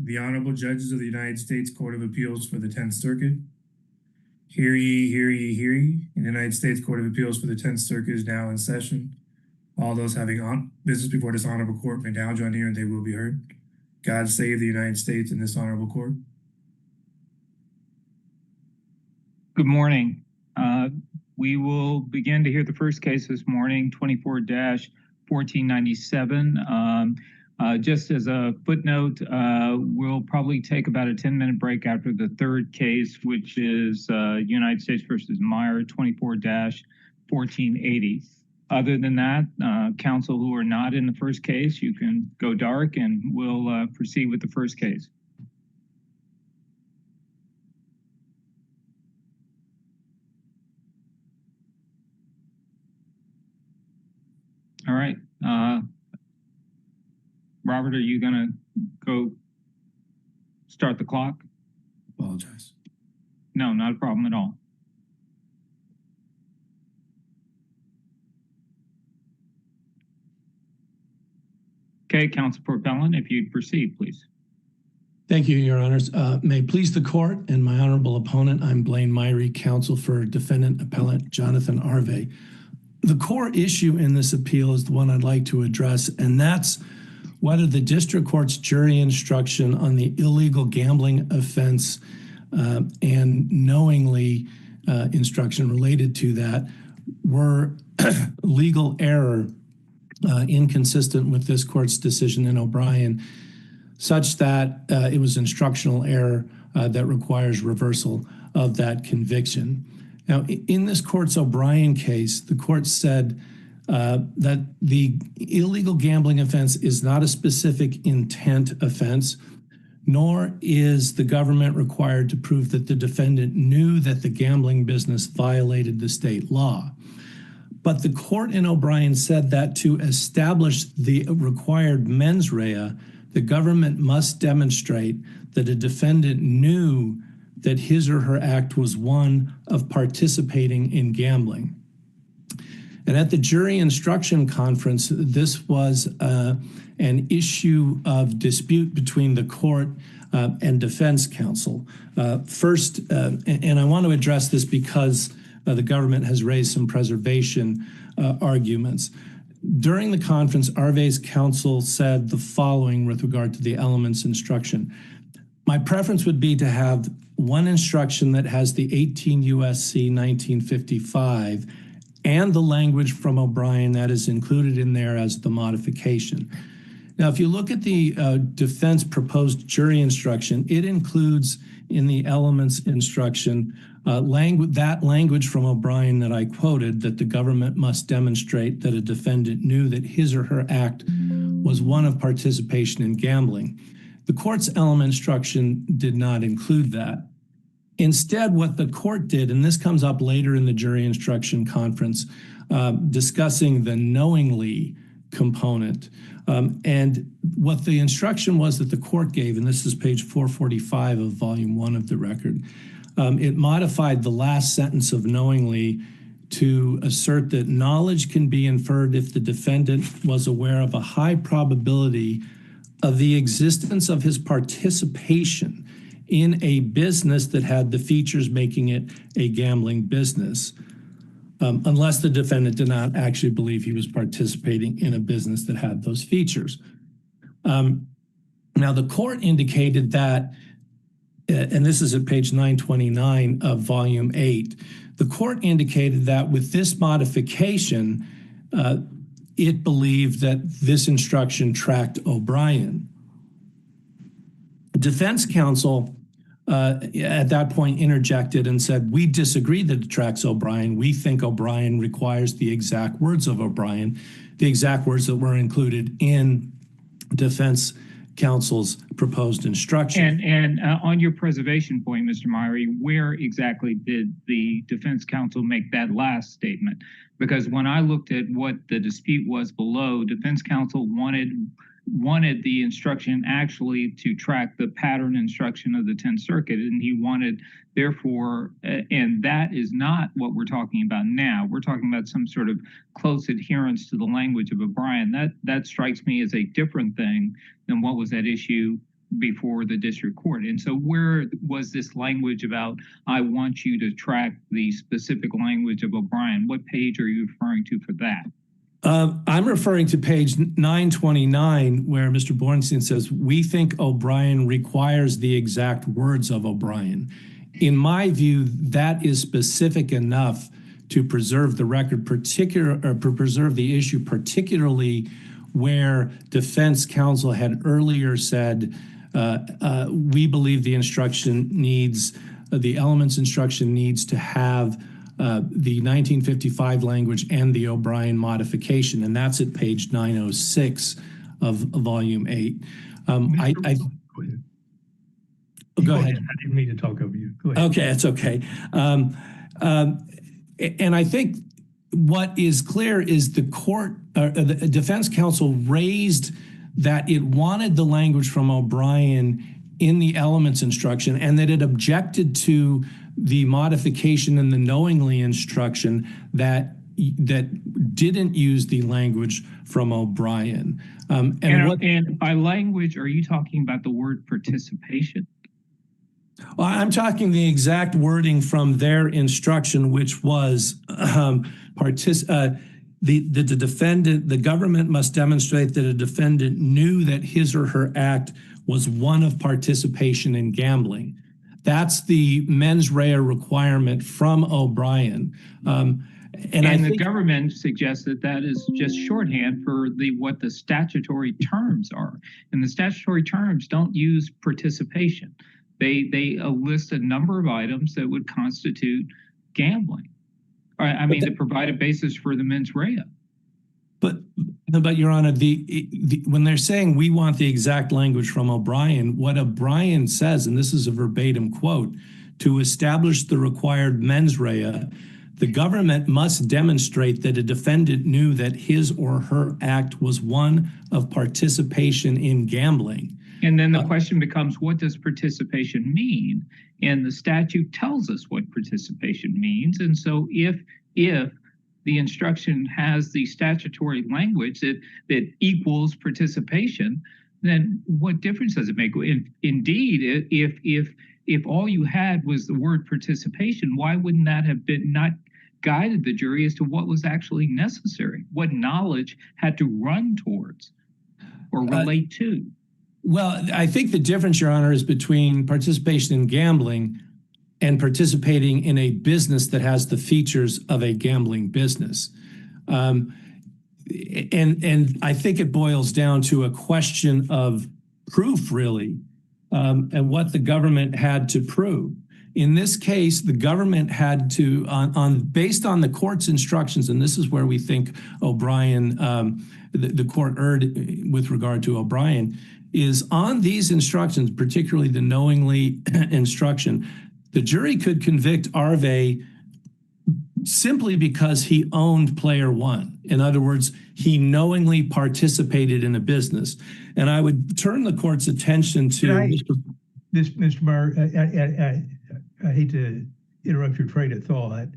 The Honorable Judges of the United States Court of Appeals for the 10th Circuit. Hear ye, hear ye, hear ye. The United States Court of Appeals for the 10th Circuit is now in session. All those having business before this honorable court may now join here and they will be heard. God save the United States and this honorable court. Good morning. We will begin to hear the first case this morning, 24-1497. Just as a footnote, we'll probably take about a 10-minute break after the third case, which is United States versus Meier, 24-1480. Other than that, counsel who are not in the first case, you can go dark and we'll proceed with the first case. All right. Robert, are you going to go start the clock? Apologize. No, not a problem at all. Okay, Counsel for Appellant, if you'd proceed, please. Thank you, Your Honors. May it please the court and my honorable opponent, I'm Blaine Meier, counsel for defendant appellant Jonathan Arvay. The core issue in this appeal is the one I'd like to address, and that's whether the district court's jury instruction on the illegal gambling offense and knowingly instruction related to that were legal error inconsistent with this court's decision in O'Brien, such that it was instructional error that requires reversal of that conviction. Now, in this court's O'Brien case, the court said that the illegal gambling offense is not a specific intent offense, nor is the government required to prove that the defendant knew that the gambling business violated the state law. But the court in O'Brien said that to establish the required mens rea, the government must demonstrate that a defendant knew that his or her act was one of participating in gambling. And at the jury instruction conference, this was an issue of dispute between the court and defense counsel. First, and I want to address this because the government has raised some preservation arguments. During the conference, Arvay's counsel said the following with regard to the elements instruction. My preference would be to have one instruction that has the 18 U.S.C. 1955 and the language from O'Brien that is included in there as the modification. Now, if you look at the defense proposed jury instruction, it includes in the elements instruction that language from O'Brien that I quoted, that the government must demonstrate that a defendant knew that his or her act was one of participation in gambling. The court's element instruction did not include that. Instead, what the court did, and this comes up later in the jury instruction conference, discussing the knowingly component. And what the instruction was that the court gave, and this is page 445 of volume 1 of the record, it modified the last sentence of knowingly to assert that knowledge can be inferred if the defendant was aware of a high probability of the existence of his participation in a business that had the features making it a gambling business, unless the defendant did not actually believe he was participating in a business that had those features. Now, the court indicated that, and this is at page 929 of volume 8, the court indicated that with this modification, it believed that this instruction tracked O'Brien. Defense counsel at that point interjected and said, we disagree that it tracks O'Brien. We think O'Brien requires the exact words of O'Brien, the exact words that were included in defense counsel's proposed instruction. And on your preservation point, Mr. Meier, where exactly did the defense counsel make that last statement? Because when I looked at what the dispute was below, defense counsel wanted the instruction actually to track the pattern instruction of the 10th Circuit, and he wanted, therefore, and that is not what we're talking about now. We're talking about some sort of close adherence to the language of O'Brien. That strikes me as a different thing than what was at issue before the district court. And so where was this language about, I want you to track the specific language of O'Brien? What page are you referring to for that? I'm referring to page 929, where Mr. Bornstein says, we think O'Brien requires the exact words of O'Brien. In my view, that is specific enough to preserve the record, preserve the issue, particularly where defense counsel had earlier said, we believe the instruction needs, the elements instruction needs to have the 1955 language and the O'Brien modification, and that's at page 906 of volume 8. Go ahead. Go ahead. I didn't mean to talk over you. Go ahead. Okay, it's okay. And I think what is clear is the court, the defense counsel raised that it wanted the language from O'Brien in the elements instruction, and that it objected to the modification in the knowingly instruction that didn't use the language from O'Brien. And by language, are you talking about the word participation? Well, I'm talking the exact wording from their instruction, which was the defendant, the government must demonstrate that a defendant knew that his or her act was one of participation in gambling. That's the mens rea requirement from O'Brien. And the government suggests that that is just shorthand for what the statutory terms are. And the statutory terms don't use participation. They list a number of items that would constitute gambling. I mean, to provide a basis for the mens rea. But Your Honor, when they're saying we want the exact language from O'Brien, what O'Brien says, and this is a verbatim quote, to establish the required mens rea, the government must demonstrate that a defendant knew that his or her act was one of participation in gambling. And then the question becomes, what does participation mean? And the statute tells us what participation means. And so if the instruction has the statutory language that equals participation, then what difference does it make? Indeed, if all you had was the word participation, why wouldn't that have been not guided the jury as to what was actually necessary, what knowledge had to run towards or relate to? Well, I think the difference, Your Honor, is between participation in gambling and participating in a business that has the features of a gambling business. And I think it boils down to a question of proof, really, and what the government had to prove. In this case, the government had to, based on the court's instructions, and this is where we think O'Brien, the court erred with regard to O'Brien, is on these instructions, particularly the knowingly instruction, the jury could convict Arvay simply because he owned player one. In other words, he knowingly participated in a business. And I would turn the court's attention to Mr. Meier, I hate to interrupt your train of thought,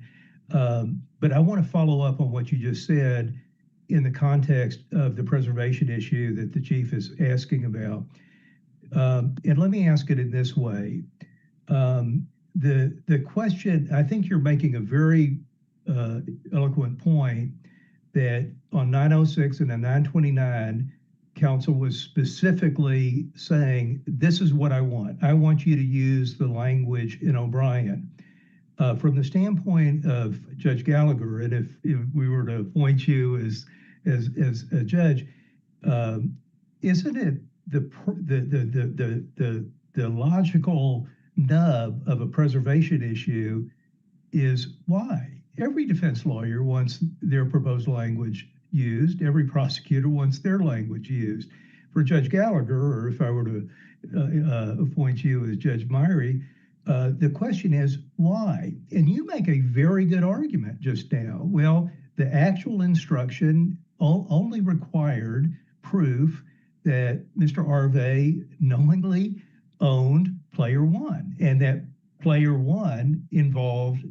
but I want to follow up on what you just said in the context of the preservation issue that the chief is asking about. And let me ask it in this way. The question, I think you're making a very eloquent point that on 906 and 929, counsel was specifically saying, this is what I want. I want you to use the language in O'Brien. From the standpoint of Judge Gallagher, and if we were to appoint you as a judge, isn't it the logical nub of a preservation issue is why? Every defense lawyer wants their proposed language used. Every prosecutor wants their language used. For Judge Gallagher, or if I were to appoint you as Judge Meier, the question is why? And you make a very good argument just now. Well, the actual instruction only required proof that Mr. Arvay knowingly owned player one, and that player one involved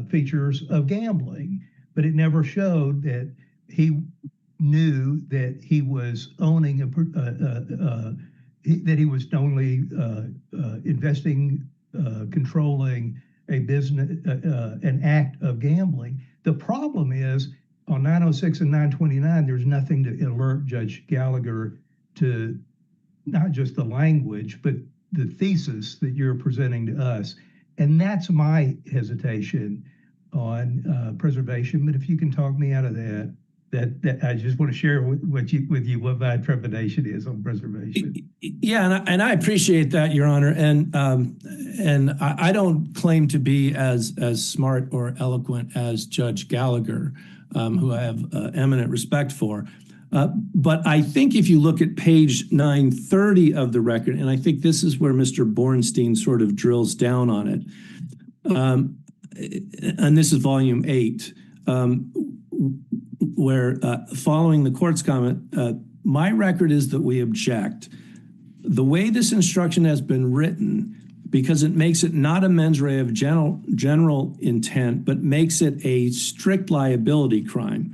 features of gambling, but it never showed that he knew that he was owning that he was only investing, controlling a business, an act of gambling. The problem is on 906 and 929, there's nothing to alert Judge Gallagher to not just the language, but the thesis that you're presenting to us. And that's my hesitation on preservation. But if you can talk me out of that, that I just want to share with you what my trepidation is on preservation. Yeah, and I appreciate that, Your Honor. And I don't claim to be as smart or eloquent as Judge Gallagher, who I have eminent respect for. But I think if you look at page 930 of the record, and I think this is where Mr. Bornstein sort of drills down on it, and this is volume 8, where following the court's comment, my record is that we object. The way this instruction has been written, because it makes it not a mens rea of general intent, but makes it a strict liability crime.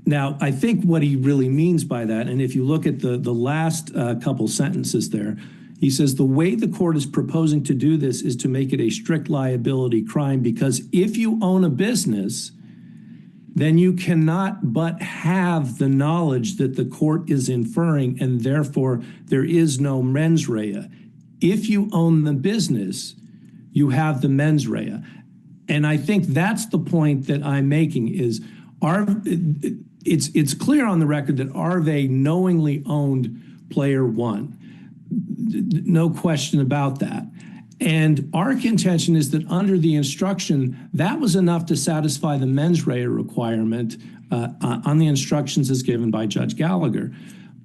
Now, I think what he really means by that, and if you look at the last couple sentences there, he says the way the court is proposing to do this is to make it a strict liability crime, because if you own a business, then you cannot but have the knowledge that the court is inferring, and therefore there is no mens rea. If you own the business, you have the mens rea. And I think that's the point that I'm making is it's clear on the record that Arvay knowingly owned Player One. No question about that. And our contention is that under the instruction, that was enough to satisfy the mens rea requirement on the instructions as given by Judge Gallagher.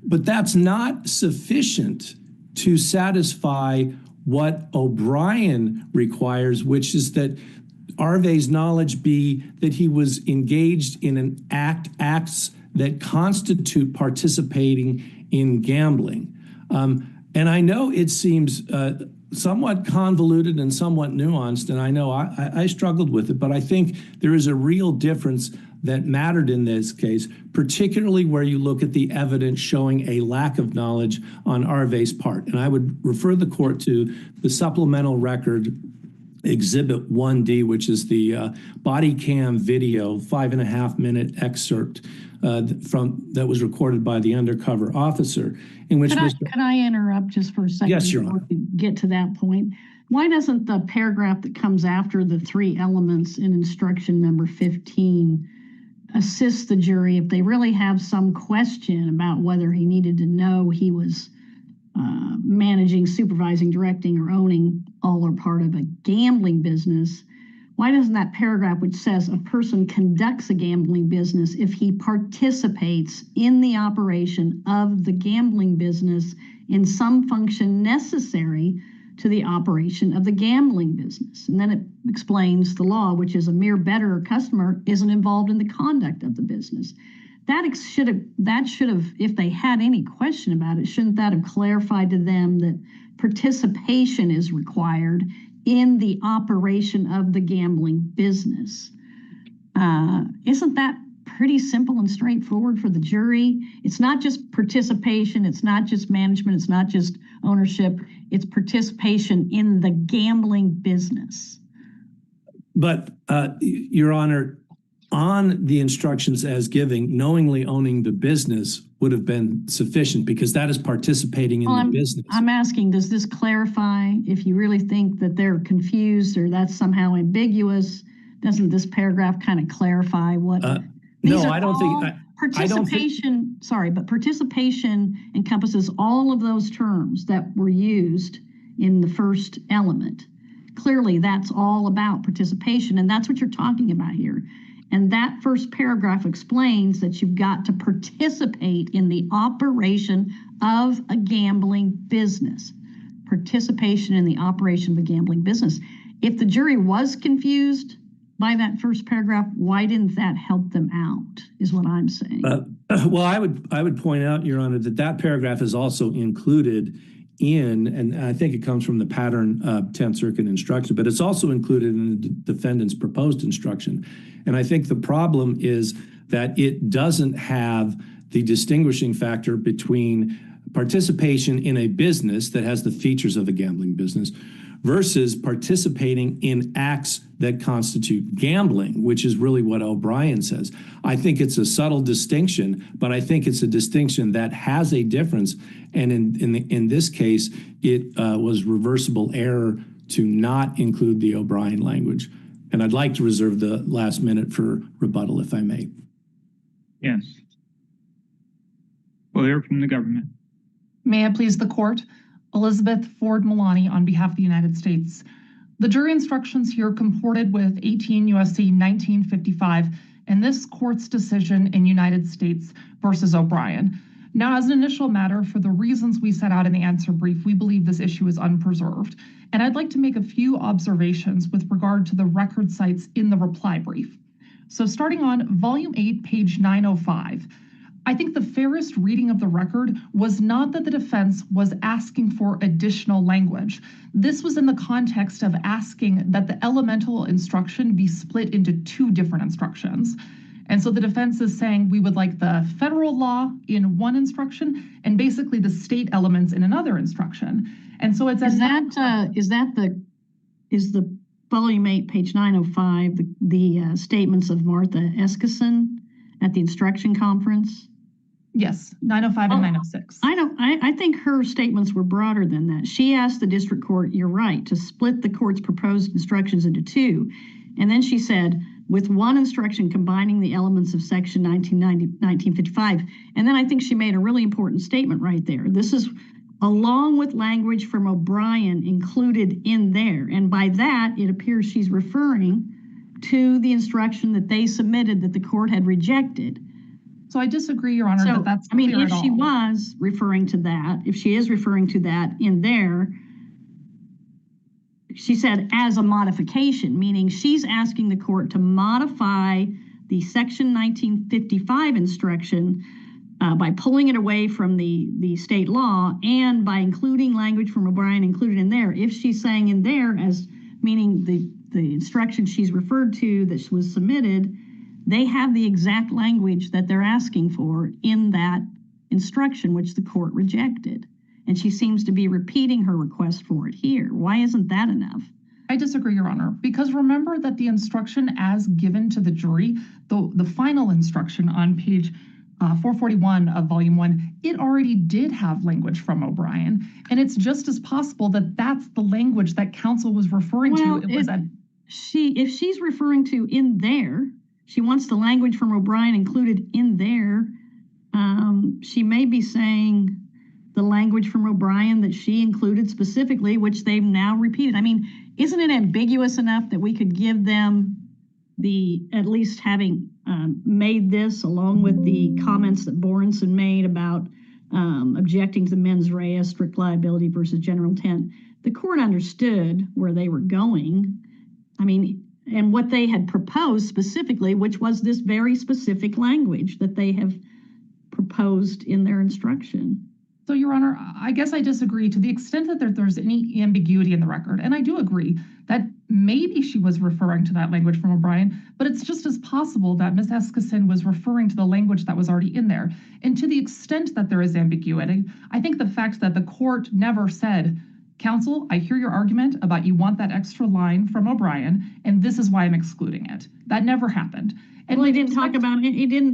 But that's not sufficient to satisfy what O'Brien requires, which is that Arvay's knowledge be that he was engaged in acts that constitute participating in gambling. And I know it seems somewhat convoluted and somewhat nuanced, and I know I struggled with it, but I think there is a real difference that mattered in this case, particularly where you look at the evidence showing a lack of knowledge on Arvay's part. And I would refer the court to the supplemental record Exhibit 1D, which is the body cam video, 5.5-minute excerpt that was recorded by the undercover officer, in which Can I interrupt just for a second? Yes, Your before Honor. we get to that point? Why doesn't the paragraph that comes after the 3 elements in instruction number 15 assist the jury if they really have some question about whether he needed to know he was managing, supervising, directing, or owning all or part of a gambling business? Why doesn't that paragraph, which says a person conducts a gambling business if he participates in the operation of the gambling business in some function necessary to the operation of the gambling business? And then it explains the law, which is a mere bettor or customer isn't involved in the conduct of the business. That should have, if they had any question about it, shouldn't that have clarified to them that participation is required in the operation of the gambling business? Isn't that pretty simple and straightforward for the jury? It's not just participation, it's not just management, it's not just ownership, it's participation in the gambling business. But, Your Honor, on the instructions as giving, knowingly owning the business would have been sufficient because that is participating in the business. I'm asking, does this clarify if you really think that they're confused or that's somehow ambiguous? Doesn't this paragraph kind of clarify what? No, I don't think. Participation, but participation encompasses all of those terms that were used in the first element. Clearly, that's all about participation, and that's what you're talking about here. And that first paragraph explains that you've got to participate in the operation of a gambling business. Participation in the operation of a gambling business. If the jury was confused by that first paragraph, why didn't that help them out, is what I'm saying. Well, I would point out, Your Honor, that paragraph is also included in, and I think it comes from the pattern 10th Circuit instruction, but it's also included in the defendant's proposed instruction. And I think the problem is that it doesn't have the distinguishing factor between participation in a business that has the features of a gambling business versus participating in acts that constitute gambling, which is really what O'Brien says. I think it's a subtle distinction, but I think it's a distinction that has a difference. And in this case, it was reversible error to not include the O'Brien language. And I'd like to reserve the last minute for rebuttal, if I may. Yes. We'll hear from the government. May I please the court? Elizabeth Ford Milani on behalf of the United States. The jury instructions here comported with 18 U.S.C. 1955 and this court's decision in United States versus O'Brien. Now, as an initial matter, for the reasons we set out in the answer brief, we believe this issue is unpreserved. And I'd like to make a few observations with regard to the record sites in the reply brief. So starting on volume 8, page 905, I think the fairest reading of the record was not that the defense was asking for additional language. This was in the context of asking that the elemental instruction be split into two different instructions. And so the defense is saying we would like the federal law in one instruction and basically the state elements in another instruction. And so it's is the volume 8, page 905, the statements of Martha Eskison at the instruction conference? Yes, 905 and 906. I think her statements were broader than that. She asked the district court, you're right, to split the court's proposed instructions into two. And then she said, with one instruction combining the elements of section 1955. And then I think she made a really important statement right there. This is along with language from O'Brien included in there. And by that, it appears she's referring to the instruction that they submitted that the court had rejected. So I disagree, Your Honor, that that's clear at all. If she was referring to that, if she is referring to that in there, she said as a modification, meaning she's asking the court to modify the section 1955 instruction by pulling it away from the state law and by including language from O'Brien included in there. If she's saying in there as meaning the instruction she's referred to that was submitted, they have the exact language that they're asking for in that instruction, which the court rejected. And she seems to be repeating her request for it here. Why isn't that enough? I disagree, Your Honor, because remember that the instruction as given to the jury, the final instruction on page 441 of volume 1, it already did have language from O'Brien. And it's just as possible that that's the language that counsel was referring to. If she's referring to in there, she wants the language from O'Brien included in there. She may be saying the language from O'Brien that she included specifically, which they've now repeated. I mean, isn't it ambiguous enough that we could give them at least having made this along with the comments that Borenson made about objecting to the mens rea, strict liability versus general intent? The court understood where they were going. I mean, and what they had proposed specifically, which was this very specific language that they have proposed in their instruction. So, Your Honor, I guess I disagree to the extent that there's any ambiguity in the record. And I do agree that maybe she was referring to that language from O'Brien, but it's just as possible that Ms. Eskison was referring to the language that was already in there. And to the extent that there is ambiguity, I think the fact that the court never said, counsel, I hear your argument about you want that extra line from O'Brien, and this is why I'm excluding it. That never happened. And well, he didn't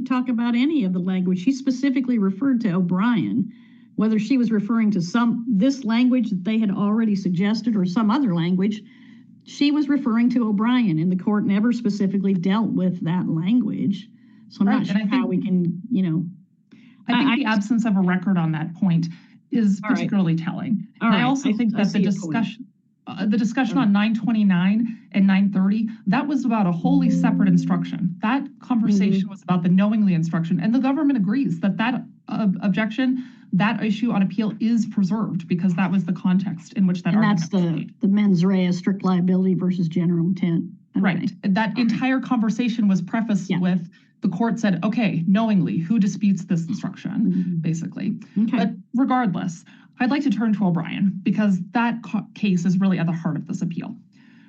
talk about any of the language. He specifically referred to O'Brien, whether she was referring to this language that they had already suggested or some other language. She was referring to O'Brien, and the court never specifically dealt with that language. So I'm not sure how we can, I think the absence of a record on that point is particularly telling. And I also think that the discussion on 929 and 930, that was about a wholly separate instruction. That conversation was about the knowingly instruction, and the government agrees that objection, that issue on appeal is preserved because that was the context in which that argument was made. And that's the mens rea, strict liability versus general intent. Okay. Right. That entire conversation was prefaced with the court said, okay, knowingly, who disputes this instruction, basically. Okay. But regardless, I'd like to turn to O'Brien because that case is really at the heart of this appeal.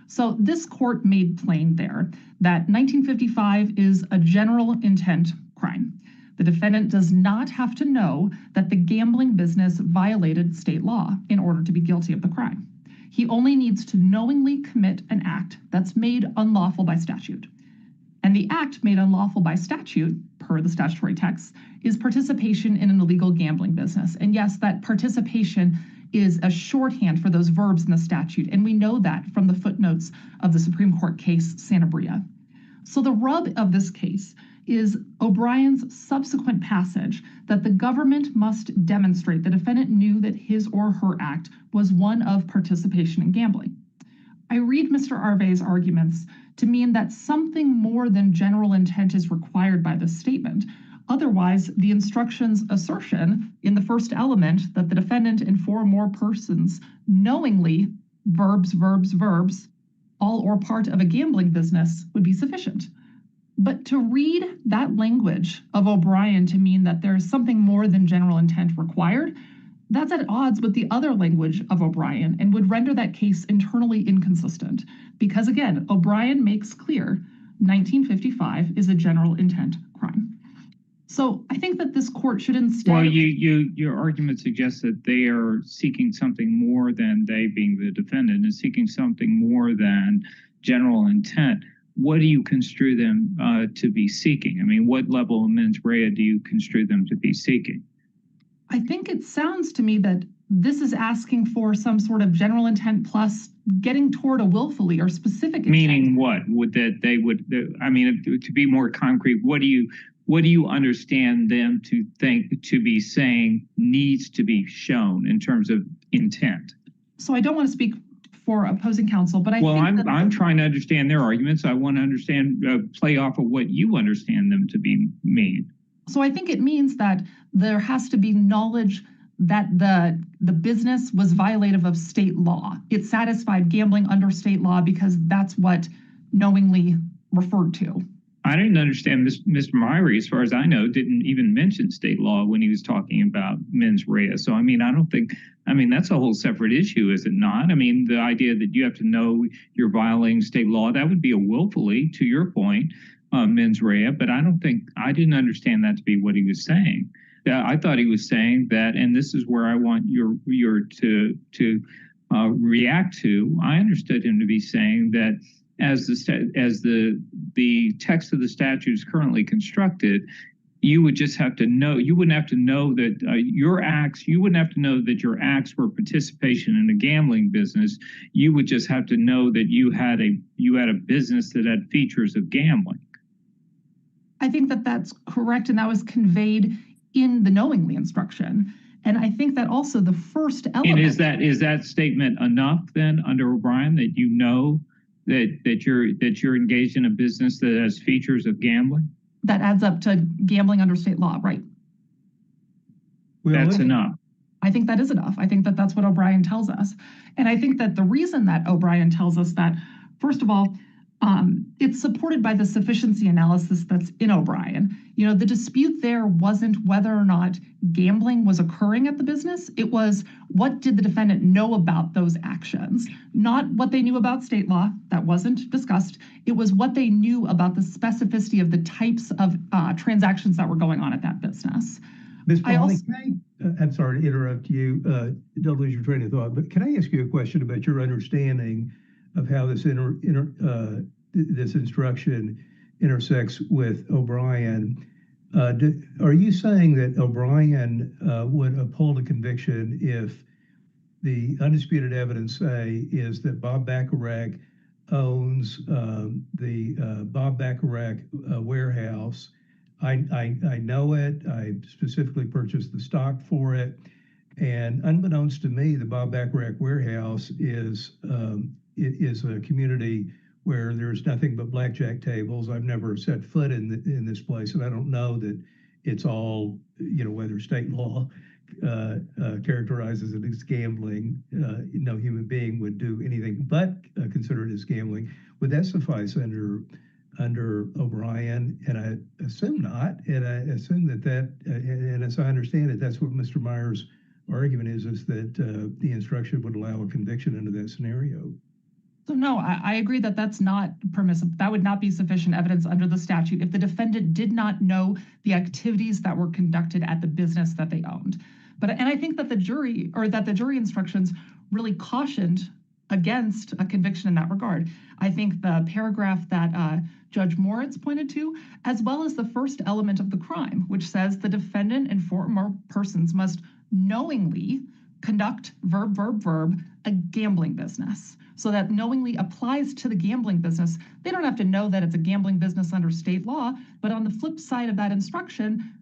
So this court made plain there that 1955 is a general intent crime. The defendant does not have to know that the gambling business violated state law in order to be guilty of the crime. He only needs to knowingly commit an act that's made unlawful by statute. And the act made unlawful by statute, per the statutory text, is participation in an illegal gambling business. And yes, that participation is a shorthand for those verbs in the statute. And we know that from the footnotes of the Supreme Court case Santabria. So the rub of this case is O'Brien's subsequent passage that the government must demonstrate the defendant knew that his or her act was one of participation in gambling. I read Mr. Arvay's arguments to mean that something more than general intent is required by this statement. Otherwise, the instruction's assertion in the first element that the defendant and four or more persons knowingly, verbs, all or part of a gambling business would be sufficient. But to read that language of O'Brien to mean that there is something more than general intent required, that's at odds with the other language of O'Brien and would render that case internally inconsistent. Because again, O'Brien makes clear 1955 is a general intent crime. So I think that this court should instead— Well, your argument suggests that they are seeking something more than they, being the defendant, is seeking something more than general intent. What do you construe them to be seeking? I mean, what level of mens rea do you construe them to be seeking? I think it sounds to me that this is asking for some sort of general intent plus getting toward a willfully or specific intent. Meaning what? Would that they would, I mean, to be more concrete, what do you understand them to think to be saying needs to be shown in terms of intent? So I don't want to speak for opposing counsel, but I'm trying to understand their arguments. I want to understand, play off of what you understand them to be mean. So I think it means that there has to be knowledge that the business was violative of state law. It satisfied gambling under state law because that's what knowingly referred to. I didn't understand Mr. Meier, as far as I know, didn't even mention state law when he was talking about mens rea. So, I mean, that's a whole separate issue, is it not? I mean, the idea that you have to know you're violating state law, that would be a willfully, to your point, mens rea. But I didn't understand that to be what he was saying. I thought he was saying that, and this is where I want your to react to. I understood him to be saying that as the text of the statute is currently constructed, you would just have to know. You wouldn't have to know that your acts. You wouldn't have to know that your acts were participation in a gambling business. You would just have to know that you had a business that had features of gambling. I think that that's correct, and that was conveyed in the knowingly instruction. And I think that also the first element— And is that statement enough then under O'Brien that you know that you're engaged in a business that has features of gambling? That adds up to gambling under state law, right? Well, that's enough. I think that is enough. I think that that's what O'Brien tells us. And I think that the reason that O'Brien tells us that, first of all, it's supported by the sufficiency analysis that's in O'Brien. You know, the dispute there wasn't whether or not gambling was occurring at the business. It was, what did the defendant know about those actions? Not what they knew about state law. That wasn't discussed. It was what they knew about the specificity of the types of transactions that were going on at that business. Ms. Pauley, I'm sorry to interrupt you. Don't lose your train of thought, but can I ask you a question about your understanding of how this this instruction intersects with O'Brien? Are you saying that O'Brien would uphold a conviction if the undisputed evidence, say, is that Bob Bacharach owns the Bob Bacharach warehouse? I know it. I specifically purchased the stock for it. And unbeknownst to me, the Bob Bacharach warehouse is a community where there's nothing but blackjack tables. I've never set foot in this place, and I don't know that it's all, whether state law characterizes it as gambling. No human being would do anything but consider it as gambling. Would that suffice under O'Brien? And I assume not. And I assume and as I understand it, that's what Mr. Meier's argument is that the instruction would allow a conviction under that scenario. So no, I agree that that's not permissible. That would not be sufficient evidence under the statute if the defendant did not know the activities that were conducted at the business that they owned. And I think that the jury instructions really cautioned against a conviction in that regard. I think the paragraph that Judge Moritz pointed to, as well as the first element of the crime, which says the defendant and four or more persons must knowingly conduct a gambling business. So that knowingly applies to the gambling business. They don't have to know that it's a gambling business under state law, but on the flip side of that instruction,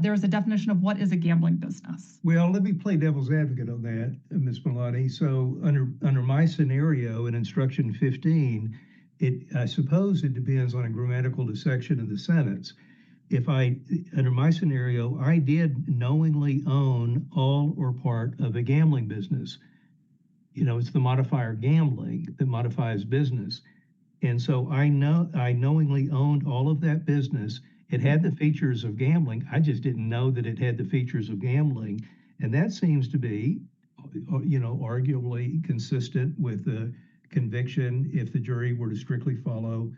there's a definition of what is a gambling business. Well, let me play devil's advocate on that, Ms. Malani. So under my scenario in instruction 15, I suppose it depends on a grammatical dissection of the sentence. Under my scenario, I did knowingly own all or part of a gambling business. It's the modifier gambling that modifies business. And so I knowingly owned all of that business. It had the features of gambling. I just didn't know that it had the features of gambling. And that seems to be, arguably consistent with the conviction if the jury were to strictly follow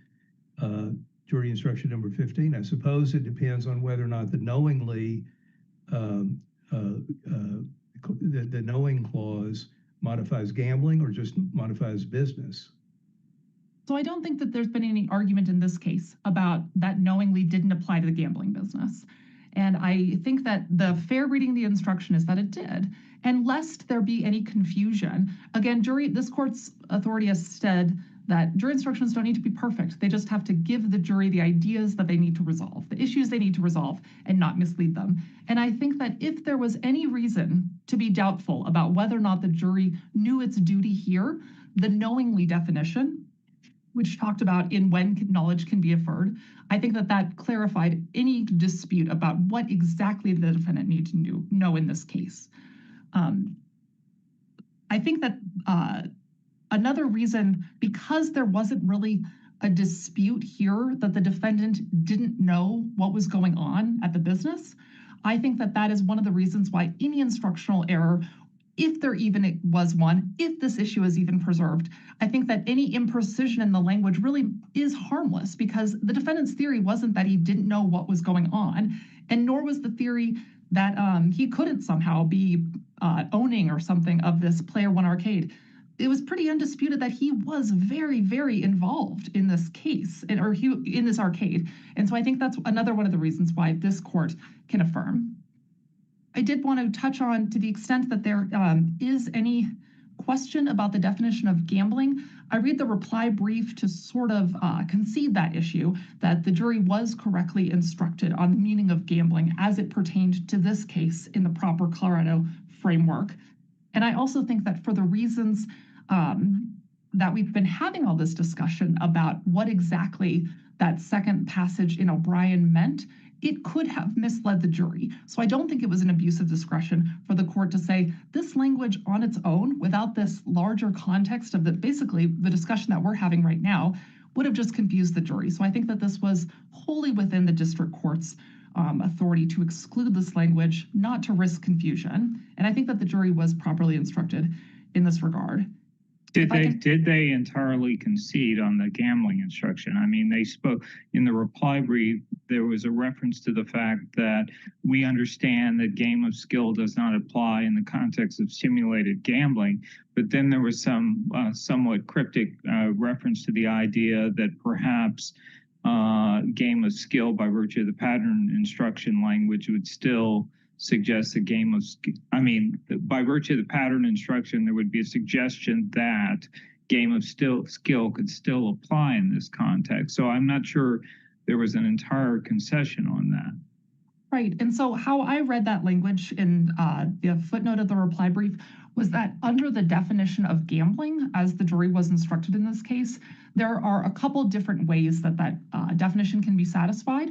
jury instruction number 15. I suppose it depends on whether or not the knowingly, the knowing clause modifies gambling or just modifies business. So I don't think that there's been any argument in this case about that knowingly didn't apply to the gambling business. And I think that the fair reading of the instruction is that it did. And lest there be any confusion, again, this court's authority has said that jury instructions don't need to be perfect. They just have to give the jury the ideas that they need to resolve, the issues they need to resolve, and not mislead them. And I think that if there was any reason to be doubtful about whether or not the jury knew its duty here, the knowingly definition, which talked about in when knowledge can be inferred, I think that clarified any dispute about what exactly the defendant needed to know in this case. I think that another reason, because there wasn't really a dispute here that the defendant didn't know what was going on at the business, I think that is one of the reasons why any instructional error, if there even was one, if this issue is even preserved, I think that any imprecision in the language really is harmless, because the defendant's theory wasn't that he didn't know what was going on, and nor was the theory that he couldn't somehow be owning or something of this Player One arcade. It was pretty undisputed that he was very, very involved in this case, in this arcade. And so I think that's another one of the reasons why this court can affirm. I did want to touch on, to the extent that there is any question about the definition of gambling, I read the reply brief to sort of concede that issue, that the jury was correctly instructed on the meaning of gambling as it pertained to this case in the proper Colorado framework. And I also think that for the reasons that we've been having all this discussion about what exactly that second passage in O'Brien meant, it could have misled the jury. So I don't think it was an abuse of discretion for the court to say this language on its own, without this larger context of basically the discussion that we're having right now, would have just confused the jury. So I think that this was wholly within the district court's authority to exclude this language, not to risk confusion. And I think that the jury was properly instructed in this regard. Did they entirely concede on the gambling instruction? I mean, they spoke in the reply brief. There was a reference to the fact that we understand that game of skill does not apply in the context of simulated gambling. But then there was some somewhat cryptic reference to the idea that perhaps game of skill, by virtue of the pattern instruction language, would still suggest a game of by virtue of the pattern instruction, there would be a suggestion that game of skill could still apply in this context. So I'm not sure there was an entire concession on that. Right. And so how I read that language in the footnote of the reply brief was that under the definition of gambling, as the jury was instructed in this case, there are a couple different ways that definition can be satisfied.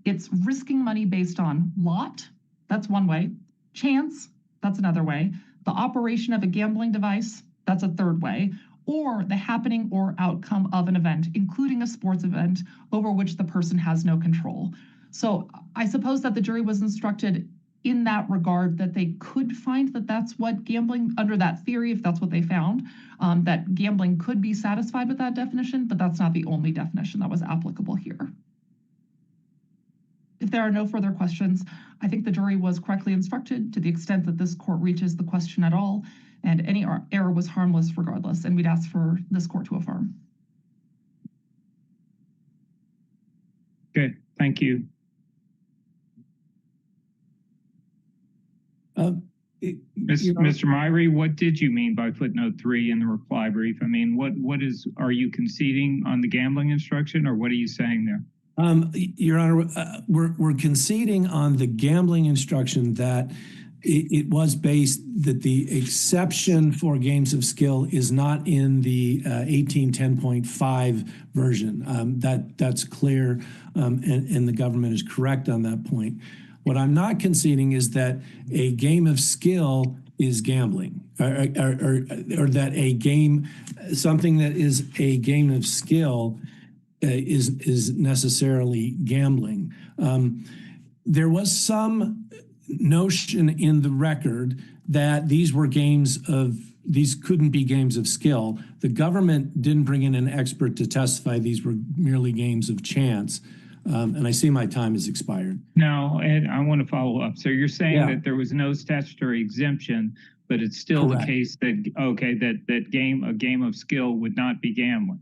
It's risking money based on lot. That's one way. Chance, that's another way. The operation of a gambling device, that's a third way. Or the happening or outcome of an event, including a sports event over which the person has no control. So I suppose that the jury was instructed in that regard that they could find that that's what gambling, under that theory, if that's what they found, that gambling could be satisfied with that definition, but that's not the only definition that was applicable here. If there are no further questions, I think the jury was correctly instructed to the extent that this court reaches the question at all, and any error was harmless regardless, and we'd ask for this court to affirm. Okay, thank you. Mr. Meier, what did you mean by footnote 3 in the reply brief? I mean, are you conceding on the gambling instruction, or what are you saying there? Your Honor, we're conceding on the gambling instruction that it was based that the exception for games of skill is not in the 1810.5 version. That's clear, and the government is correct on that point. What I'm not conceding is that a game of skill is gambling, or that something that is a game of skill is necessarily gambling. There was some notion in the record that these couldn't be games of skill. The government didn't bring in an expert to testify these were merely games of chance. And I see my time has expired. No, and I want to follow up. So you're saying that there was no statutory exemption, but it's still Correct. The case that, a game of skill would not be gambling.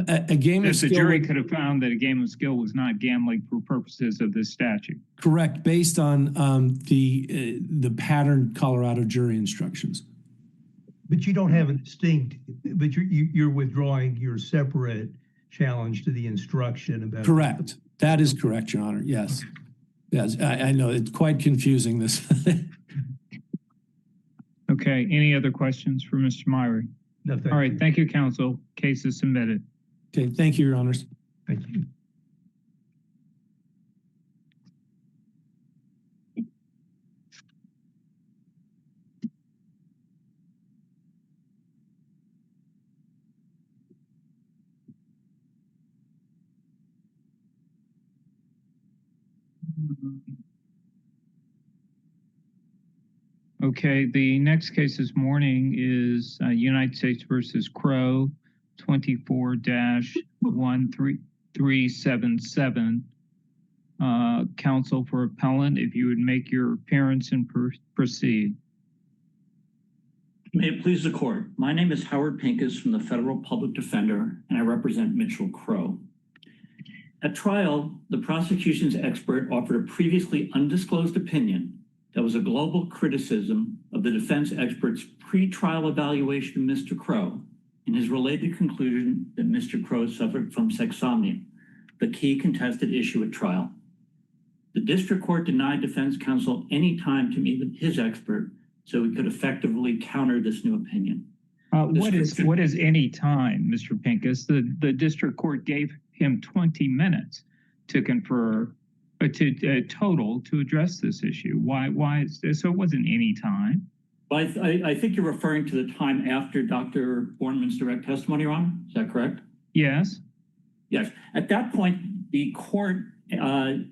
A game of skill. The jury could have found that a game of skill was not gambling for purposes of this statute. Correct, based on the patterned Colorado jury instructions. But you don't have a distinct, but you're withdrawing your separate challenge to the instruction about. Correct. That is correct, Your Honor. Yes. Okay. Yes, I know it's quite confusing, this. Okay, any other questions for Mr. Meier? No, thank All right, you. thank you, counsel. Case is submitted. Okay, thank you, Your Honors. Thank you. Okay, the next case this morning is United States versus Crow, 24-13377. Counsel for appellant, if you would make your appearance and proceed. May it please the court. My name is Howard Pincus from the Federal Public Defender, and I represent Mitchell Crow. At trial, the prosecution's expert offered a previously undisclosed opinion that was a global criticism of the defense expert's pre-trial evaluation of Mr. Crow and his related conclusion that Mr. Crow suffered from sexsomnia, the key contested issue at trial. The district court denied defense counsel any time to meet with his expert so he could effectively counter this new opinion. What is any time, Mr. Pincus? The district court gave him 20 minutes to confer, total to address this issue. Why is this? So it wasn't any time. Well, I think you're referring to the time after Dr. Borman's direct testimony, Your Honor. Is that correct? Yes. Yes. At that point, the court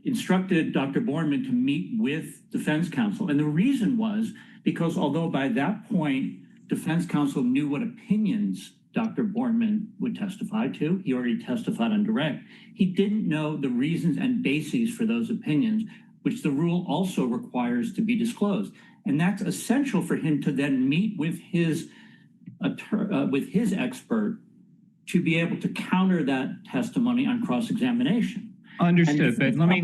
instructed Dr. Borman to meet with defense counsel. And the reason was because although by that point, defense counsel knew what opinions Dr. Borman would testify to, he already testified on direct, he didn't know the reasons and bases for those opinions, which the rule also requires to be disclosed. And that's essential for him to then meet with his expert to be able to counter that testimony on cross-examination. Understood, but let me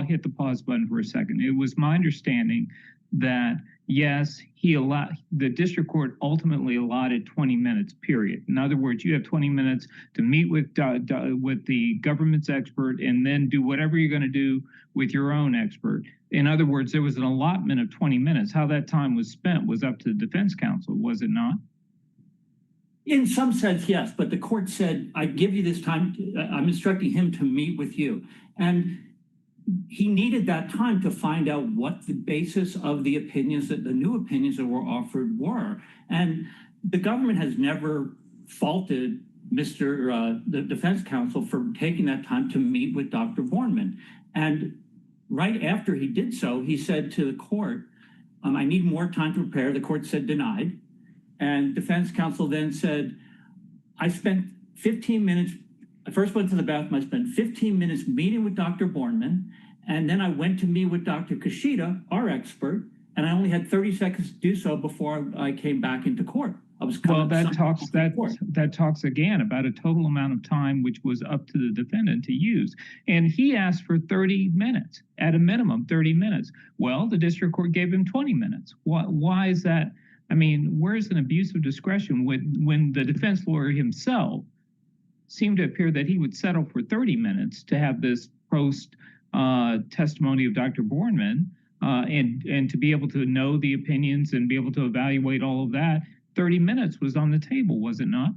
hit the pause button for a second. It was my understanding that yes, the district court ultimately allotted 20 minutes, period. In other words, you have 20 minutes to meet with the government's expert and then do whatever you're going to do with your own expert. In other words, there was an allotment of 20 minutes. How that time was spent was up to the defense counsel, was it not? In some sense, yes, but the court said, I give you this time, I'm instructing him to meet with you. And he needed that time to find out what the basis of the opinions, the new opinions that were offered were. And the government has never faulted the defense counsel for taking that time to meet with Dr. Borman. And right after he did so, he said to the court, I need more time to prepare. The court said denied. And defense counsel then said, I spent 15 minutes, I first went to the bathroom, I spent 15 minutes meeting with Dr. Bornman, and then I went to meet with Dr. Kushida, our expert, and I only had 30 seconds to do so before I came back into court. I was well, that talks again about a total amount of time which was up to the defendant to use. And he asked for 30 minutes, at a minimum 30 minutes. Well, the district court gave him 20 minutes. Why is that? I mean, where's an abuse of discretion when the defense lawyer himself seemed to appear that he would settle for 30 minutes to have this post testimony of Dr. Bornman and to be able to know the opinions and be able to evaluate all of that? 30 minutes was on the table, was it not?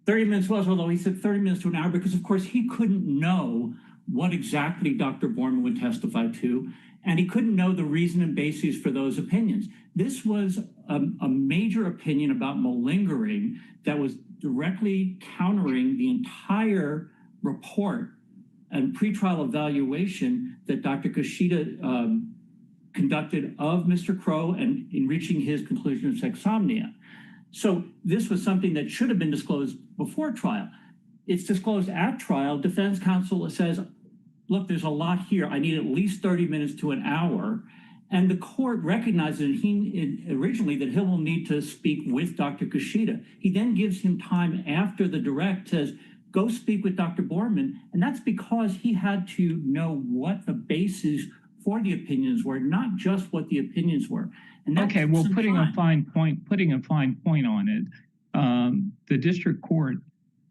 30 minutes was, although he said 30 minutes to an hour, because of course he couldn't know what exactly Dr. Bornman would testify to, and he couldn't know the reason and basis for those opinions. This was a major opinion about malingering that was directly countering the entire report and pretrial evaluation that Dr. Kushida conducted of Mr. Crow and in reaching his conclusion of sexsomnia. So this was something that should have been disclosed before trial. It's disclosed at trial. Defense counsel says, look, there's a lot here. I need at least 30 minutes to an hour. And the court recognizes originally that he will need to speak with Dr. Kushida. He then gives him time after the direct, says, go speak with Dr. Bornman. And that's because he had to know what the basis for the opinions were, not just what the opinions were. And okay, well, putting a fine point on it, the district court,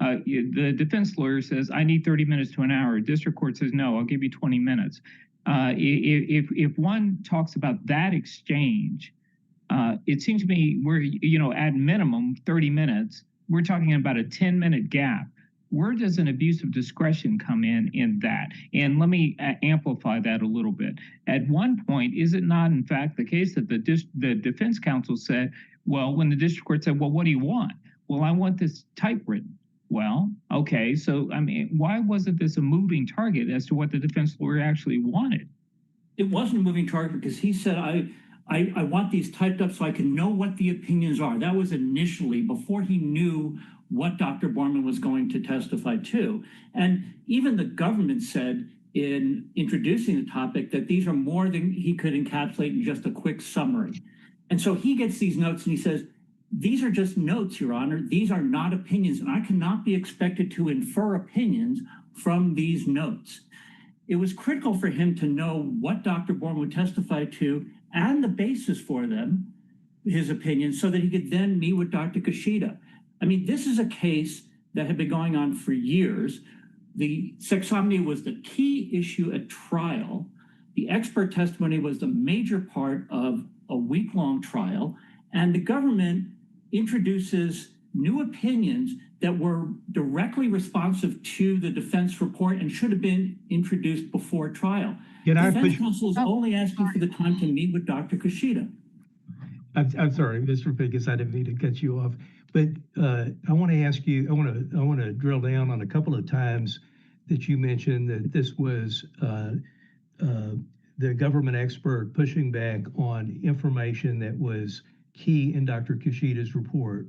the defense lawyer says, I need 30 minutes to an hour. District court says, no, I'll give you 20 minutes. If one talks about that exchange, it seems to me we're, at minimum 30 minutes, we're talking about a 10-minute gap. Where does an abuse of discretion come in that? And let me amplify that a little bit. At one point, is it not, in fact, the case that the defense counsel said, well, when the district court said, well, what do you want? Well, I want this typewritten. Well, okay, so, I mean, why wasn't this a moving target as to what the defense lawyer actually wanted? It wasn't a moving target because he said, I want these typed up so I can know what the opinions are. That was initially before he knew what Dr. Bornman was going to testify to. And even the government said in introducing the topic that these are more than he could encapsulate in just a quick summary. And so he gets these notes and he says, these are just notes, Your Honor. These are not opinions, and I cannot be expected to infer opinions from these notes. It was critical for him to know what Dr. Bornman would testify to and the basis for them, his opinions, so that he could then meet with Dr. Kushida. I mean, this is a case that had been going on for years. The sexsomnia was the key issue at trial. The expert testimony was the major part of a week-long trial, and the government introduces new opinions that were directly responsive to the defense report and should have been introduced before trial. Defense counsel is only asking for the time to meet with Dr. Kushida. I'm sorry, Mr. Pincus, I didn't mean to cut you off, but I want to ask you, I want to drill down on a couple of times that you mentioned that this was the government expert pushing back on information that was key in Dr. Kushida's report.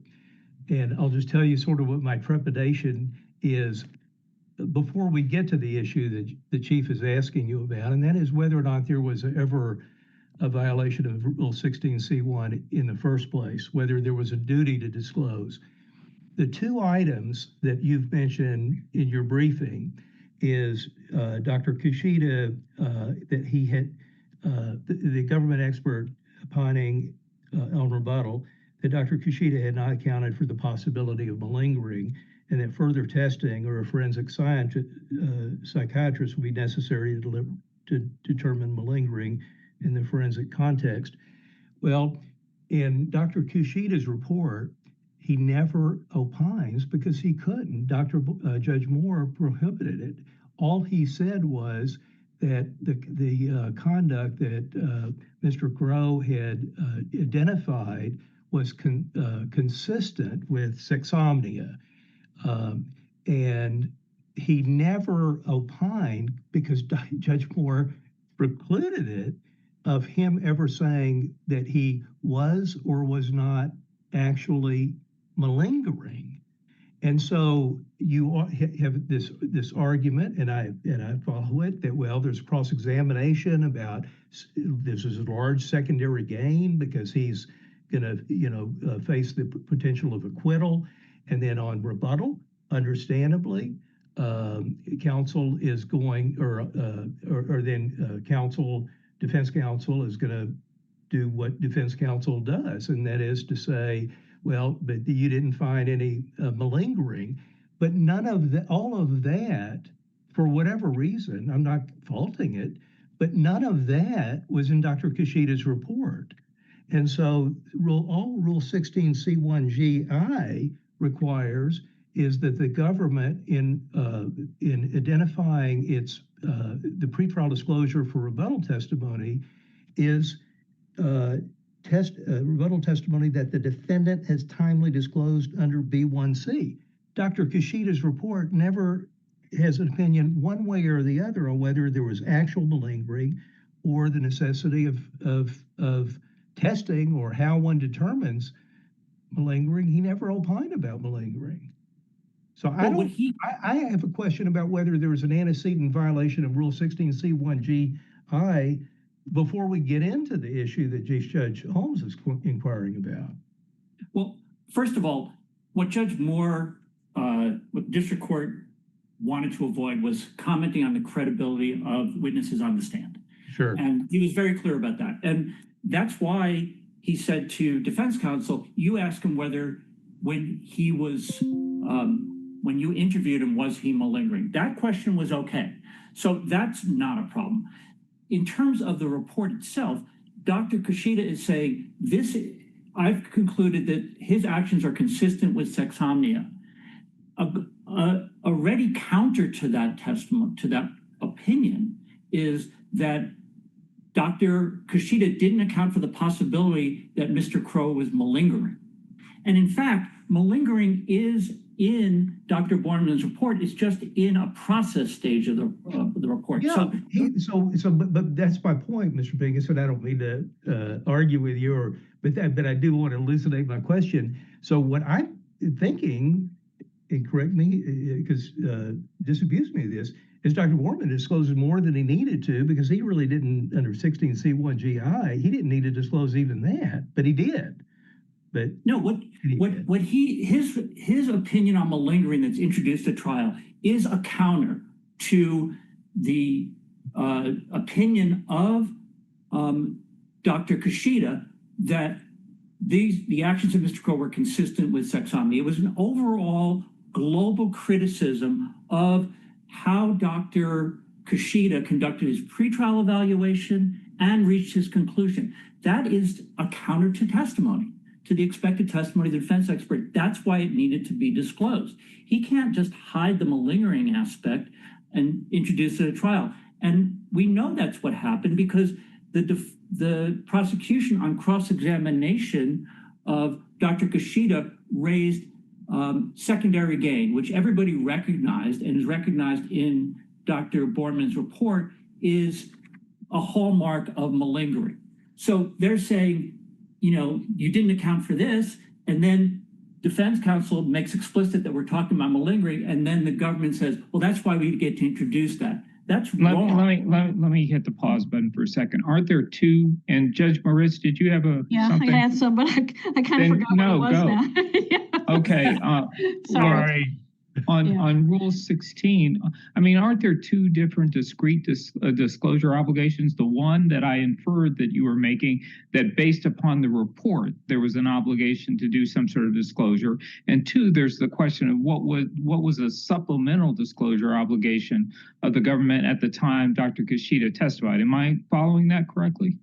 And I'll just tell you sort of what my trepidation is before we get to the issue that the chief is asking you about, and that is whether or not there was ever a violation of Rule 16C1 in the first place, whether there was a duty to disclose. The two items that you've mentioned in your briefing is Dr. Kushida, that he had, the government expert opining on rebuttal, that Dr. Kushida had not accounted for the possibility of malingering, and that further testing or a forensic psychiatrist would be necessary to determine malingering in the forensic context. Well, in Dr. Kushida's report, he never opines because he couldn't. Judge Moore prohibited it. All he said was that the conduct that Mr. Crow had identified was consistent with sexsomnia. And he never opined because Judge Moore precluded it of him ever saying that he was or was not actually malingering. And so you have this argument, and I follow it, that, well, there's cross-examination about this is a large secondary gain because he's going to face the potential of acquittal. And then on rebuttal, understandably, counsel is going, or then defense counsel is going to do what defense counsel does, and that is to say, well, but you didn't find any malingering. But all of that, for whatever reason, I'm not faulting it, but none of that was in Dr. Kishida's report. And so all Rule 16C1GI requires is that the government, in identifying the pretrial disclosure for rebuttal testimony, is rebuttal testimony that the defendant has timely disclosed under B1C. Dr. Kishida's report never has an opinion one way or the other on whether there was actual malingering or the necessity of testing or how one determines malingering. He never opined about malingering. So I have a question about whether there was an antecedent violation of Rule 16C1GI before we get into the issue that Chief Judge Holmes is inquiring about. Well, first of all, what Judge Moore, what District Court wanted to avoid was commenting on the credibility of witnesses on the stand. Sure. And he was very clear about that. And that's why he said to defense counsel, you asked him whether when he was, when you interviewed him, was he malingering? That question was okay. So that's not a problem. In terms of the report itself, Dr. Kishida is saying I've concluded that his actions are consistent with sexomnia. A ready counter to that testimony, to that opinion, is that Dr. Kishida didn't account for the possibility that Mr. Crow was malingering. And in fact, malingering is in Dr. Borman's report. It's just in a process stage of the report. Yeah, but that's my point, Mr. Pincus, and I don't mean to argue with you, but I do want to elucidate my question. So what I'm thinking, and correct me, because disabuse me of this, is Dr. Borman discloses more than he needed to, because he really didn't, under 16C1GI, he didn't need to disclose even that, but he did. But no, his opinion on malingering that's introduced at trial is a counter to the opinion of Dr. Kishida that the actions of Mr. Crow were consistent with sexomnia. It was an overall global criticism of how Dr. Kishida conducted his pretrial evaluation and reached his conclusion. That is a counter to testimony, to the expected testimony of the defense expert. That's why it needed to be disclosed. He can't just hide the malingering aspect and introduce it at trial. And we know that's what happened because the prosecution on cross-examination of Dr. Kishida raised secondary gain, which everybody recognized and is recognized in Dr. Borman's report is a hallmark of malingering. So they're saying, you didn't account for this, and then defense counsel makes explicit that we're talking about malingering, and then the government says, well, that's why we get to introduce that. That's wrong. Let me hit the pause button for a second. Aren't there two? And Judge Moritz, did you have something? I had some, but I kind of forgot what it was now. Yeah. Okay. Sorry. On Rule 16, aren't there two different discrete disclosure obligations? The one that I inferred that you were making, that based upon the report, there was an obligation to do some sort of disclosure. And two, there's the question of what was a supplemental disclosure obligation of the government at the time Dr. Kishida testified. Am I following that correctly?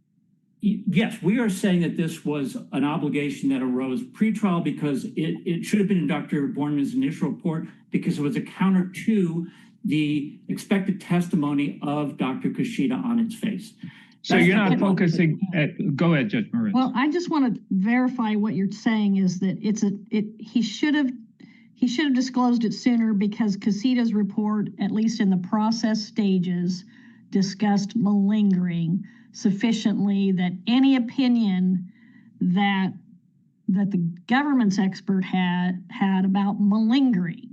Yes, we are saying that this was an obligation that arose pre-trial because it should have been in Dr. Borman's initial report because it was a counter to the expected testimony of Dr. Kishida on its face. So you're not focusing go ahead, Judge Moritz. Well, I just want to verify what you're saying is that he should have disclosed it sooner because Kishida's report, at least in the process stages, discussed malingering sufficiently that any opinion that the government's expert had about malingering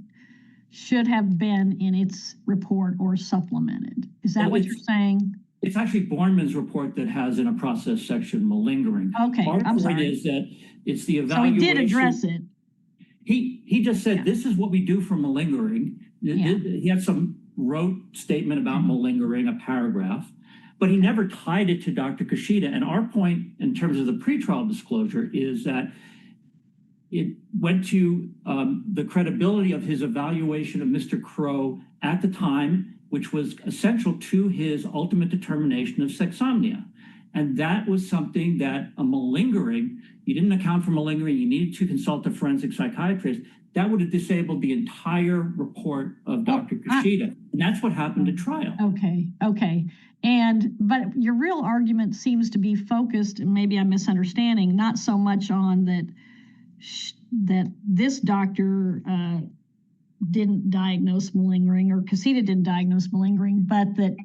should have been in its report or supplemented. Is that what you're saying? It's actually Borman's report that has in a process section malingering. Okay, Our I'm point sorry. is that it's the So he evaluation. did address it. He just said, Yeah. this is what we do for malingering. Yeah. He had some rote statement about malingering, a paragraph, but he never tied it to Dr. Kushida. And our point in terms of the pretrial disclosure is that it went to the credibility of his evaluation of Mr. Crow at the time, which was essential to his ultimate determination of sexsomnia. And that was something that a malingering, you didn't account for malingering, you needed to consult a forensic psychiatrist. That would have disabled the entire report of Dr. Kushida. And that's what happened at trial. Okay. But your real argument seems to be focused, and maybe I'm misunderstanding, not so much on that this doctor didn't diagnose malingering, or Kushida didn't diagnose malingering, but that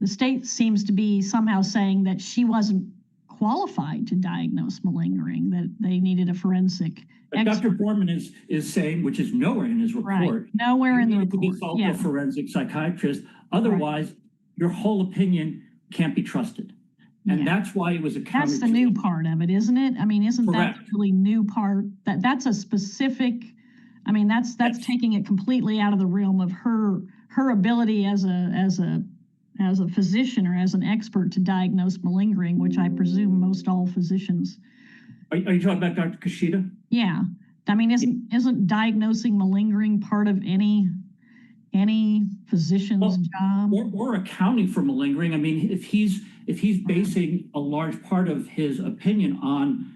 the state seems to be somehow saying that she wasn't qualified to diagnose malingering, that they needed a forensic expert. Dr. Borman is saying, which is nowhere in his report. Right, nowhere in the You need to report. consult Yeah. a forensic psychiatrist. Otherwise, your whole opinion can't be trusted. And Yeah. that's why it was a counter. That's the new part of it, isn't it? I mean, isn't that Correct. the really new part? That's a specific, I mean, that's Yes. taking it completely out of the realm of her ability as a physician or as an expert to diagnose malingering, which I presume most all physicians. Are you talking about Dr. Kushida? Yeah. I mean, isn't diagnosing malingering part of any physician's Well, job? Or accounting for malingering. I mean, if he's basing a large part of his opinion on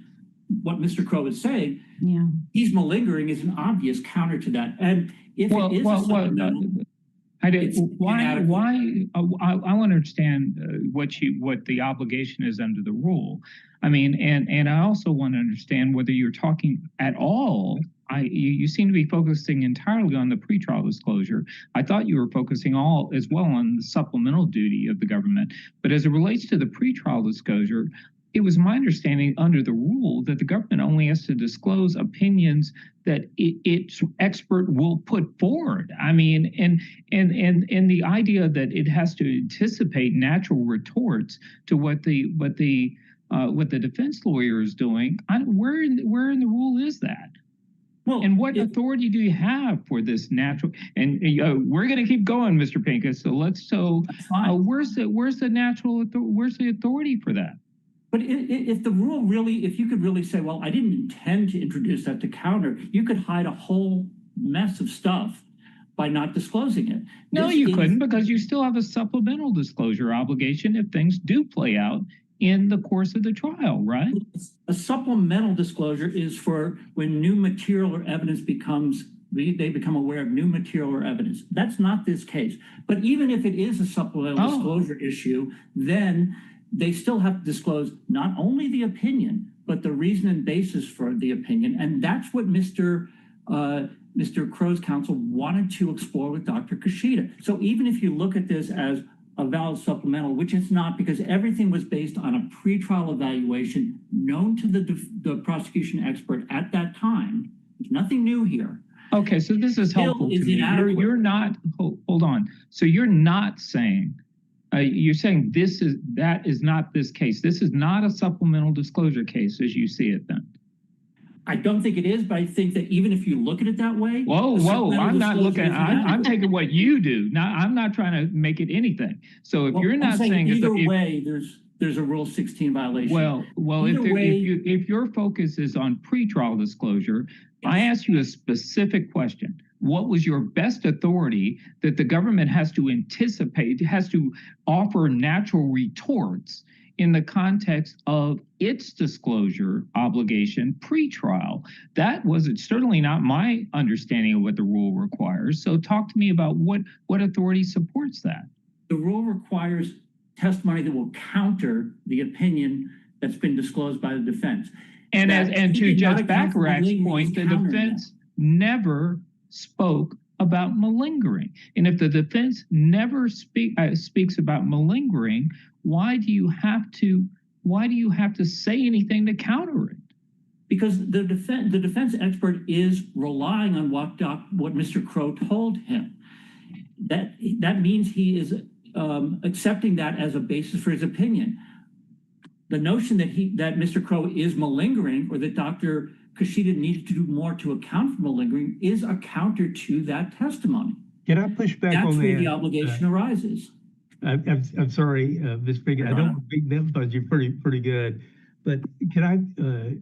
what Mr. Crow is saying, Yeah. he's malingering is an obvious counter to that. And if it is a supplemental, I did. It's Why? inadequate. I want to understand what the obligation is under the rule. I mean, and I also want to understand whether you're talking at all. You seem to be focusing entirely on the pretrial disclosure. I thought you were focusing all as well on the supplemental duty of the government. But as it relates to the pretrial disclosure, it was my understanding under the rule that the government only has to disclose opinions that its expert will put forward. I mean, and the idea that it has to anticipate natural retorts to what the defense lawyer is doing. Where in the rule is that? well, And what authority do you have for this natural? And we're going to keep going, Mr. Pincus. that's fine. Where's the authority for that? But if the rule really, if you could really say, well, I didn't intend to introduce that to counter, you could hide a whole mess of stuff by not disclosing it. No, This you is- couldn't, because you still have a supplemental disclosure obligation if things do play out in the course of the trial, right? A supplemental disclosure is for when new material or evidence they become aware of new material or evidence. That's not this case. But even if it is a supplemental disclosure issue, then they still have to disclose not only the opinion, but the reason and basis for the opinion. And that's what Mr. Crow's counsel wanted to explore with Dr. Kushida. So even if you look at this as a valid supplemental, which it's not, because everything was based on a pretrial evaluation known to the prosecution expert at that time, there's nothing new here. Okay, so this is Still helpful to is me. inadequate. You're not, hold on. So you're not saying, you're saying that is not this case. This is not a supplemental disclosure case as you see it then. I don't think it is, but I think that even if you look at it that way. Whoa, the supplemental I'm not disclosure looking, is I'm inadequate. taking what you do. Now, I'm not trying to make it anything. So if Well, you're I'm not saying either way, there's a Rule 16 violation. well, Either way- if your focus is on pretrial disclosure, I ask you a specific question. What was your best authority that the government has to anticipate, has to offer natural retorts in the context of its disclosure obligation pretrial? That was certainly not my understanding of what the rule requires. So talk to me about what authority supports that. The rule requires testimony that will counter the opinion that's been disclosed by the defense. And That to he did not Judge account for Bacharach's malingering point, the countering defense never spoke about malingering. And if the defense never speaks about malingering, why do you have to say anything to counter it? Because the defense expert is relying on what Mr. Crow told him. That means he is accepting that as a basis for his opinion. The notion that Mr. Crow is malingering, or that Dr. Kushida needed to do more to account for malingering, is a counter to that testimony. Can I push back on that? That's where the obligation arises. I'm sorry, Ms. Big. I don't think that, but you're pretty good. But can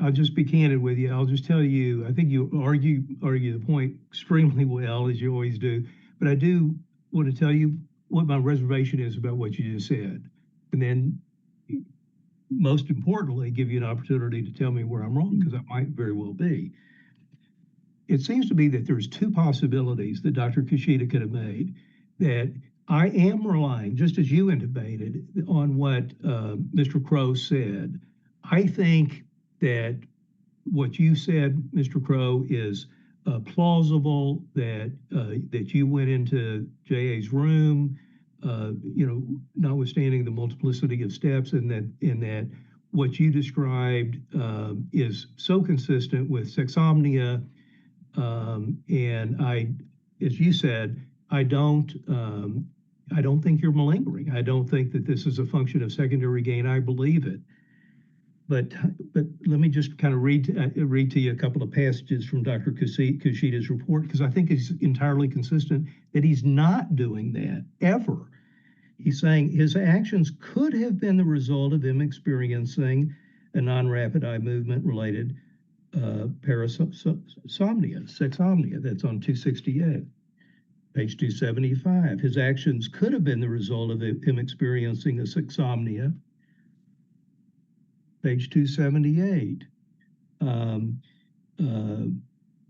I'll just be candid with you. I'll just tell you, I think you argue the point extremely well, as you always do. But I do want to tell you what my reservation is about what you just said. And then, most importantly, give you an opportunity to tell me where I'm wrong, because I might very well be. It seems to me that there's two possibilities that Dr. Kushida could have made. That I am relying, just as you intimated, on what Mr. Crow said. I think that what you said, Mr. Crow, is plausible, that you went into J.A.'s room, notwithstanding the multiplicity of steps, and that what you described is so consistent with sexsomnia. And as you said, I don't think you're malingering. I don't think that this is a function of secondary gain. I believe it. But let me just kind of read to you a couple of passages from Dr. Kushida's report, because I think it's entirely consistent that he's not doing that ever. He's saying his actions could have been the result of him experiencing a non-rapid eye movement related sexsomnia. That's on 268. Page 275. His actions could have been the result of him experiencing a sexsomnia. Page 278.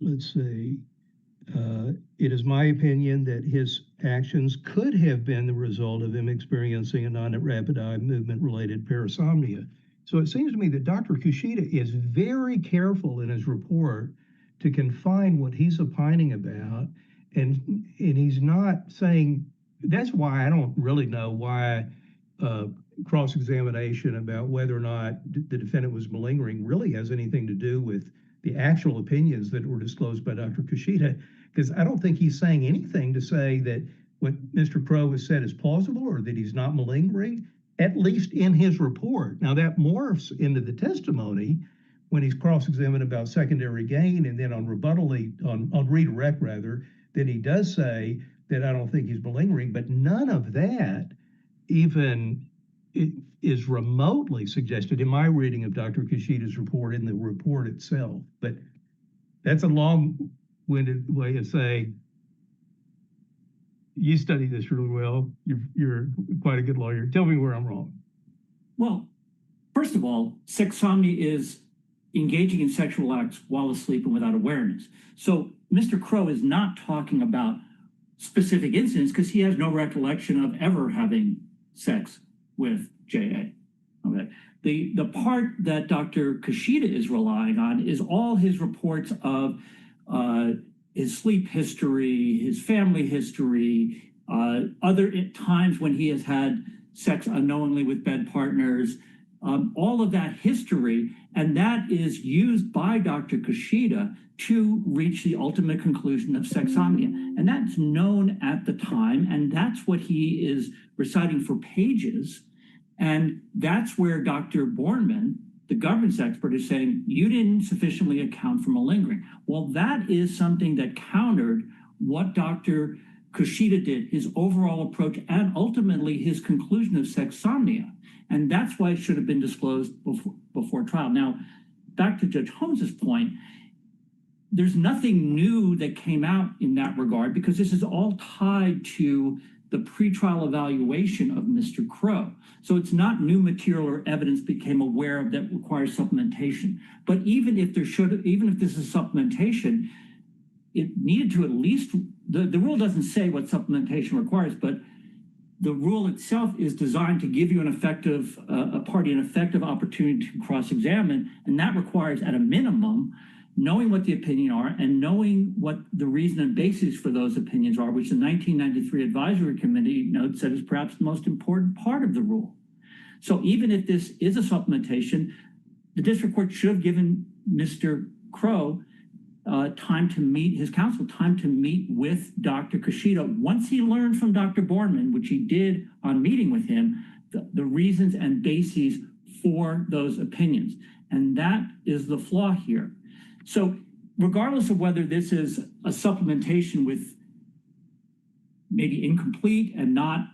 Let's see. It is my opinion that his actions could have been the result of him experiencing a non-rapid eye movement related parasomnia. So it seems to me that Dr. Kushida is very careful in his report to confine what he's opining about, and he's not saying. That's why I don't really know why cross-examination about whether or not the defendant was malingering really has anything to do with the actual opinions that were disclosed by Dr. Kushida, because I don't think he's saying anything to say that what Mr. Crow has said is plausible or that he's not malingering, at least in his report. Now that morphs into the testimony when he's cross-examined about secondary gain, and then on redirect rather, that he does say that I don't think he's malingering, but none of that even is remotely suggested in my reading of Dr. Kushida's report, in the report itself. But that's a long-winded way of saying, you study this really well. You're quite a good lawyer. Tell me where I'm wrong. Well, first of all, sexsomnia is engaging in sexual acts while asleep and without awareness. So Mr. Crow is not talking about specific incidents because he has no recollection of ever having sex with J.A. Okay. The part that Dr. Kushida is relying on is all his reports of his sleep history, his family history, other times when he has had sex unknowingly with bed partners, all of that history, and that is used by Dr. Kushida to reach the ultimate conclusion of sexsomnia. And that's known at the time, and that's what he is reciting for pages. And that's where Dr. Bornman, the governance expert, is saying, you didn't sufficiently account for malingering. Well, that is something that countered what Dr. Kushida did, his overall approach, and ultimately his conclusion of sexsomnia. And that's why it should have been disclosed before trial. Now, back to Judge Holmes's point, there's nothing new that came out in that regard, because this is all tied to the pretrial evaluation of Mr. Crow. So it's not new material or evidence became aware of that requires supplementation. But even if this is supplementation, it needed to at least, the rule doesn't say what supplementation requires, but the rule itself is designed to give you a party an effective opportunity to cross-examine, and that requires at a minimum knowing what the opinion are and knowing what the reason and basis for those opinions are, which the 1993 Advisory Committee note said is perhaps the most important part of the rule. So even if this is a supplementation, the district court should have given Mr. Crow time to meet his counsel, time to meet with Dr. Kushida. Once he learned from Dr. Borman, which he did on meeting with him, the reasons and bases for those opinions. And that is the flaw here. So regardless of whether this is a supplementation with maybe incomplete and not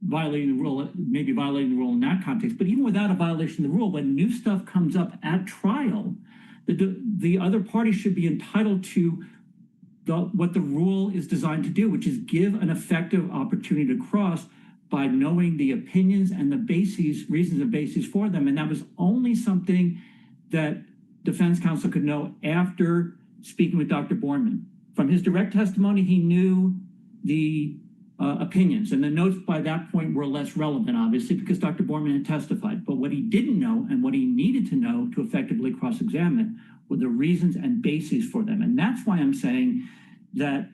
violating the rule, maybe violating the rule in that context, but even without a violation of the rule, when new stuff comes up at trial, the other party should be entitled to what the rule is designed to do, which is give an effective opportunity to cross by knowing the opinions and the bases, reasons and bases for them. And that was only something that defense counsel could know after speaking with Dr. Borman. From his direct testimony, he knew the opinions, and the notes by that point were less relevant, obviously, because Dr. Borman had testified. But what he didn't know and what he needed to know to effectively cross-examine were the reasons and bases for them. And that's why I'm saying that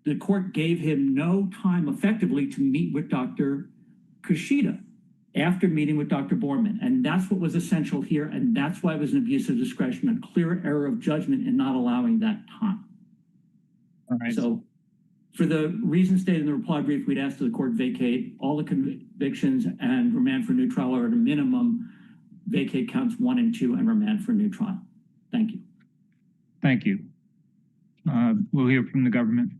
the court gave him no time effectively to meet with Dr. Kushida after meeting with Dr. Borman. And that's what was essential here. And that's why it was an abuse of discretion, a clear error of judgment in not allowing that time. All right. So for the reasons stated in the reply brief, we'd ask that the court vacate all the convictions and remand for new trial, or at a minimum, vacate counts 1 and 2 and remand for new trial. Thank you. Thank you. We'll hear from the government.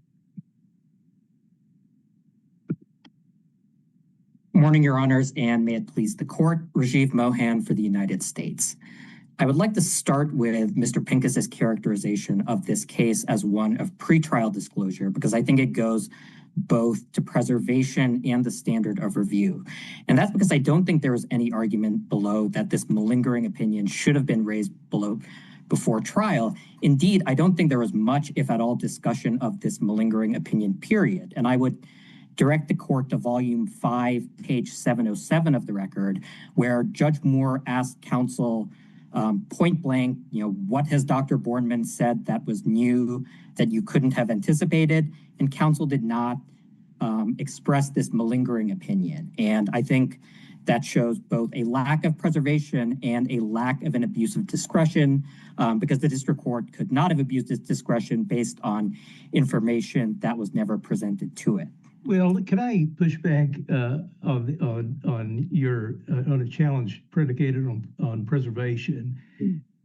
Morning, Your Honors, and may it please the court, Rajiv Mohan for the United States. I would like to start with Mr. Pincus's characterization of this case as one of pretrial disclosure, because I think it goes both to preservation and the standard of review. And that's because I don't think there was any argument below that this malingering opinion should have been raised before trial. Indeed, I don't think there was much, if at all, discussion of this malingering opinion, period. And I would direct the court to volume 5, page 707 of the record, where Judge Moore asked counsel point blank, what has Dr. Borman said that was new, that you couldn't have anticipated? And counsel did not express this malingering opinion. And I think that shows both a lack of preservation and a lack of an abuse of discretion, because the district court could not have abused its discretion based on information that was never presented to it. Well, can I push back on a challenge predicated on preservation?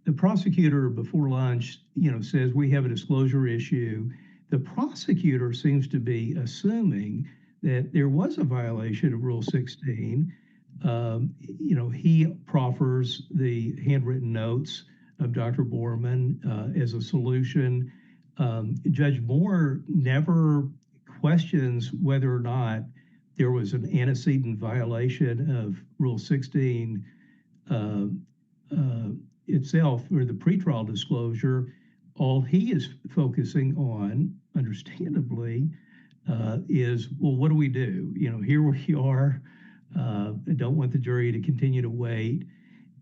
The prosecutor before lunch, says we have a disclosure issue. The prosecutor seems to be assuming that there was a violation of Rule 16. He proffers the handwritten notes of Dr. Borman as a solution. Judge Moore never questions whether or not there was an antecedent violation of Rule 16 itself, or the pretrial disclosure. All he is focusing on, understandably, is, well, what do we do? Here we are. I don't want the jury to continue to wait.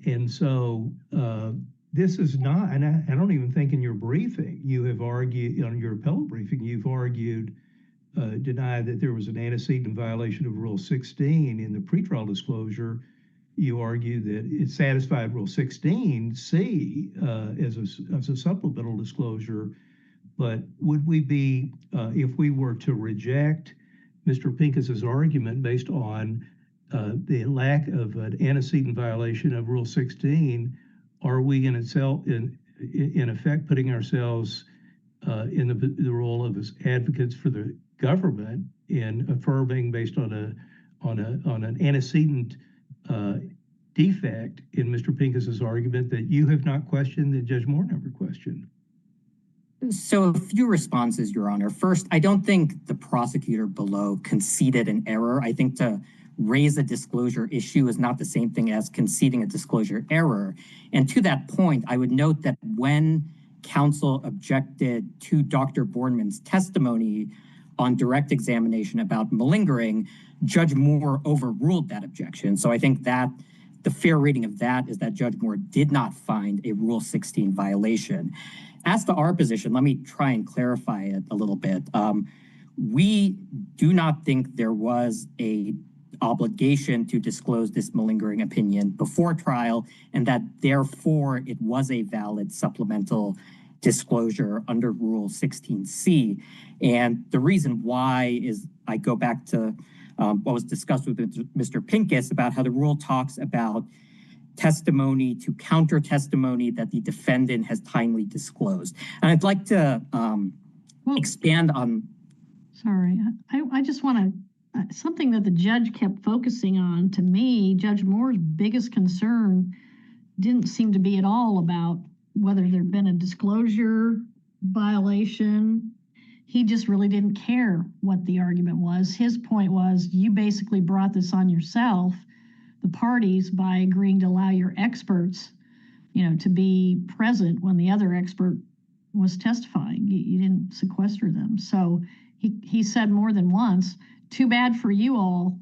And so this is not, and I don't even think in your briefing, you have argued, on your appellate briefing, you've argued, denied that there was an antecedent violation of Rule 16 in the pretrial disclosure. You argue that it satisfied Rule 16C as a supplemental disclosure. But would we be, if we were to reject Mr. Pincus's argument based on the lack of an antecedent violation of Rule 16, are we in effect putting ourselves in the role of as advocates for the government in affirming based on an antecedent defect in Mr. Pincus's argument that you have not questioned, that Judge Moore never questioned? So a few responses, Your Honor. First, I don't think the prosecutor below conceded an error. I think to raise a disclosure issue is not the same thing as conceding a disclosure error. And to that point, I would note that when counsel objected to Dr. Borman's testimony on direct examination about malingering, Judge Moore overruled that objection. So I think that the fair reading of that is that Judge Moore did not find a Rule 16 violation. As to our position, let me try and clarify it a little bit. We do not think there was a obligation to disclose this malingering opinion before trial, and that therefore it was a valid supplemental disclosure under Rule 16C. And the reason why is I go back to what was discussed with Mr. Pincus about how the rule talks about testimony to counter testimony that the defendant has timely disclosed. And I'd like to expand on. Sorry, I just want to, something that the judge kept focusing on, to me, Judge Moore's biggest concern didn't seem to be at all about whether there'd been a disclosure violation. He just really didn't care what the argument was. His point was, you basically brought this on yourself, the parties, by agreeing to allow your experts, to be present when the other expert was testifying. You didn't sequester them. So he said more than once, too bad for you all.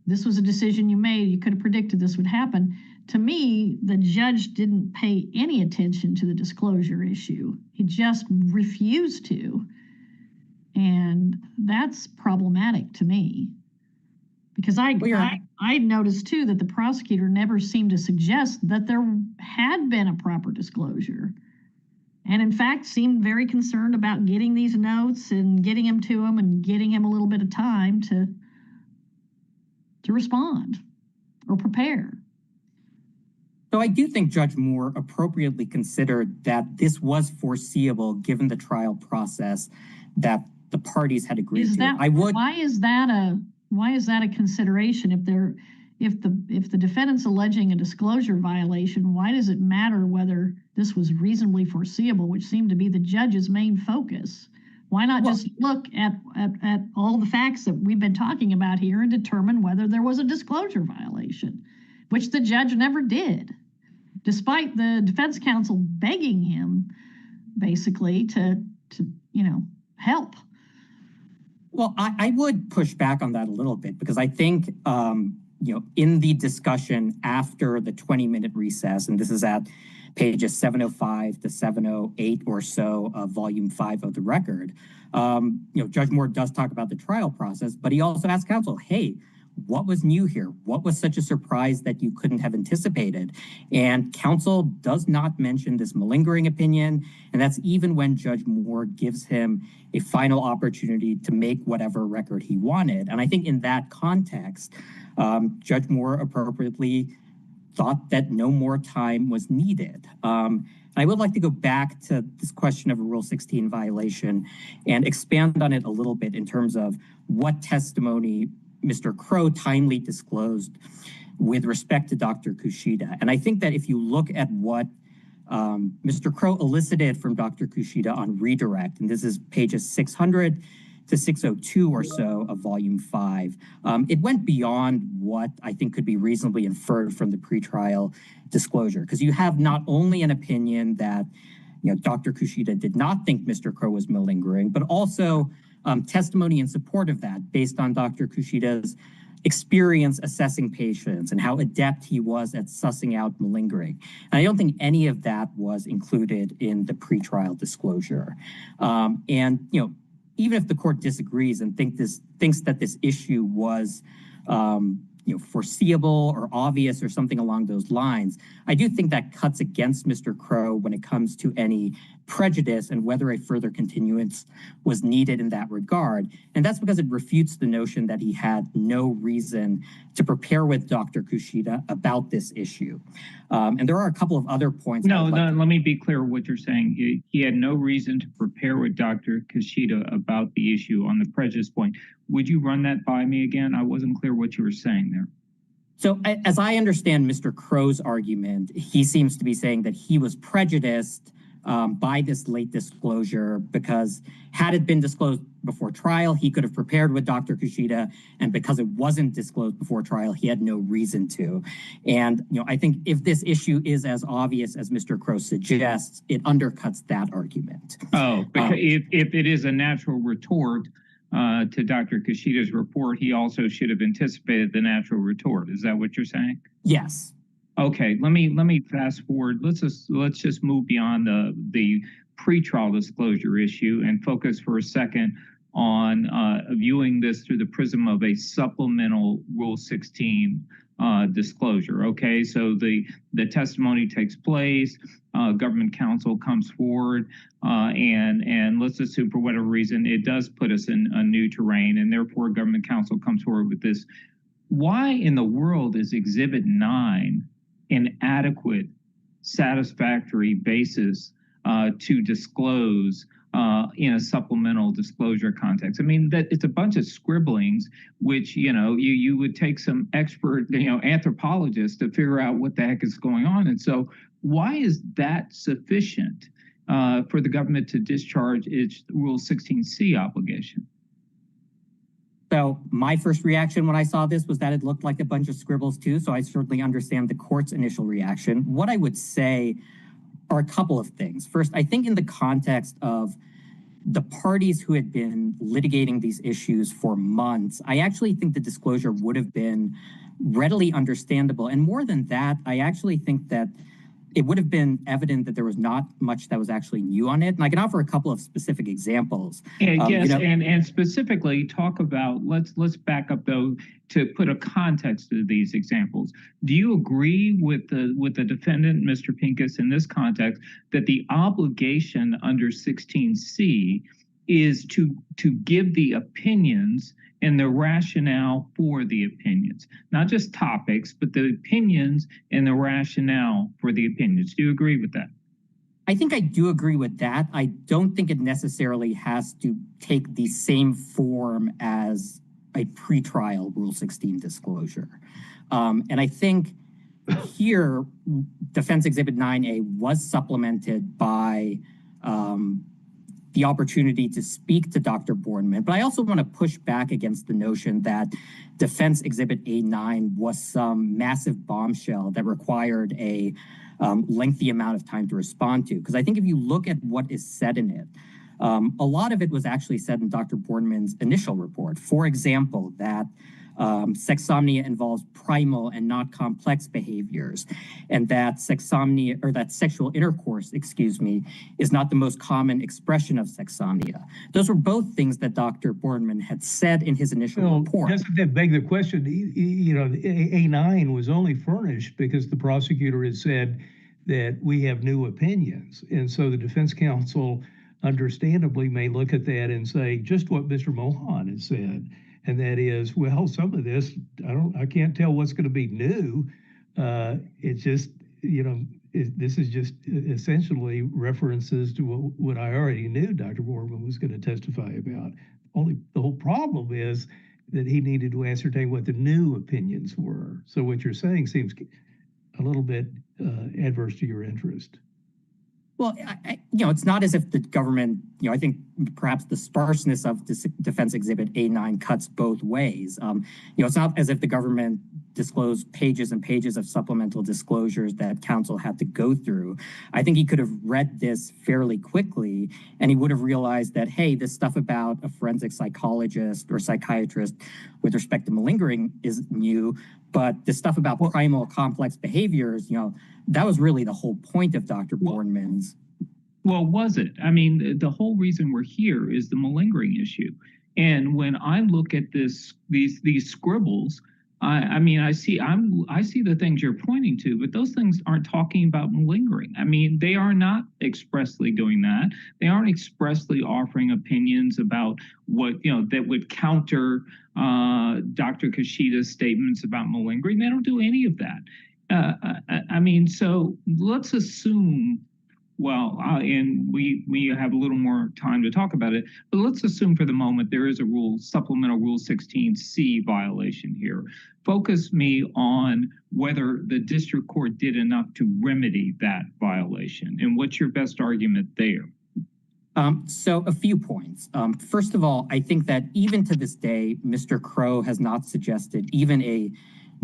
This was a decision you made. You could have predicted this would happen. To me, the judge didn't pay any attention to the disclosure issue. He just refused to. And that's problematic to me, because I noticed too that the prosecutor never seemed to suggest that there had been a proper disclosure, and in fact seemed very concerned about getting these notes and getting them to him and getting him a little bit of time to respond or prepare. So I do think Judge Moore appropriately considered that this was foreseeable given the trial process that the parties had agreed to. Why is that a consideration? If the defendant's alleging a disclosure violation, why does it matter whether this was reasonably foreseeable, which seemed to be the judge's main focus? Why not just look at all the facts that we've been talking about here and determine whether there was a disclosure violation, which the judge never did, despite the defense counsel begging him basically to help. Well, I would push back on that a little bit, because I think, in the discussion after the 20-minute recess, and this is at pages 705 to 708 or so of volume 5 of the record, Judge Moore does talk about the trial process, but he also asked counsel, hey, what was new here? What was such a surprise that you couldn't have anticipated? And counsel does not mention this malingering opinion, and that's even when Judge Moore gives him a final opportunity to make whatever record he wanted. And I think in that context, Judge Moore appropriately thought that no more time was needed. I would like to go back to this question of a Rule 16 violation and expand on it a little bit in terms of what testimony Mr. Crow timely disclosed with respect to Dr. Kushida. And I think that if you look at what Mr. Crow elicited from Dr. Kushida on redirect, and this is pages 600 to 602 or so of volume 5, it went beyond what I think could be reasonably inferred from the pretrial disclosure, because you have not only an opinion that Dr. Kushida did not think Mr. Crow was malingering, but also testimony in support of that based on Dr. Kushida's experience assessing patients and how adept he was at sussing out malingering. And I don't think any of that was included in the pretrial disclosure. Even if the court disagrees and thinks that this issue was foreseeable or obvious or something along those lines, I do think that cuts against Mr. Crow when it comes to any prejudice and whether a further continuance was needed in that regard. And that's because it refutes the notion that he had no reason to prepare with Dr. Kushida about this issue. And there are a couple of other points. Let me be clear what you're saying. He had no reason to prepare with Dr. Kushida about the issue on the prejudice point. Would you run that by me again? I wasn't clear what you were saying there. So as I understand Mr. Crow's argument, he seems to be saying that he was prejudiced by this late disclosure because had it been disclosed before trial, he could have prepared with Dr. Kushida, and because it wasn't disclosed before trial, he had no reason to. And I think if this issue is as obvious as Mr. Crow suggests, it undercuts that argument. Oh, because if it is a natural retort to Dr. Kushida's report, he also should have anticipated the natural retort. Is that what you're saying? Yes. Okay, let me fast forward. Let's just move beyond the pretrial disclosure issue and focus for a second on viewing this through the prism of a supplemental Rule 16 disclosure. Okay, so the testimony takes place, government counsel comes forward, and let's assume for whatever reason it does put us in a new terrain, and therefore government counsel comes forward with this. Why in the world is Exhibit 9 an adequate, satisfactory basis to disclose in a supplemental disclosure context? I mean, that it's a bunch of scribblings, which, you would take some expert, anthropologist to figure out what the heck is going on. And so why is that sufficient for the government to discharge its Rule 16C obligation? So my first reaction when I saw this was that it looked like a bunch of scribbles too, so I certainly understand the court's initial reaction. What I would say are a couple of things. First, I think in the context of the parties who had been litigating these issues for months, I actually think the disclosure would have been readily understandable. And more than that, I actually think that it would have been evident that there was not much that was actually new on it. And I can offer a couple of specific examples. Yes, and specifically talk about, let's back up though to put a context to these examples. Do you agree with the defendant, Mr. Pincus, in this context, that the obligation under 16C is to give the opinions and the rationale for the opinions, not just topics, but the opinions and the rationale for the opinions? Do you agree with that? I think I do agree with that. I don't think it necessarily has to take the same form as a pretrial Rule 16 disclosure. And I think here, Defense Exhibit 9A was supplemented by the opportunity to speak to Dr. Borneman. But I also want to push back against the notion that Defense Exhibit A9 was some massive bombshell that required a lengthy amount of time to respond to. Because I think if you look at what is said in it, a lot of it was actually said in Dr. Borneman's initial report. For example, that sexsomnia involves primal and not complex behaviors, and that sexual intercourse, is not the most common expression of sexsomnia. Those were both things that Dr. Borneman had said in his initial report. Doesn't that beg the question? A9 was only furnished because the prosecutor had said that we have new opinions, and so the defense counsel understandably may look at that and say just what Mr. Mohan has said. And that is, well, some of this, I can't tell what's going to be new. It's just, this is just essentially references to what I already knew Dr. Borneman was going to testify about. Only the whole problem is that he needed to ascertain what the new opinions were. So what you're saying seems a little bit adverse to your interest. Well, it's not as if the government, I think perhaps the sparseness of this Defense Exhibit A9 cuts both ways. It's not as if the government disclosed pages and pages of supplemental disclosures that counsel had to go through. I think he could have read this fairly quickly, and he would have realized that, hey, this stuff about a forensic psychologist or psychiatrist with respect to malingering is new, but this stuff about primal complex behaviors, that was really the whole point of Dr. Borneman's. Well, was it? I mean, the whole reason we're here is the malingering issue. And when I look at these scribbles, I see the things you're pointing to, but those things aren't talking about malingering. I mean, they are not expressly doing that. They aren't expressly offering opinions about what, that would counter Dr. Kashida's statements about malingering. They don't do any of that. So let's assume, and we have a little more time to talk about it, but let's assume for the moment there is a supplemental Rule 16C violation here. Focus me on whether the district court did enough to remedy that violation, and what's your best argument there? So a few points. First of all, I think that even to this day, Mr. Crow has not suggested even a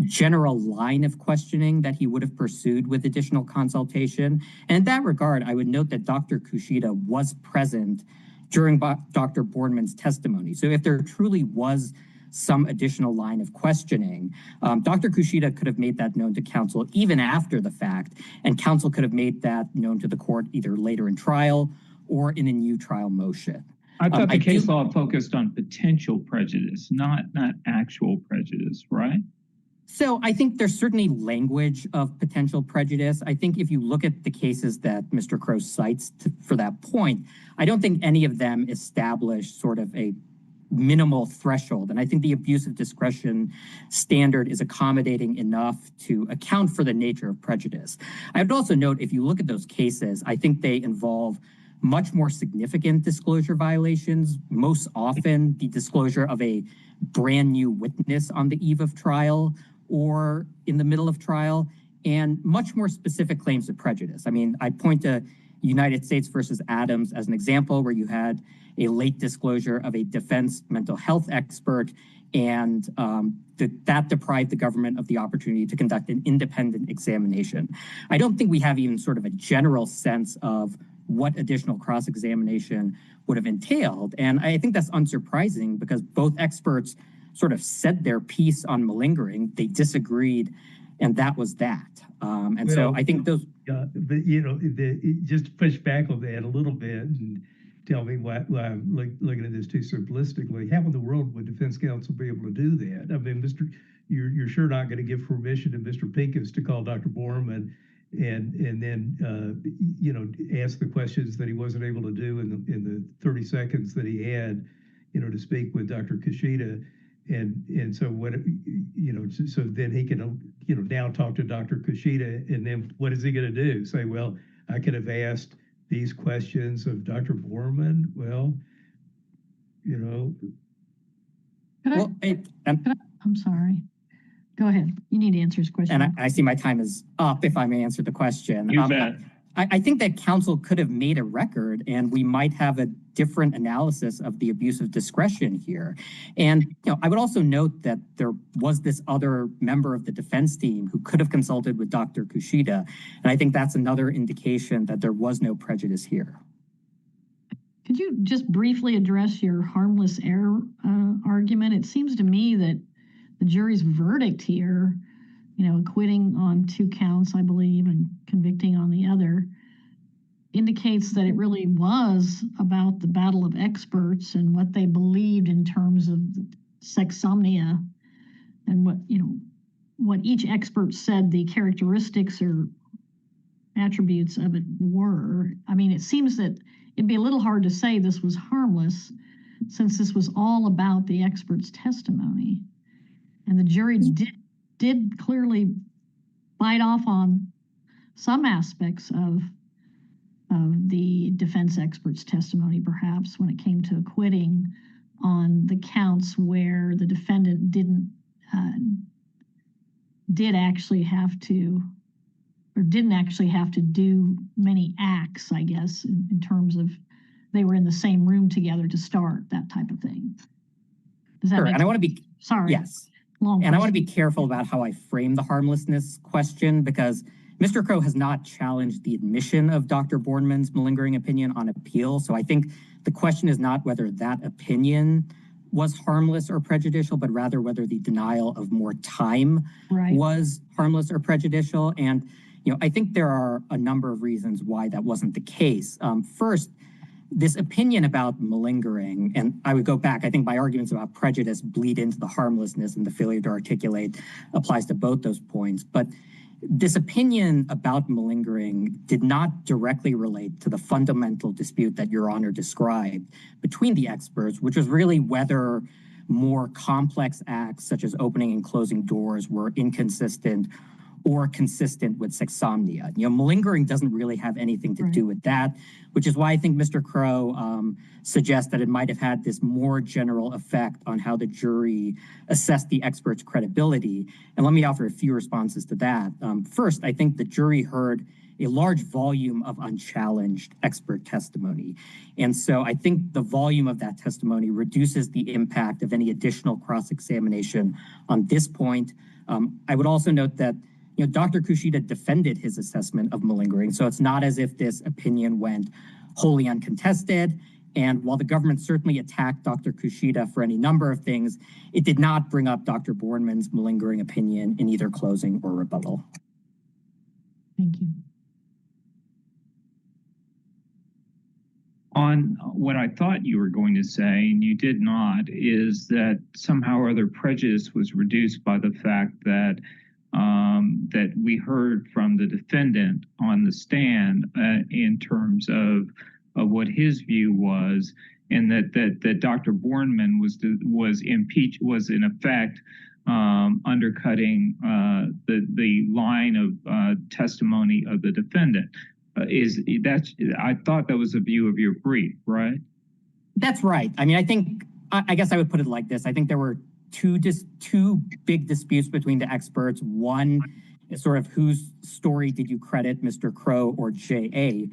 general line of questioning that he would have pursued with additional consultation. And in that regard, I would note that Dr. Kushida was present during Dr. Borneman's testimony. So if there truly was some additional line of questioning, Dr. Kushida could have made that known to counsel even after the fact, and counsel could have made that known to the court either later in trial or in a new trial motion. I thought the case law focused on potential prejudice, not actual prejudice, right? So I think there's certainly language of potential prejudice. I think if you look at the cases that Mr. Crow cites for that point, I don't think any of them establish sort of a minimal threshold. And I think the abuse of discretion standard is accommodating enough to account for the nature of prejudice. I would also note, if you look at those cases, I think they involve much more significant disclosure violations, most often the disclosure of a brand new witness on the eve of trial or in the middle of trial, and much more specific claims of prejudice. I mean, I point to United States versus Adams as an example, where you had a late disclosure of a defense mental health expert, and that deprived the government of the opportunity to conduct an independent examination. I don't think we have even sort of a general sense of what additional cross-examination would have entailed. And I think that's unsurprising because both experts sort of said their piece on malingering. They disagreed, and that was that. So I think those... but, just to push back on that a little bit and tell me why I'm looking at this too simplistically, how in the world would defense counsel be able to do that? I mean, you're sure not going to give permission to Mr. Pincus to call Dr. Borman and then ask the questions that he wasn't able to do in the 30 seconds that he had, to speak with Dr. Kushida. And so what, so then he can, now talk to Dr. Kushida, and then what is he going to do? Say, well, I could have asked these questions of Dr. Borman. Well, I'm sorry. Go ahead. You need to answer his question. And I see my time is up, if I may answer the question. You bet. I think that counsel could have made a record, and we might have a different analysis of the abuse of discretion here. And I would also note that there was this other member of the defense team who could have consulted with Dr. Kushida, and I think that's another indication that there was no prejudice here. Could you just briefly address your harmless error argument? It seems to me that the jury's verdict here, acquitting on 2 counts, I believe, and convicting on the other, indicates that it really was about the battle of experts and what they believed in terms of sexsomnia and what each expert said the characteristics or attributes of it were. I mean, it seems that it'd be a little hard to say this was harmless since this was all about the expert's testimony. And the jury did clearly bite off on some aspects of the defense expert's testimony, perhaps, when it came to acquitting on the counts where the defendant didn't actually have to do many acts, I guess, in terms of they were in the same room together to start, that type of thing. Does that Sure, make and I want to be... Sorry. Yes. Long and I want to be careful about how I frame the harmlessness question, because Mr. Crow has not challenged the admission of Dr. Borman's malingering opinion on appeal. So I think the question is not whether that opinion was harmless or prejudicial, but rather whether the denial of more time was harmless or prejudicial. And, I think there are a number of reasons why that wasn't the case. First, this opinion about malingering, and I would go back, I think my arguments about prejudice bleed into the harmlessness, and the failure to articulate applies to both those points. But this opinion about malingering did not directly relate to the fundamental dispute that Your Honor described between the experts, which was really whether more complex acts such as opening and closing doors were inconsistent or consistent with sexsomnia. Malingering doesn't really have anything to do with that, which is why I think Mr. Crow suggests that it might have had this more general effect on how the jury assessed the expert's credibility. And let me offer a few responses to that. First, I think the jury heard a large volume of unchallenged expert testimony. And so I think the volume of that testimony reduces the impact of any additional cross-examination on this point. I would also note that Dr. Kushida defended his assessment of malingering, so it's not as if this opinion went wholly uncontested. And while the government certainly attacked Dr. Kushida for any number of things, it did not bring up Dr. Bornman's malingering opinion in either closing or rebuttal. Thank you. On what I thought you were going to say, and you did not, is that somehow or other prejudice was reduced by the fact that that we heard from the defendant on the stand in terms of what his view was, and that Dr. Bornman was impeached, was in effect undercutting the line of testimony of the defendant. I thought that was a view of your brief, right? That's right. I mean, I guess I would put it like this. I think there were two big disputes between the experts. One is sort of whose story did you credit, Mr. Crow or J.A.?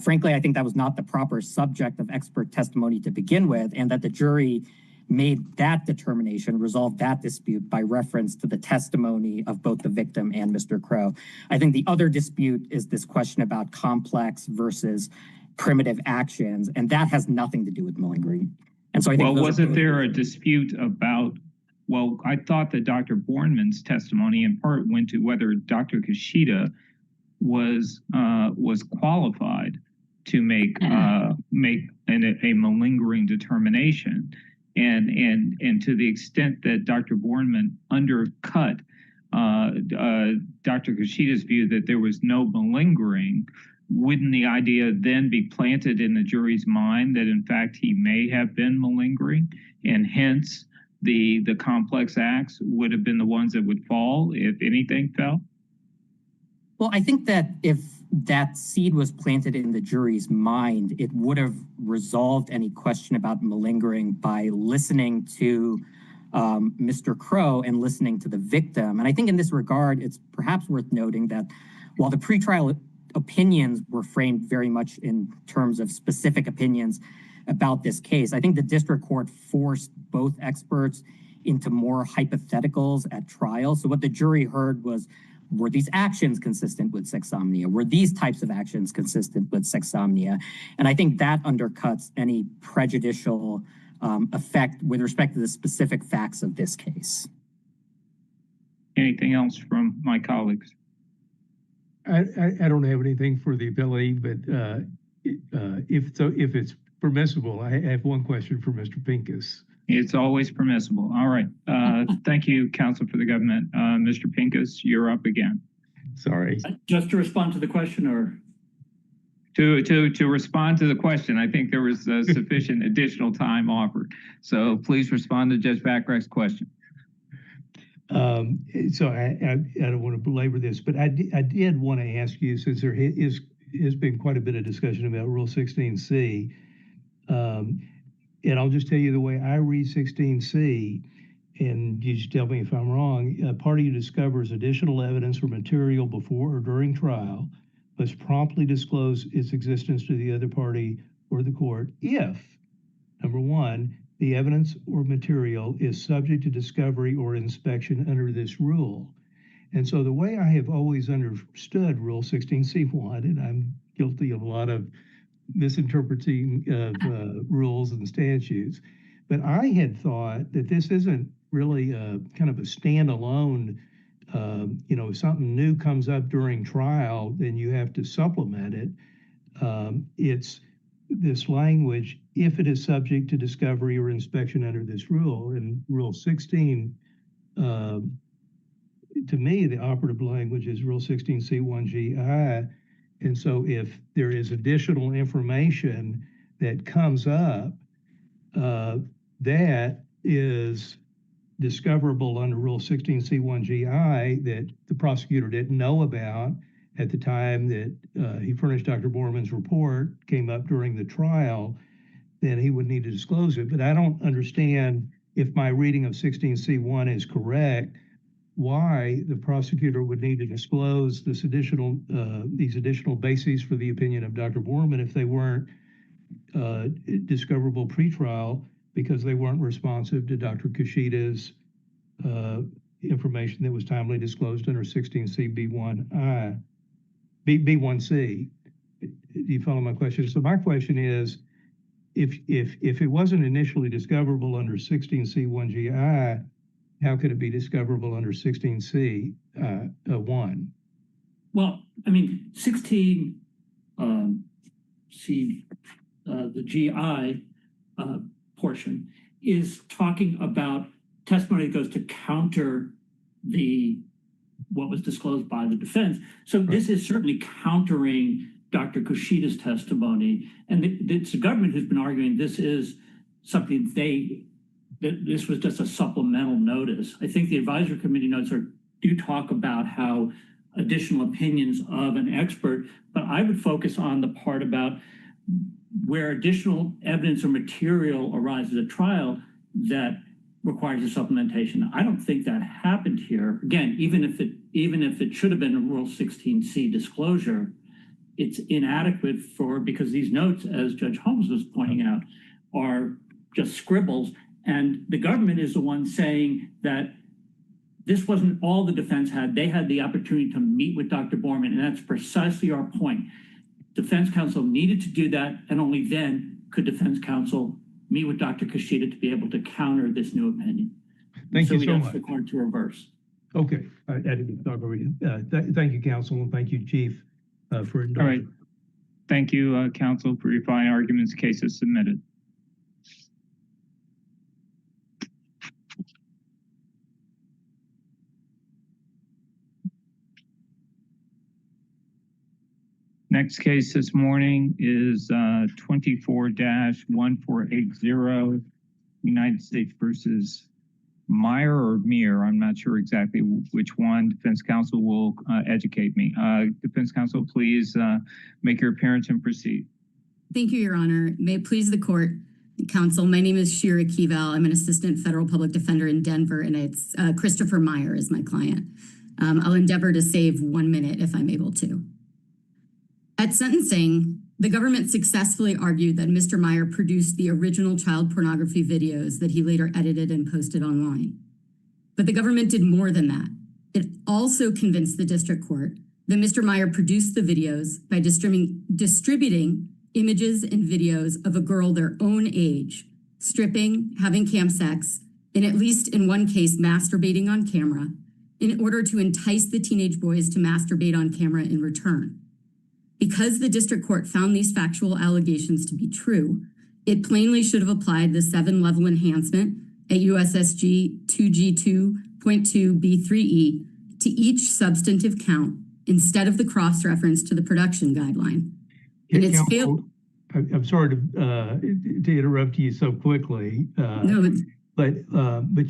Frankly, I think that was not the proper subject of expert testimony to begin with, and that the jury made that determination, resolved that dispute by reference to the testimony of both the victim and Mr. Crow. I think the other dispute is this question about complex versus primitive actions, and that has nothing to do with malingering. And so I think wasn't there a dispute about, well, I thought that Dr. Bornman's testimony in part went to whether Dr. Kushida was qualified to make a malingering determination. And to the extent that Dr. Bornman undercut Dr. Kushida's view that there was no malingering, wouldn't the idea then be planted in the jury's mind that in fact he may have been malingering, and hence the complex acts would have been the ones that would fall if anything fell? Well, I think that if that seed was planted in the jury's mind, it would have resolved any question about malingering by listening to Mr. Crow and listening to the victim. And I think in this regard, it's perhaps worth noting that while the pretrial opinions were framed very much in terms of specific opinions about this case, I think the district court forced both experts into more hypotheticals at trial. So what the jury heard was, were these actions consistent with sexsomnia? Were these types of actions consistent with sexsomnia? And I think that undercuts any prejudicial effect with respect to the specific facts of this case. Anything else from my colleagues? I don't have anything for the ability, but if it's permissible, I have one question for Mr. Pincus. It's always permissible. All right. Thank you, counsel for the government. Mr. Pincus, you're up again. Sorry. Just to respond to the question, or? To respond to the question, I think there was sufficient additional time offered. So please respond to Judge Bachrach's question. So I don't want to belabor this, but I did want to ask you, since there has been quite a bit of discussion about Rule 16C, and I'll just tell you the way I read 16C, and you just tell me if I'm wrong. A party who discovers additional evidence or material before or during trial must promptly disclose its existence to the other party or the court if, number one, the evidence or material is subject to discovery or inspection under this rule. And so the way I have always understood Rule 16C1, and I'm guilty of a lot of misinterpreting of rules and statutes, but I had thought that this isn't really kind of a standalone, if something new comes up during trial, then you have to supplement it. It's this language, if it is subject to discovery or inspection under this rule. And Rule 16, to me, the operative language is Rule 16C1GI. And so if there is additional information that comes up that is discoverable under Rule 16C1GI that the prosecutor didn't know about at the time that he furnished Dr. Borman's report, came up during the trial, then he would need to disclose it. But I don't understand, if my reading of 16C1 is correct, why the prosecutor would need to disclose these additional bases for the opinion of Dr. Borman if they weren't discoverable pretrial, because they weren't responsive to Dr. Kushida's information that was timely disclosed under 16C B1C. Do you follow my question? So my question is, if it wasn't initially discoverable under 16C1GI, how could it be discoverable under 16C1? Well, I mean, 16 C, the GI portion is talking about testimony that goes to counter what was disclosed by the defense. So this is certainly countering Dr. Kushida's testimony, and it's the government who's been arguing this is something that this was just a supplemental notice. I think the advisory committee notes do talk about how additional opinions of an expert, but I would focus on the part about where additional evidence or material arises at trial that requires a supplementation. I don't think that happened here. Again, even if it should have been a Rule 16C disclosure, it's inadequate because these notes, as Judge Holmes was pointing out, are just scribbles. And the government is the one saying that this wasn't all the defense had. They had the opportunity to meet with Dr. Borman, and that's precisely our point. Defense counsel needed to do that, and only then could defense counsel meet with Dr. Kushida to be able to counter this new opinion. Thank you so much. So we ask the court to reverse. Okay, I didn't talk over you. Thank you, counsel, and thank you, Chief, for indulging. All right. Thank you, counsel, for your fine arguments. Case is submitted. Next case this morning is 24-1480, United States versus Meier or Meier. I'm not sure exactly which one. Defense counsel will educate me. Defense counsel, please make your appearance and proceed. Thank you, Your Honor. May it please the court, counsel. My name is Shira Kival. I'm an assistant federal public defender in Denver, and it's Christopher Meier is my client. I'll endeavor to save 1 minute if I'm able to. At sentencing, the government successfully argued that Mr. Meier produced the original child pornography videos that he later edited and posted online. But the government did more than that. It also convinced the district court that Mr. Meier produced the videos by distributing images and videos of a girl their own age, stripping, having cam sex, and at least in one case, masturbating on camera, in order to entice the teenage boys to masturbate on camera in return. Because the district court found these factual allegations to be true, it plainly should have applied the 7-level enhancement at USSG 2G2.2B3E to each substantive count instead of the cross-reference to the production guideline. And it's failed. I'm sorry to interrupt you so quickly. No, but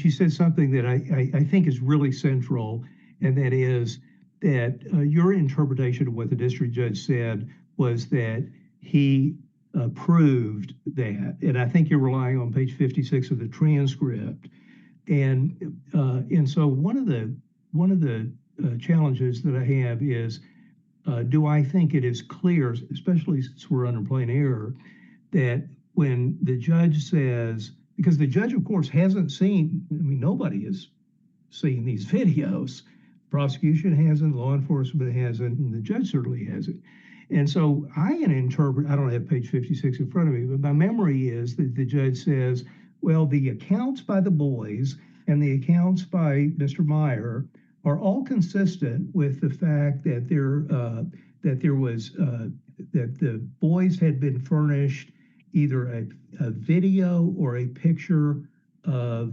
you said something that I think is really central, and that is that your interpretation of what the district judge said was that he approved that, and I think you're relying on page 56 of the transcript, and so one of the challenges that I have is, do I think it is clear, especially since we're under plain error, that when the judge says, because the judge, of course, hasn't seen, I mean, nobody has seen these videos. Prosecution hasn't, law enforcement hasn't, and the judge certainly hasn't. And so I can interpret, I don't have page 56 in front of me, but my memory is that the judge says, well, the accounts by the boys and the accounts by Mr. Meier are all consistent with the fact that that the boys had been furnished either a video or a picture of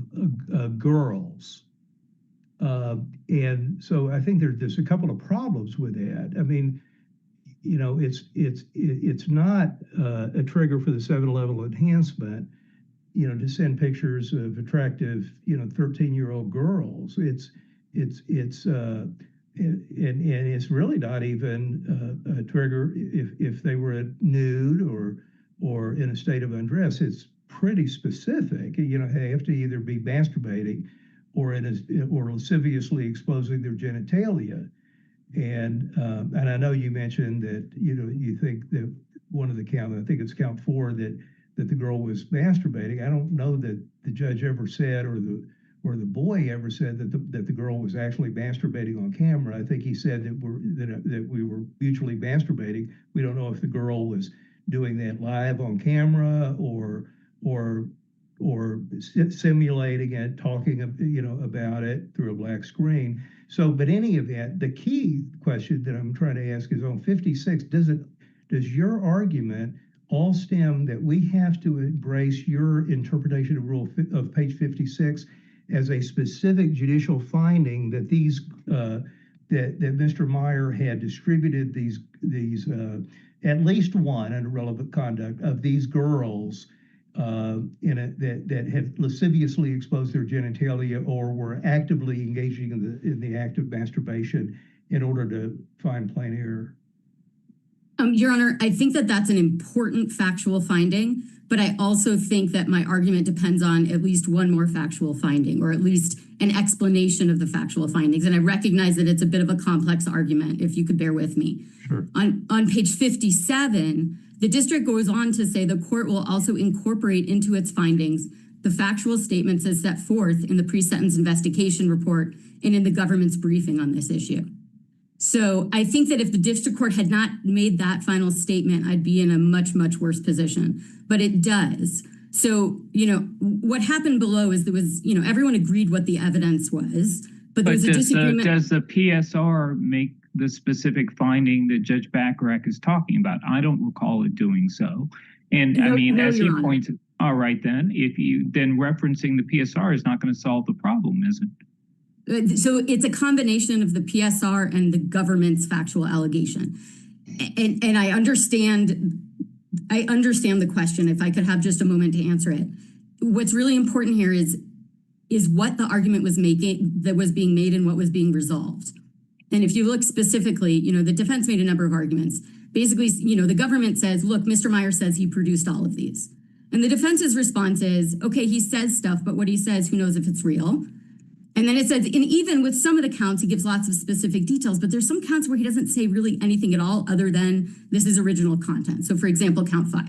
girls. And so I think there's a couple of problems with that. I mean, you know, it's not a trigger for the 7-level enhancement, you know, to send pictures of attractive, you know, 13-year-old girls. And it's really not even a trigger if they were nude or in a state of undress. It's pretty specific. You know, they have to either be masturbating or lasciviously exposing their genitalia. And I know you mentioned that, you know, you think that one of the count, I think it's count 4, that the girl was masturbating. I don't know that the judge ever said or the boy ever said that the girl was actually masturbating on camera. I think he said that we were mutually masturbating. We don't know if the girl was doing that live on camera or simulating it, talking about it through a black screen. So, but any event, the key question that I'm trying to ask is on 56. Does your argument all stem that we have to embrace your interpretation of page 56 as a specific judicial finding that these that Mr. Meier had distributed these at least one under relevant conduct of these girls that had lasciviously exposed their genitalia or were actively engaging in the act of masturbation in order to find plain error? Your Honor, I think that that's an important factual finding, but I also think that my argument depends on at least one more factual finding, or at least an explanation of the factual findings. And I recognize that it's a bit of a complex argument, if you could bear with me. Sure. On page 57, the district goes on to say the court will also incorporate into its findings the factual statements as set forth in the pre-sentence investigation report and in the government's briefing on this issue. So I think that if the district court had not made that final statement, I'd be in a much, much worse position, but it does. So, what happened below is there was, everyone agreed what the evidence was, but there was a disagreement. Does the PSR make the specific finding that Judge Bacharach is talking about? I don't recall it doing so. And No, as he Your Honor. points, all right, then referencing the PSR is not going to solve the problem, is it? So it's a combination of the PSR and the government's factual allegation. And I understand the question, if I could have just a moment to answer it. What's really important here is what the argument was being made and what was being resolved. And if you look specifically, the defense made a number of arguments. Basically, the government says, look, Mr. Meier says he produced all of these. And the defense's response is, okay, he says stuff, but what he says, who knows if it's real? And then it says, and even with some of the counts, he gives lots of specific details, but there's some counts where he doesn't say really anything at all other than this is original content. So for example, count 5.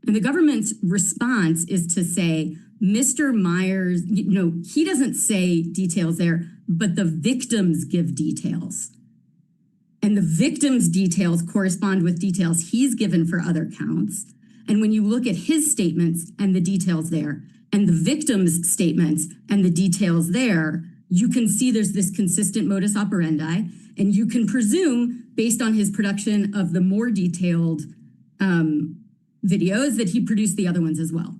And the government's response is to say, Mr. Myers, he doesn't say details there, but the victims give details. And the victims' details correspond with details he's given for other counts. And when you look at his statements and the details there, and the victim's statements and the details there, you can see there's this consistent modus operandi, and you can presume, based on his production of the more detailed videos, that he produced the other ones as well.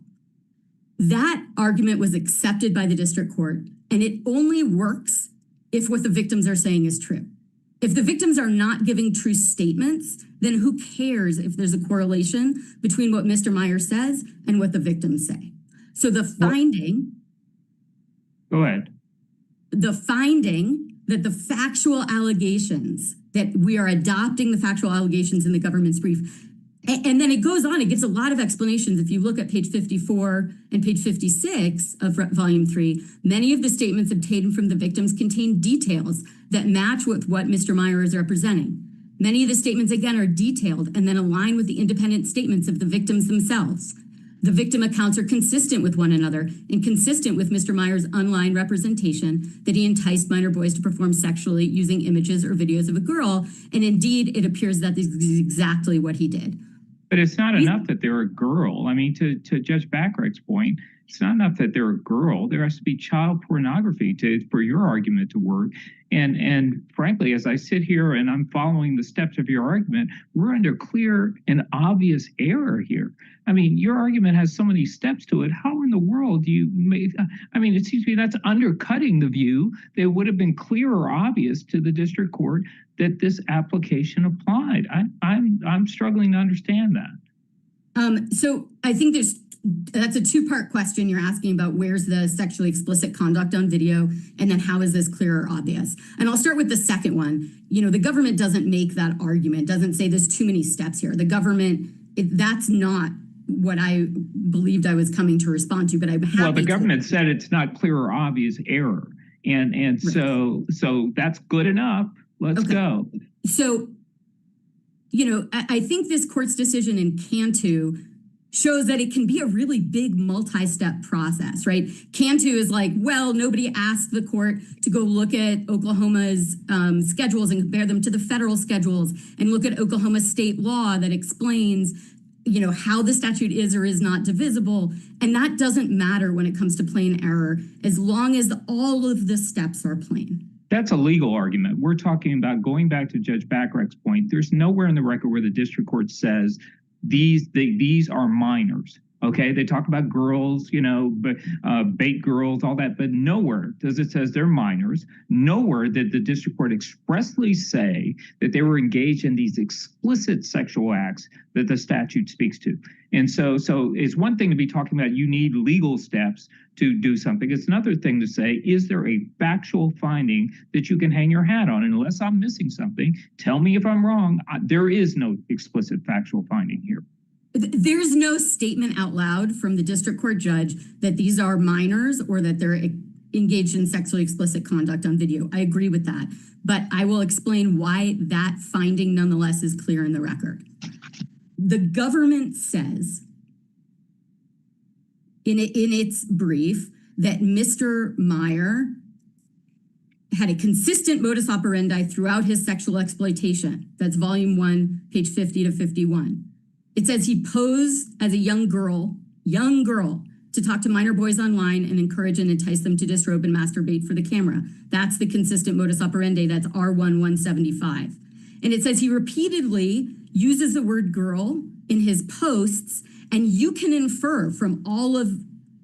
That argument was accepted by the district court, and it only works if what the victims are saying is true. If the victims are not giving true statements, then who cares if there's a correlation between what Mr. Meier says and what the victims say? So the finding... Go ahead. The finding that the factual allegations, that we are adopting the factual allegations in the government's brief, and then it goes on, it gives a lot of explanations. If you look at page 54 and page 56 of volume 3, many of the statements obtained from the victims contain details that match with what Mr. Meier is representing. Many of the statements, again, are detailed and then align with the independent statements of the victims themselves. The victim accounts are consistent with one another and consistent with Mr. Meier's online representation that he enticed minor boys to perform sexually using images or videos of a girl. And indeed, it appears that this is exactly what he did. But it's not enough that they're a girl. I mean, to Judge Bacharach's point, it's not enough that they're a girl. There has to be child pornography for your argument to work. And frankly, as I sit here and I'm following the steps of your argument, we're under clear and obvious error here. I mean, your argument has so many steps to it. How in the world do you make, I mean, it seems to me that's undercutting the view that would have been clear or obvious to the district court that this application applied. I'm struggling to understand that. So I think that's a two-part question. You're asking about where's the sexually explicit conduct on video, and then how is this clear or obvious? And I'll start with the second one. The government doesn't make that argument, doesn't say there's too many steps here. The government, that's not what I believed I was coming to respond to, but I'm happy. Well, the government said it's not clear or obvious error. And right. So that's good enough. Let's go. So, I think this court's decision in Cantu shows that it can be a really big multi-step process, right? Cantu is like, well, nobody asked the court to go look at Oklahoma's schedules and compare them to the federal schedules and look at Oklahoma state law that explains, you know, how the statute is or is not divisible. And that doesn't matter when it comes to plain error, as long as all of the steps are plain. That's a legal argument. We're talking about going back to Judge Bacharach's point. There's nowhere in the record where the district court says these are minors. Okay, they talk about girls, you know, but bait girls, all that, but nowhere does it says they're minors. Nowhere did the district court expressly say that they were engaged in these explicit sexual acts that the statute speaks to. And so it's one thing to be talking about you need legal steps to do something. It's another thing to say, is there a factual finding that you can hang your hat on? And unless I'm missing something, tell me if I'm wrong. There is no explicit factual finding here. There's no statement out loud from the district court judge that these are minors or that they're engaged in sexually explicit conduct on video. I agree with that, but I will explain why that finding nonetheless is clear in the record. The government says in its brief that Mr. Meier had a consistent modus operandi throughout his sexual exploitation. That's volume 1, page 50 to 51. It says he posed as a young girl, to talk to minor boys online and encourage and entice them to disrobe and masturbate for the camera. That's the consistent modus operandi. That's R1-175. And it says he repeatedly uses the word girl in his posts, and you can infer from all of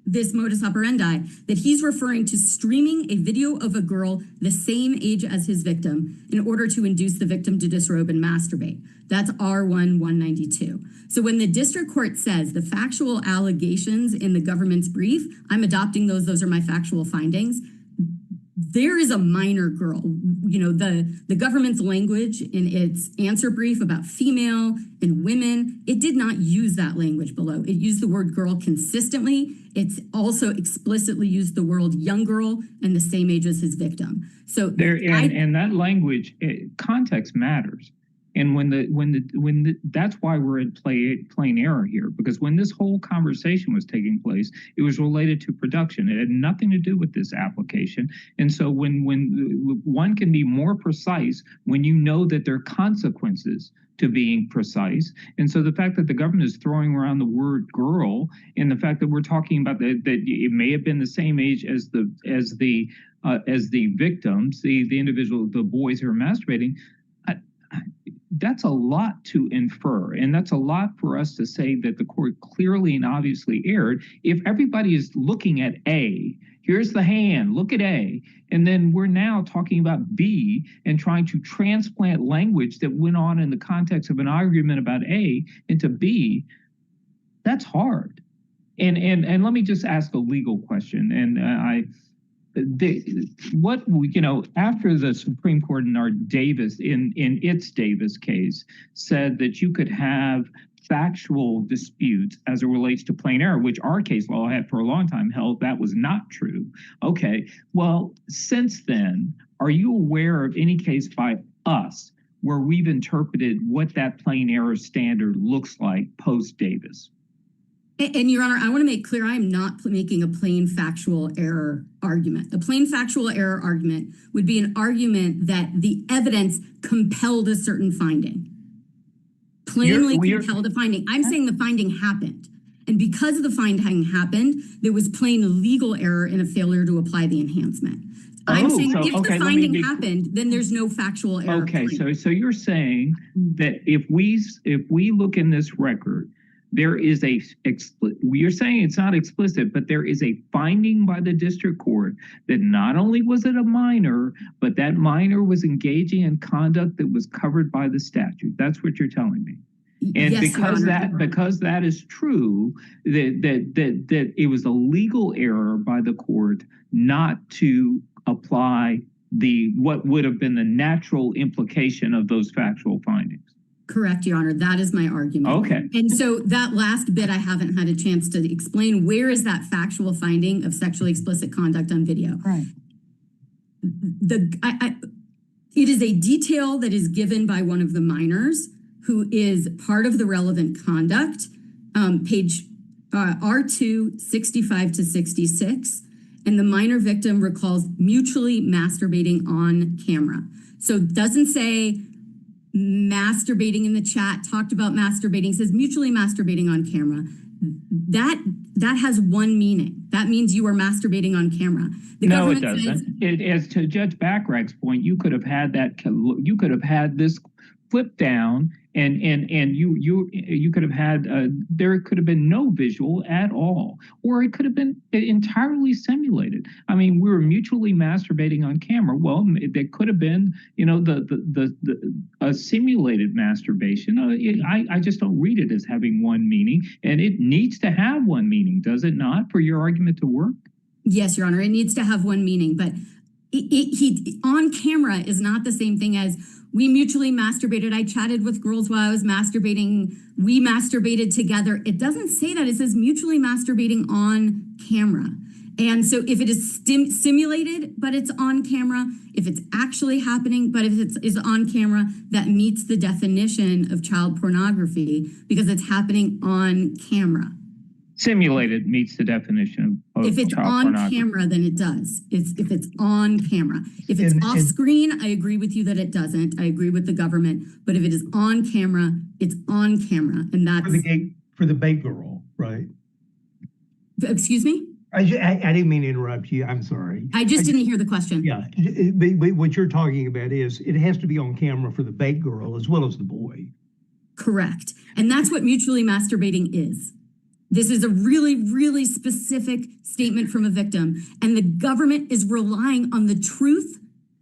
this modus operandi that he's referring to streaming a video of a girl the same age as his victim in order to induce the victim to disrobe and masturbate. That's R1-192. So when the district court says the factual allegations in the government's brief, I'm adopting those are my factual findings. There is a minor girl. You know, the government's language in its answer brief about female and women, it did not use that language below. It used the word girl consistently. It's also explicitly used the word young girl and the same age as his victim. So and that language, context matters. And that's why we're at plain error here, because when this whole conversation was taking place, it was related to production. It had nothing to do with this application. And so when one can be more precise when you know that there are consequences to being precise. And so the fact that the government is throwing around the word girl and the fact that we're talking about that it may have been the same age as the victims, the individual, the boys who are masturbating, that's a lot to infer, and that's a lot for us to say that the court clearly and obviously erred. If everybody is looking at A, here's the hand, look at A, and then we're now talking about B and trying to transplant language that went on in the context of an argument about A into B, that's hard. And let me just ask a legal question, and after the Supreme Court in its Davis case said that you could have factual disputes as it relates to plain error, which our case law had for a long time held that was not true. Okay, well, since then, are you aware of any case by us where we've interpreted what that plain error standard looks like post-Davis? And Your Honor, I want to make clear, I am not making a plain factual error argument. A plain factual error argument would be an argument that the evidence compelled a certain finding. Plainly compelled a finding. I'm saying the finding happened. And because the finding happened, there was plain legal error in a failure to apply the enhancement. I'm saying if the finding happened, then there's no factual error. Okay, so you're saying that if we look in this record, there is you're saying it's not explicit, but there is a finding by the district court that not only was it a minor, but that minor was engaging in conduct that was covered by the statute. That's what you're telling me. And yes, because that is true, that it was a legal error by the court not to apply what would have been the natural implication of those factual findings. Correct, Your Honor. That is my argument. Okay. And so that last bit, I haven't had a chance to explain. Where is that factual finding of sexually explicit conduct on video? Right. It is a detail that is given by one of the minors who is part of the relevant conduct. page R2, 65 to 66. And the minor victim recalls mutually masturbating on camera. So it doesn't say masturbating in the chat, talked about masturbating, says mutually masturbating on camera. That has one meaning. That means you are masturbating on camera. No, it doesn't. As to Judge Backrack's point, you could have had that. You could have had this flip down, and you could have had. There could have been no visual at all, or it could have been entirely simulated. I mean, we were mutually masturbating on camera. Well, there could have been, a simulated masturbation. I just don't read it as having one meaning, and it needs to have one meaning, does it not, for your argument to work? Yes, Your Honor, it needs to have one meaning, but he on camera is not the same thing as we mutually masturbated. I chatted with girls while I was masturbating. We masturbated together. It doesn't say that. It says mutually masturbating on camera. And so if it is simulated, but it's on camera, if it's actually happening, but if it is on camera, that meets the definition of child pornography because it's happening on camera. Simulated meets the definition of if it's on camera, then it does. If it's on camera. If it's off screen, I agree with you that it doesn't. I agree with the government. But if it is on camera, it's on camera. And that's for the bait girl, right? Excuse me? I didn't mean to interrupt you. I'm sorry. I just didn't hear the question. Yeah. What you're talking about is it has to be on camera for the bait girl as well as the boy. Correct. And that's what mutually masturbating is. This is a really, really specific statement from a victim, and the government is relying on the truth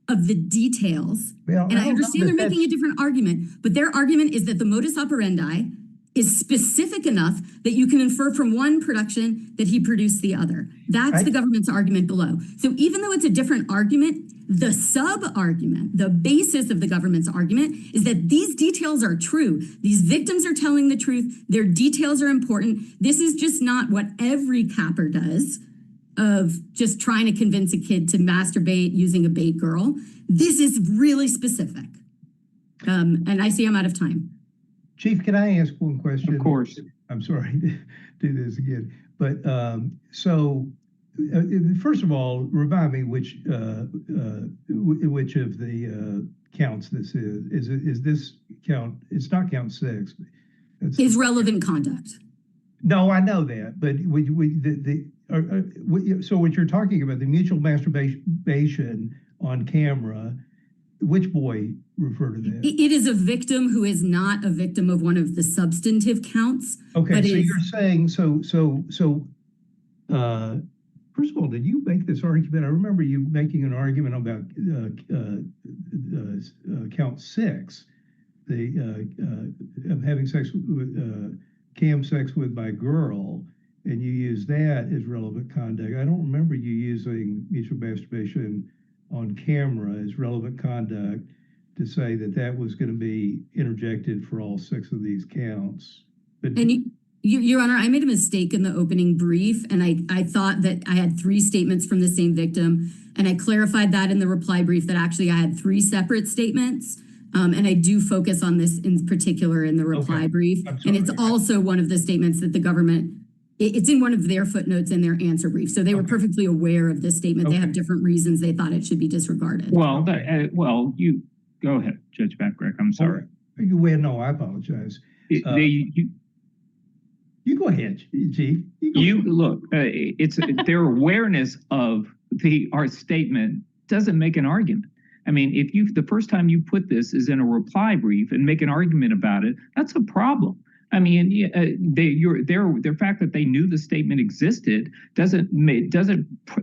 of the details. Well, and I understand they're making a different argument, but their argument is that the modus operandi is specific enough that you can infer from one production that he produced the other. That's the government's argument below. So even though it's a different argument, the sub-argument, the basis of the government's argument is that these details are true. These victims are telling the truth. Their details are important. This is just not what every capper does of just trying to convince a kid to masturbate using a bait girl. This is really specific. And I see I'm out of time. Chief, can I ask one question? Of course. I'm sorry to do this again. But first of all, remind me which of the counts this is. Is this count? It's not count 6. Is relevant conduct. No, I know that. But so what you're talking about, the mutual masturbation on camera, which boy refer to that? It is a victim who is not a victim of one of the substantive counts. Okay, so you're saying first of all, did you make this argument? I remember you making an argument about count 6, the having sex with cam sex with my girl, and you use that as relevant conduct. I don't remember you using mutual masturbation on camera as relevant conduct to say that that was going to be interjected for all 6 of these counts. But Your Honor, I made a mistake in the opening brief, and I thought that I had 3 statements from the same victim, and I clarified that in the reply brief that actually I had 3 separate statements, and I do focus on this in particular in the reply brief, and it's also one of the statements that the government, it's in one of their footnotes in their answer brief, so they were perfectly aware of this statement. They have different reasons they thought it should be disregarded. Well, you go ahead, Judge Backrack. I'm sorry. Well, no, I apologize. You go ahead, Chief. Look. It's their awareness of our statement doesn't make an argument. I mean, if the first time you put this is in a reply brief and make an argument about it, that's a problem. I mean, their fact that they knew the statement existed doesn't,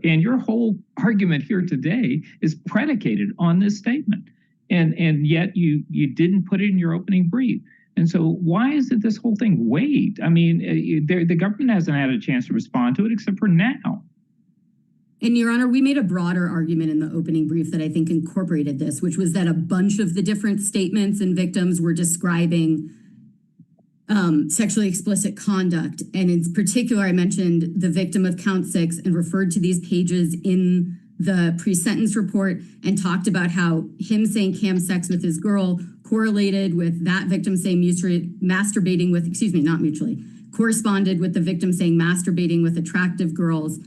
and your whole argument here today is predicated on this statement, and yet you didn't put it in your opening brief. And so why isn't this whole thing waived? I mean, the government hasn't had a chance to respond to it except for now. And Your Honor, we made a broader argument in the opening brief that I think incorporated this, which was that a bunch of the different statements and victims were describing sexually explicit conduct. And in particular, I mentioned the victim of count 6 and referred to these pages in the pre-sentence report and talked about how him saying cam sex with his girl correlated with that victim saying mutually masturbating with, corresponded with the victim saying masturbating with attractive girls.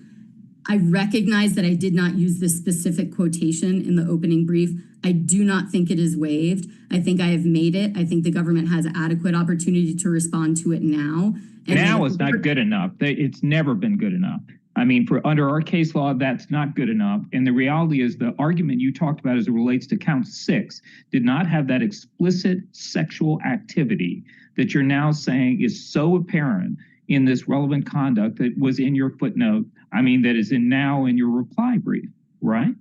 I recognize that I did not use this specific quotation in the opening brief. I do not think it is waived. I think I have made it. I think the government has adequate opportunity to respond to it now. And now it's not good enough. It's never been good enough. I mean, for under our case law, that's not good enough. And the reality is the argument you talked about as it relates to count 6 did not have that explicit sexual activity that you're now saying is so apparent in this relevant conduct that was in your footnote. I mean, that is now in your reply brief, right?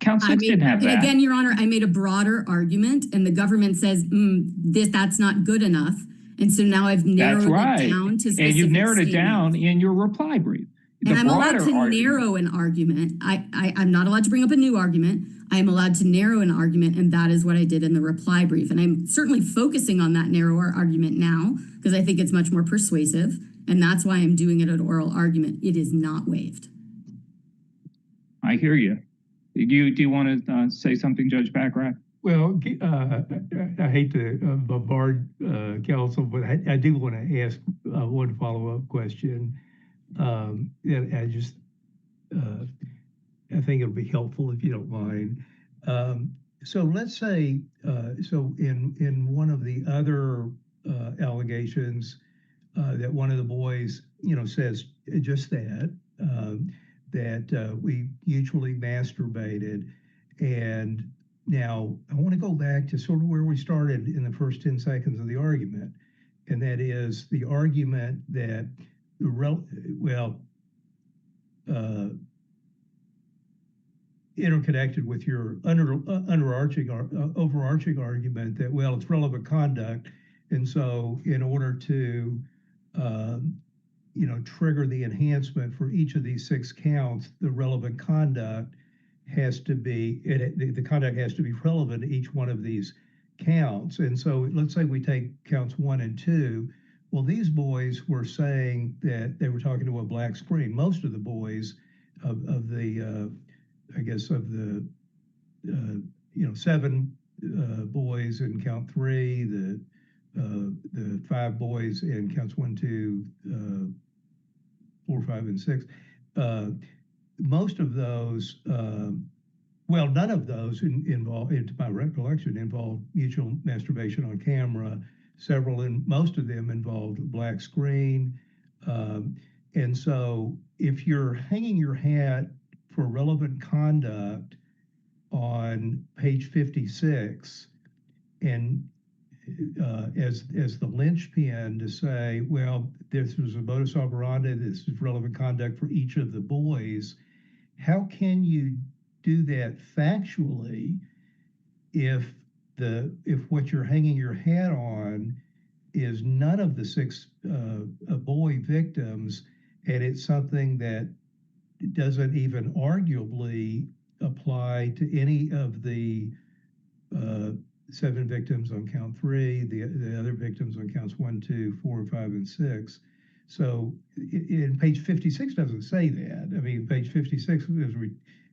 Count 6 didn't have that. Again, Your Honor, I made a broader argument and the government says, that's not good enough. And so now I've narrowed it down to specific And you've narrowed it statements. down in your reply brief. And I'm allowed to narrow an argument. I'm not allowed to bring up a new argument. I am allowed to narrow an argument, and that is what I did in the reply brief. And I'm certainly focusing on that narrower argument now because I think it's much more persuasive, and that's why I'm doing it at oral argument. It is not waived. I hear you. Do you want to say something, Judge Baccarat? Well, I hate to bombard counsel, but I do want to ask one follow-up question. And I think it'll be helpful if you don't mind. So let's say, so in one of the other allegations that one of the boys, says just that we mutually masturbated. And now I want to go back to sort of where we started in the first 10 seconds of the argument. And that is the argument that interconnected with your overarching argument that, it's relevant conduct. And so in order to, trigger the enhancement for each of these 6 counts, the relevant conduct has to be, the conduct has to be relevant to each one of these counts. And so let's say we take counts 1 and 2. Well, these boys were saying that they were talking to a black screen. Most of the boys of the 7 boys in count 3, the 5 boys in counts 1, 2, 4, 5, and 6. Most of those, none of those involved, to my recollection, involved mutual masturbation on camera. Several, and most of them involved a black screen. And so if you're hanging your hat for relevant conduct on page 56, and as the linchpin to say, this was a modus operandi, this is relevant conduct for each of the boys, how can you do that factually if what you're hanging your hat on is none of the 6 boy victims, and it's something that doesn't even arguably apply to any of the 7 victims on count 3, the other victims on counts 1, 2, 4, 5, and 6. So in page 56 doesn't say that. I mean, page 56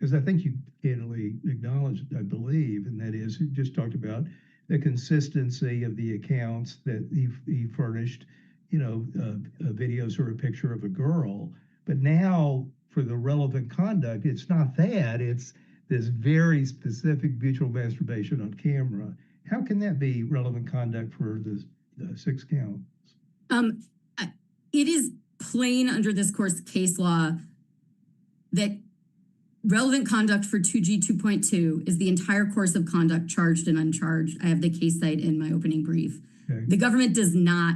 is I think you candidly acknowledged, I believe, and that is it just talked about the consistency of the accounts that he furnished, videos or a picture of a girl. But now for the relevant conduct, it's not that, it's this very specific mutual masturbation on camera. How can that be relevant conduct for the 6 counts? It is plain under this court's case law that relevant conduct for 2G 2.2 is the entire course of conduct, charged and uncharged. I have the case site in my opening brief. Okay. The government does not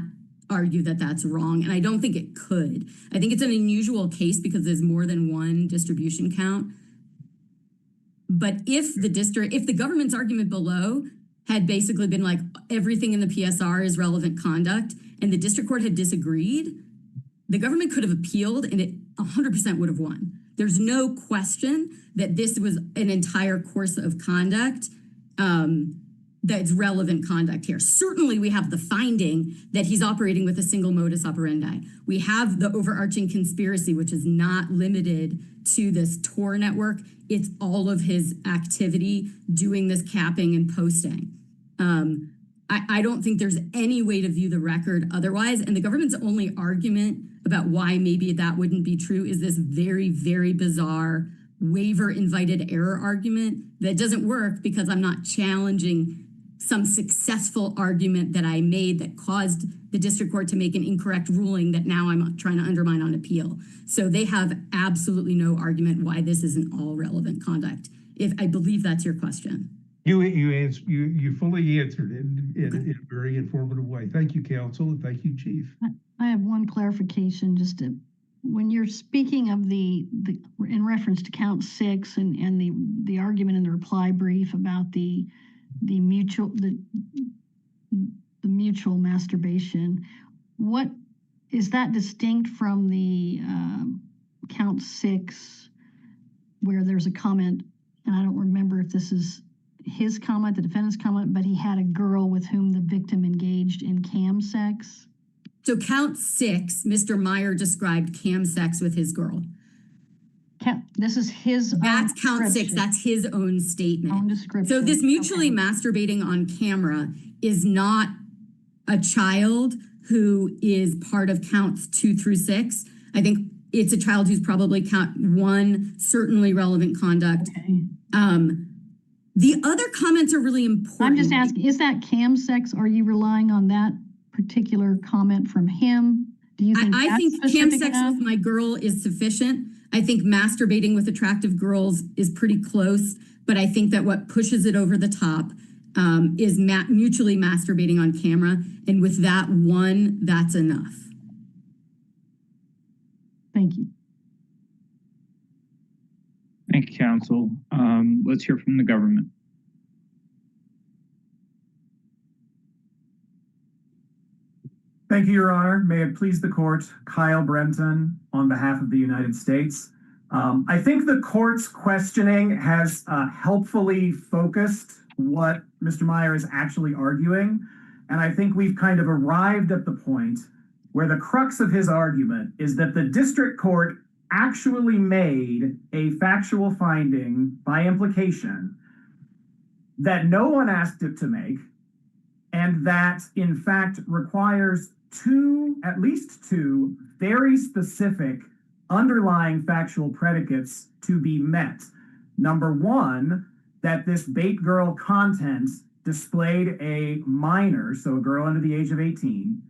argue that that's wrong, and I don't think it could. I think it's an unusual case because there's more than one distribution count. But if the government's argument below had basically been like everything in the PSR is relevant conduct, and the district court had disagreed, the government could have appealed and it 100% would have won. There's no question that this was an entire course of conduct that's relevant conduct here. Certainly we have the finding that he's operating with a single modus operandi. We have the overarching conspiracy, which is not limited to this Tor network. It's all of his activity doing this capping and posting. I don't think there's any way to view the record otherwise. And the government's only argument about why maybe that wouldn't be true is this very, very bizarre waiver invited error argument that doesn't work because I'm not challenging some successful argument that I made that caused the district court to make an incorrect ruling that now I'm trying to undermine on appeal. So they have absolutely no argument why this isn't all relevant conduct. If I believe that's your question. You fully answered it in a very informative way. Thank you, counsel, and thank you, chief. I have one clarification, when you're speaking of the in reference to count 6 and the argument in the reply brief about the mutual masturbation, what is that distinct from the count 6 where there's a comment, and I don't remember if this is his comment, the defendant's comment, but he had a girl with whom the victim engaged in cam sex? So count 6, Mr. Meier described cam sex with his girl. This is his That's count 6. That's his own statement. Own description. So this mutually masturbating on camera is not a child who is part of counts 2 through 6. I think it's a child who's probably count 1, certainly relevant conduct. Okay. The other comments are really important. I'm just asking, is that cam sex? Are you relying on that particular comment from him? Do you think I think cam sex with my girl is sufficient. I think masturbating with attractive girls is pretty close, but I think that what pushes it over the top is mutually masturbating on camera. And with that one, that's enough. Thank you. Thank you, counsel. Let's hear from the government. Thank you, Your Honor. May it please the court, Kyle Brenton on behalf of the United States. I think the court's questioning has helpfully focused what Mr. Meier is actually arguing. And I think we've kind of arrived at the point where the crux of his argument is that the district court actually made a factual finding by implication that no one asked it to make, and that in fact requires at least two very specific underlying factual predicates to be met. Number one, that this bait girl content displayed a minor, so a girl under the age of 18.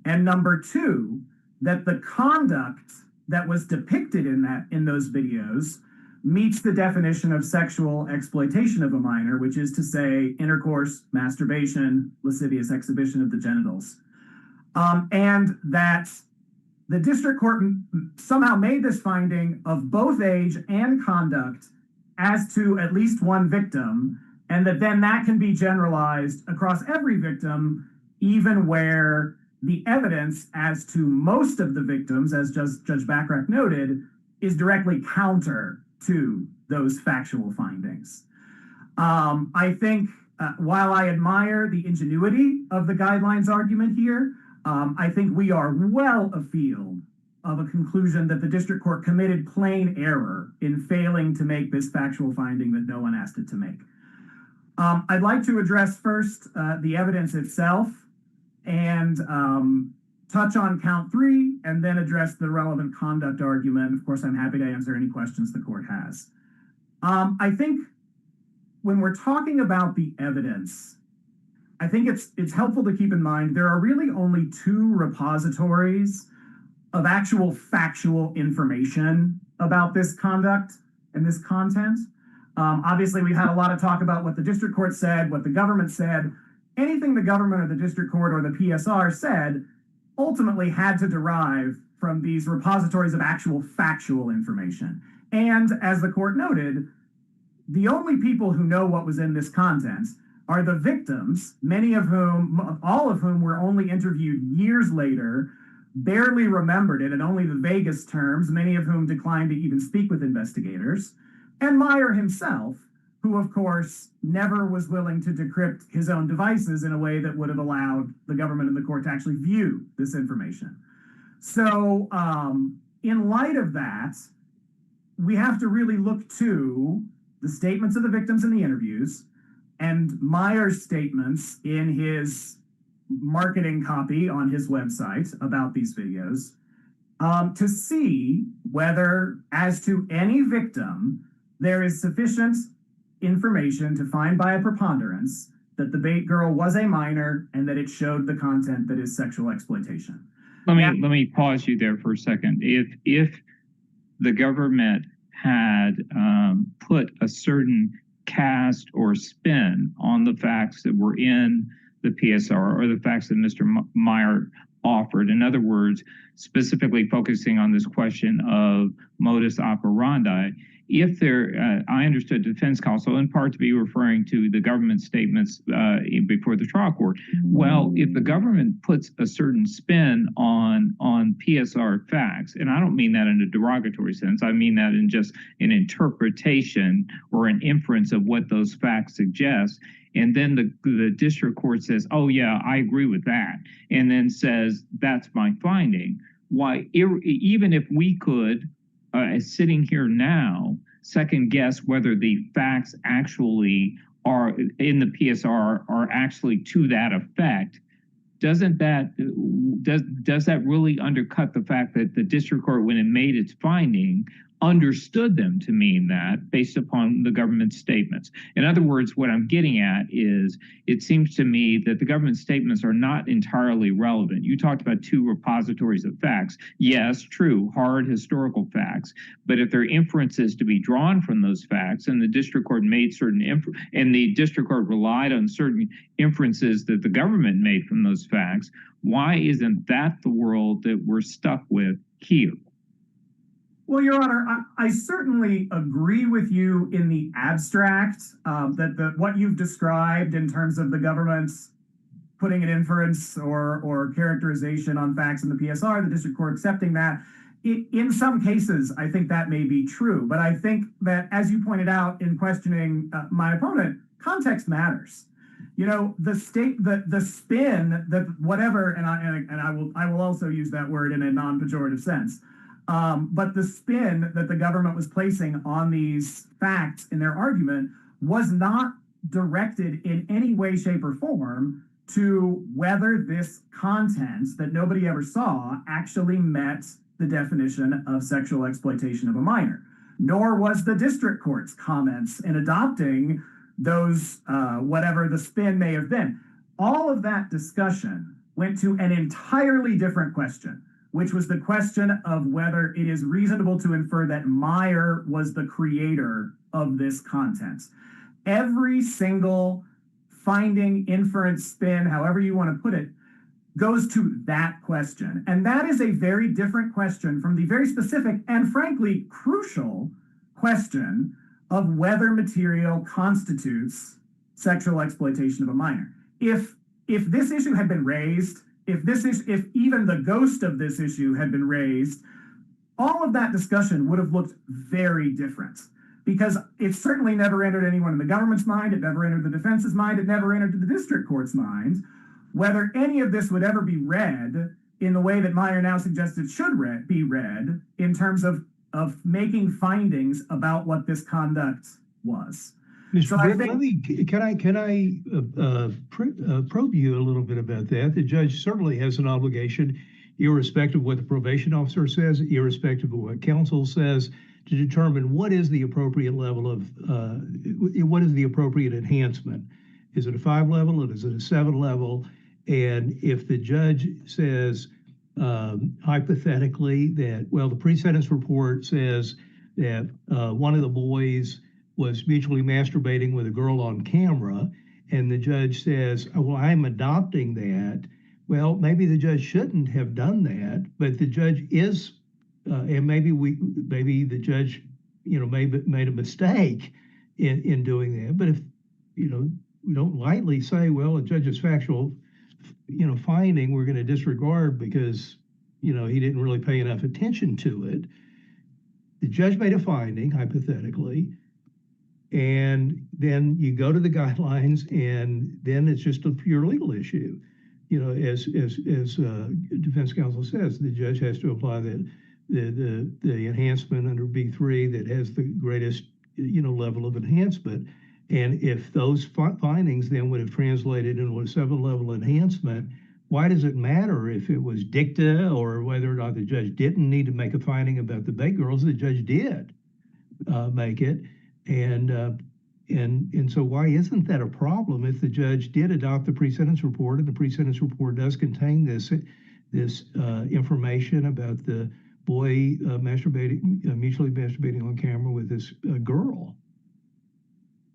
And number two, that the conduct that was depicted in those videos meets the definition of sexual exploitation of a minor, which is to say intercourse, masturbation, lascivious exhibition of the genitals. And that the district court somehow made this finding of both age and conduct as to at least one victim, and that then that can be generalized across every victim, even where the evidence as to most of the victims, as Judge Bachrach noted, is directly counter to those factual findings. I think while I admire the ingenuity of the guidelines argument here, I think we are well afield of a conclusion that the district court committed plain error in failing to make this factual finding that no one asked it to make. I'd like to address first the evidence itself and touch on count 3 and then address the relevant conduct argument. Of course, I'm happy to answer any questions the court has. I think when we're talking about the evidence, I think it's helpful to keep in mind there are really only 2 repositories of actual factual information about this conduct and this content. Obviously, we've had a lot of talk about what the district court said, what the government said. Anything the government or the district court or the PSR said ultimately had to derive from these repositories of actual factual information. And as the court noted, the only people who know what was in this content are the victims, all of whom were only interviewed years later, barely remembered it in only the vaguest terms, many of whom declined to even speak with investigators, and Meier himself, who of course never was willing to decrypt his own devices in a way that would have allowed the government and the court to actually view this information. So in light of that, we have to really look to the statements of the victims in the interviews, and Meier's statements in his marketing copy on his website about these videos to see whether, as to any victim, there is sufficient information to find by a preponderance that the bait girl was a minor and that it showed the content that is sexual exploitation. Let me pause you there for a second. If the government had put a certain cast or spin on the facts that were in the PSR or the facts that Mr. Meier offered, in other words, specifically focusing on this question of modus operandi, if there, I understood defense counsel in part to be referring to the government statements before the trial court. Well, if the government puts a certain spin on PSR facts, and I don't mean that in a derogatory sense, I mean that in just an interpretation or an inference of what those facts suggest, and then the district court says, oh yeah, I agree with that, and then says, that's my finding. Why, even if we could, sitting here now, second guess whether the facts actually are in the PSR are actually to that effect, does that really undercut the fact that the district court, when it made its finding, understood them to mean that based upon the government statements? In other words, what I'm getting at is it seems to me that the government statements are not entirely relevant. You talked about two repositories of facts. Yes, true, hard historical facts, but if there are inferences to be drawn from those facts and the district court made certain and the district court relied on certain inferences that the government made from those facts, why isn't that the world that we're stuck with here? Well, Your Honor, I certainly agree with you in the abstract that what you've described in terms of the government's putting an inference or characterization on facts in the PSR, the district court accepting that. In some cases, I think that may be true. But I think that, as you pointed out in questioning my opponent, context matters. You know, the spin, that whatever, and I will also use that word in a non-pejorative sense. But the spin that the government was placing on these facts in their argument was not directed in any way, shape, or form to whether this content that nobody ever saw actually met the definition of sexual exploitation of a minor, nor was the district court's comments in adopting those, whatever the spin may have been. All of that discussion went to an entirely different question, which was the question of whether it is reasonable to infer that Meier was the creator of this content. Every single finding, inference, spin, however you want to put it, goes to that question. And that is a very different question from the very specific and frankly crucial question of whether material constitutes sexual exploitation of a minor. If this issue had been raised, if even the ghost of this issue had been raised, all of that discussion would have looked very different, because it certainly never entered anyone in the government's mind, it never entered the defense's mind, it never entered the district court's mind, whether any of this would ever be read in the way that Meier now suggests it should be read, in terms of making findings about what this conduct was. Mr. So Brett, can I probe you a little bit about that? The judge certainly has an obligation, irrespective of what the probation officer says, irrespective of what counsel says, to determine what is the appropriate level of, what is the appropriate enhancement. Is it a 5 level? Is it a 7 level? And if the judge says, hypothetically, that, well, the pre-sentence report says that one of the boys was mutually masturbating with a girl on camera, and the judge says, oh, well, I'm adopting that. Well, maybe the judge shouldn't have done that, but the judge is, and maybe the judge, made a mistake in doing that. But if, we don't lightly say, well, a judge's factual, finding we're going to disregard because, he didn't really pay enough attention to it. The judge made a finding, hypothetically, and then you go to the guidelines, and then it's just a pure legal issue. As defense counsel says, the judge has to apply the enhancement under B3 that has the greatest, level of enhancement. And if those findings then would have translated into a 7-level enhancement, why does it matter if it was dicta or whether or not the judge didn't need to make a finding about the Bay girls? The judge did make it. And so why isn't that a problem if the judge did adopt the pre-sentence report, and the pre-sentence report does contain this information about the boy mutually masturbating on camera with this girl?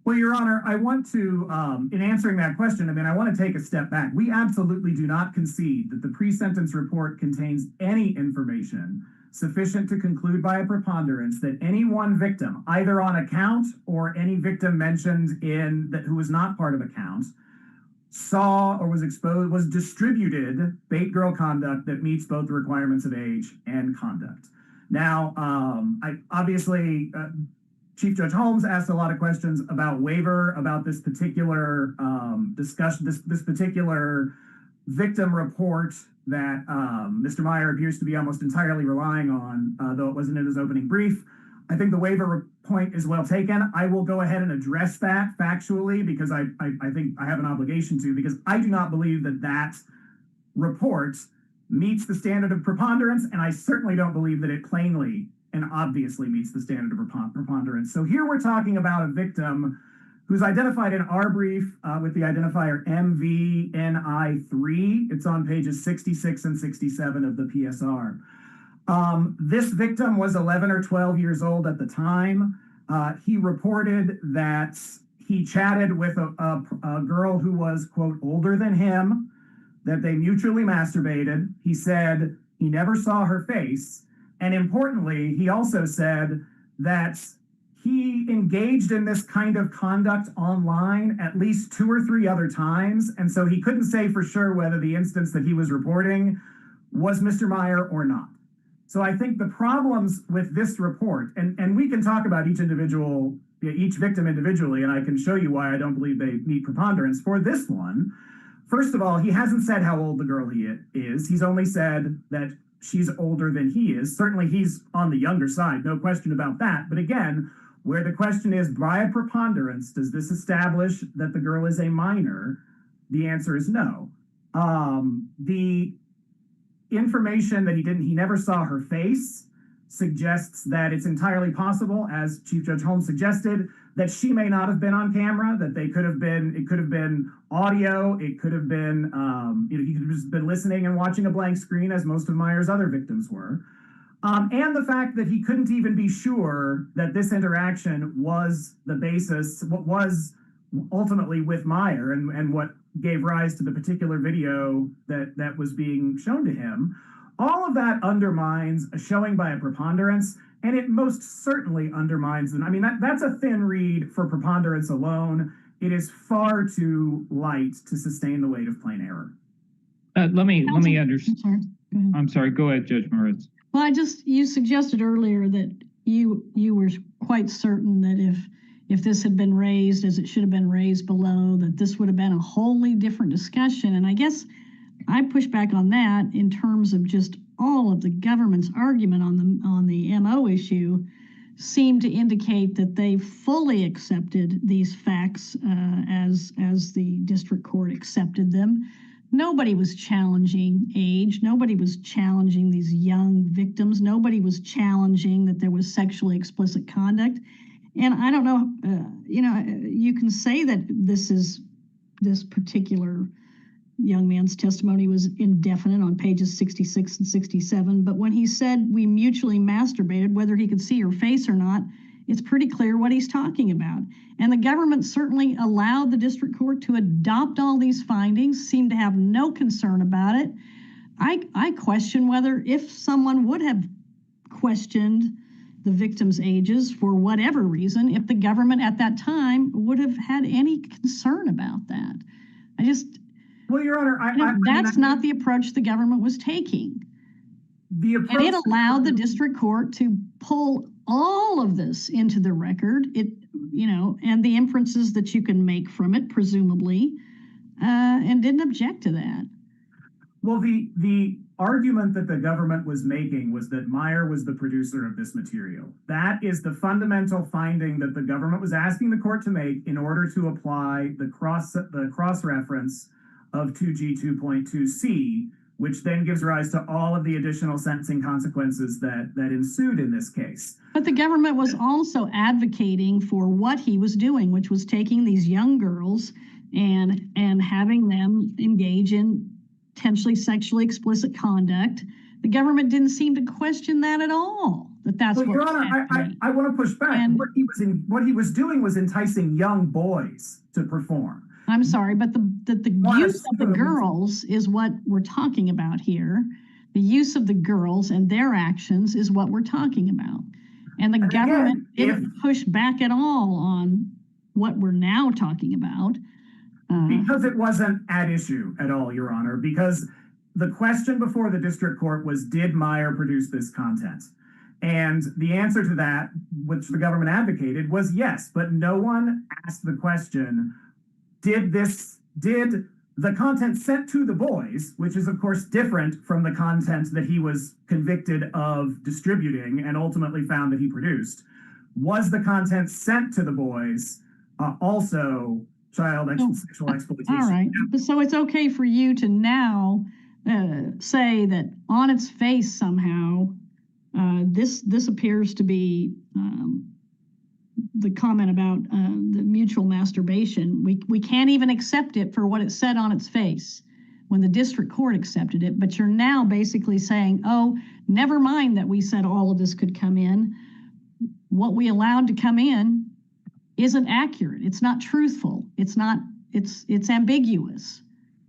Well, Your Honor, I want to, in answering that question, I want to take a step back. We absolutely do not concede that the pre-sentence report contains any information sufficient to conclude by a preponderance that any one victim, either on account or any victim mentioned in that who was not part of account, saw or was distributed bait girl conduct that meets both the requirements of age and conduct. Now, Chief Judge Holmes asked a lot of questions about waiver, about this particular discussion, this particular victim report that Mr. Meier appears to be almost entirely relying on, though it wasn't in his opening brief. I think the waiver point is well taken. I will go ahead and address that factually because I think I have an obligation to, because I do not believe that report meets the standard of preponderance, and I certainly don't believe that it plainly and obviously meets the standard of preponderance. So here we're talking about a victim who's identified in our brief with the identifier MVNI3. It's on pages 66 and 67 of the PSR. This victim was 11 or 12 years old at the time. He reported that he chatted with a girl who was, quote, older than him, that they mutually masturbated. He said he never saw her face. And importantly, he also said that he engaged in this kind of conduct online at least 2 or 3 other times. And so he couldn't say for sure whether the instance that he was reporting was Mr. Meier or not. So I think the problems with this report, and we can talk about each victim individually, and I can show you why I don't believe they meet preponderance. For this one, first of all, he hasn't said how old the girl is. He's only said that she's older than he is. Certainly he's on the younger side, no question about that. But again, where the question is, by a preponderance, does this establish that the girl is a minor? The answer is no. The information that he never saw her face suggests that it's entirely possible, as Chief Judge Holmes suggested, that she may not have been on camera, that it could have been audio, it could have been, he could have just been listening and watching a blank screen, as most of Meier's other victims were. And the fact that he couldn't even be sure that this interaction was the basis, what was ultimately with Meier and what gave rise to the particular video that was being shown to him. All of that undermines a showing by a preponderance, and it most certainly undermines them. That's a thin read for preponderance alone. It is far too light to sustain the weight of plain error. Let me understand. I'm sorry. Go ahead, Judge Moritz. Well, you suggested earlier that you were quite certain that if this had been raised as it should have been raised below, that this would have been a wholly different discussion. And I guess I push back on that in terms of just all of the government's argument on the MO issue seemed to indicate that they fully accepted these facts as the district court accepted them. Nobody was challenging age. Nobody was challenging these young victims. Nobody was challenging that there was sexually explicit conduct. And I don't know, you can say that this particular young man's testimony was indefinite on pages 66 and 67, but when he said we mutually masturbated, whether he could see her face or not, it's pretty clear what he's talking about. And the government certainly allowed the district court to adopt all these findings, seemed to have no concern about it. I question whether if someone would have questioned the victims' ages for whatever reason, if the government at that time would have had any concern about that. Well, Your Honor, that's not the approach the government was taking. And it allowed the district court to pull all of this into the record, and the inferences that you can make from it, presumably, and didn't object to that. Well, the argument that the government was making was that Meier was the producer of this material. That is the fundamental finding that the government was asking the court to make in order to apply the cross-reference of 2G 2.2c, which then gives rise to all of the additional sentencing consequences that ensued in this case. But the government was also advocating for what he was doing, which was taking these young girls and having them engage in potentially sexually explicit conduct. The government didn't seem to question that at all. That's well, what Your Honor, I want to push back. And what he was doing was enticing young boys to perform. I'm sorry, but the use of the girls is what we're talking about here. The use of the girls and their actions is what we're talking about. And the government didn't push back at all on what we're now talking about. Because it wasn't at issue at all, Your Honor, because the question before the district court was, did Meier produce this content? And the answer to that, which the government advocated, was yes, but no one asked the question, did the content sent to the boys, which is of course different from the content that he was convicted of distributing and ultimately found that he produced, was the content sent to the boys also sexual exploitation? All right, so it's okay for you to now say that on its face somehow, this appears to be the comment about the mutual masturbation. We can't even accept it for what it said on its face when the district court accepted it, but you're now basically saying, oh, never mind that we said all of this could come in. What we allowed to come in isn't accurate. It's not truthful. It's ambiguous.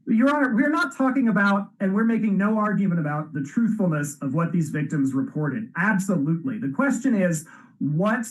Your Honor, we're not talking about, and we're making no argument about the truthfulness of what these victims reported. Absolutely. The question is, what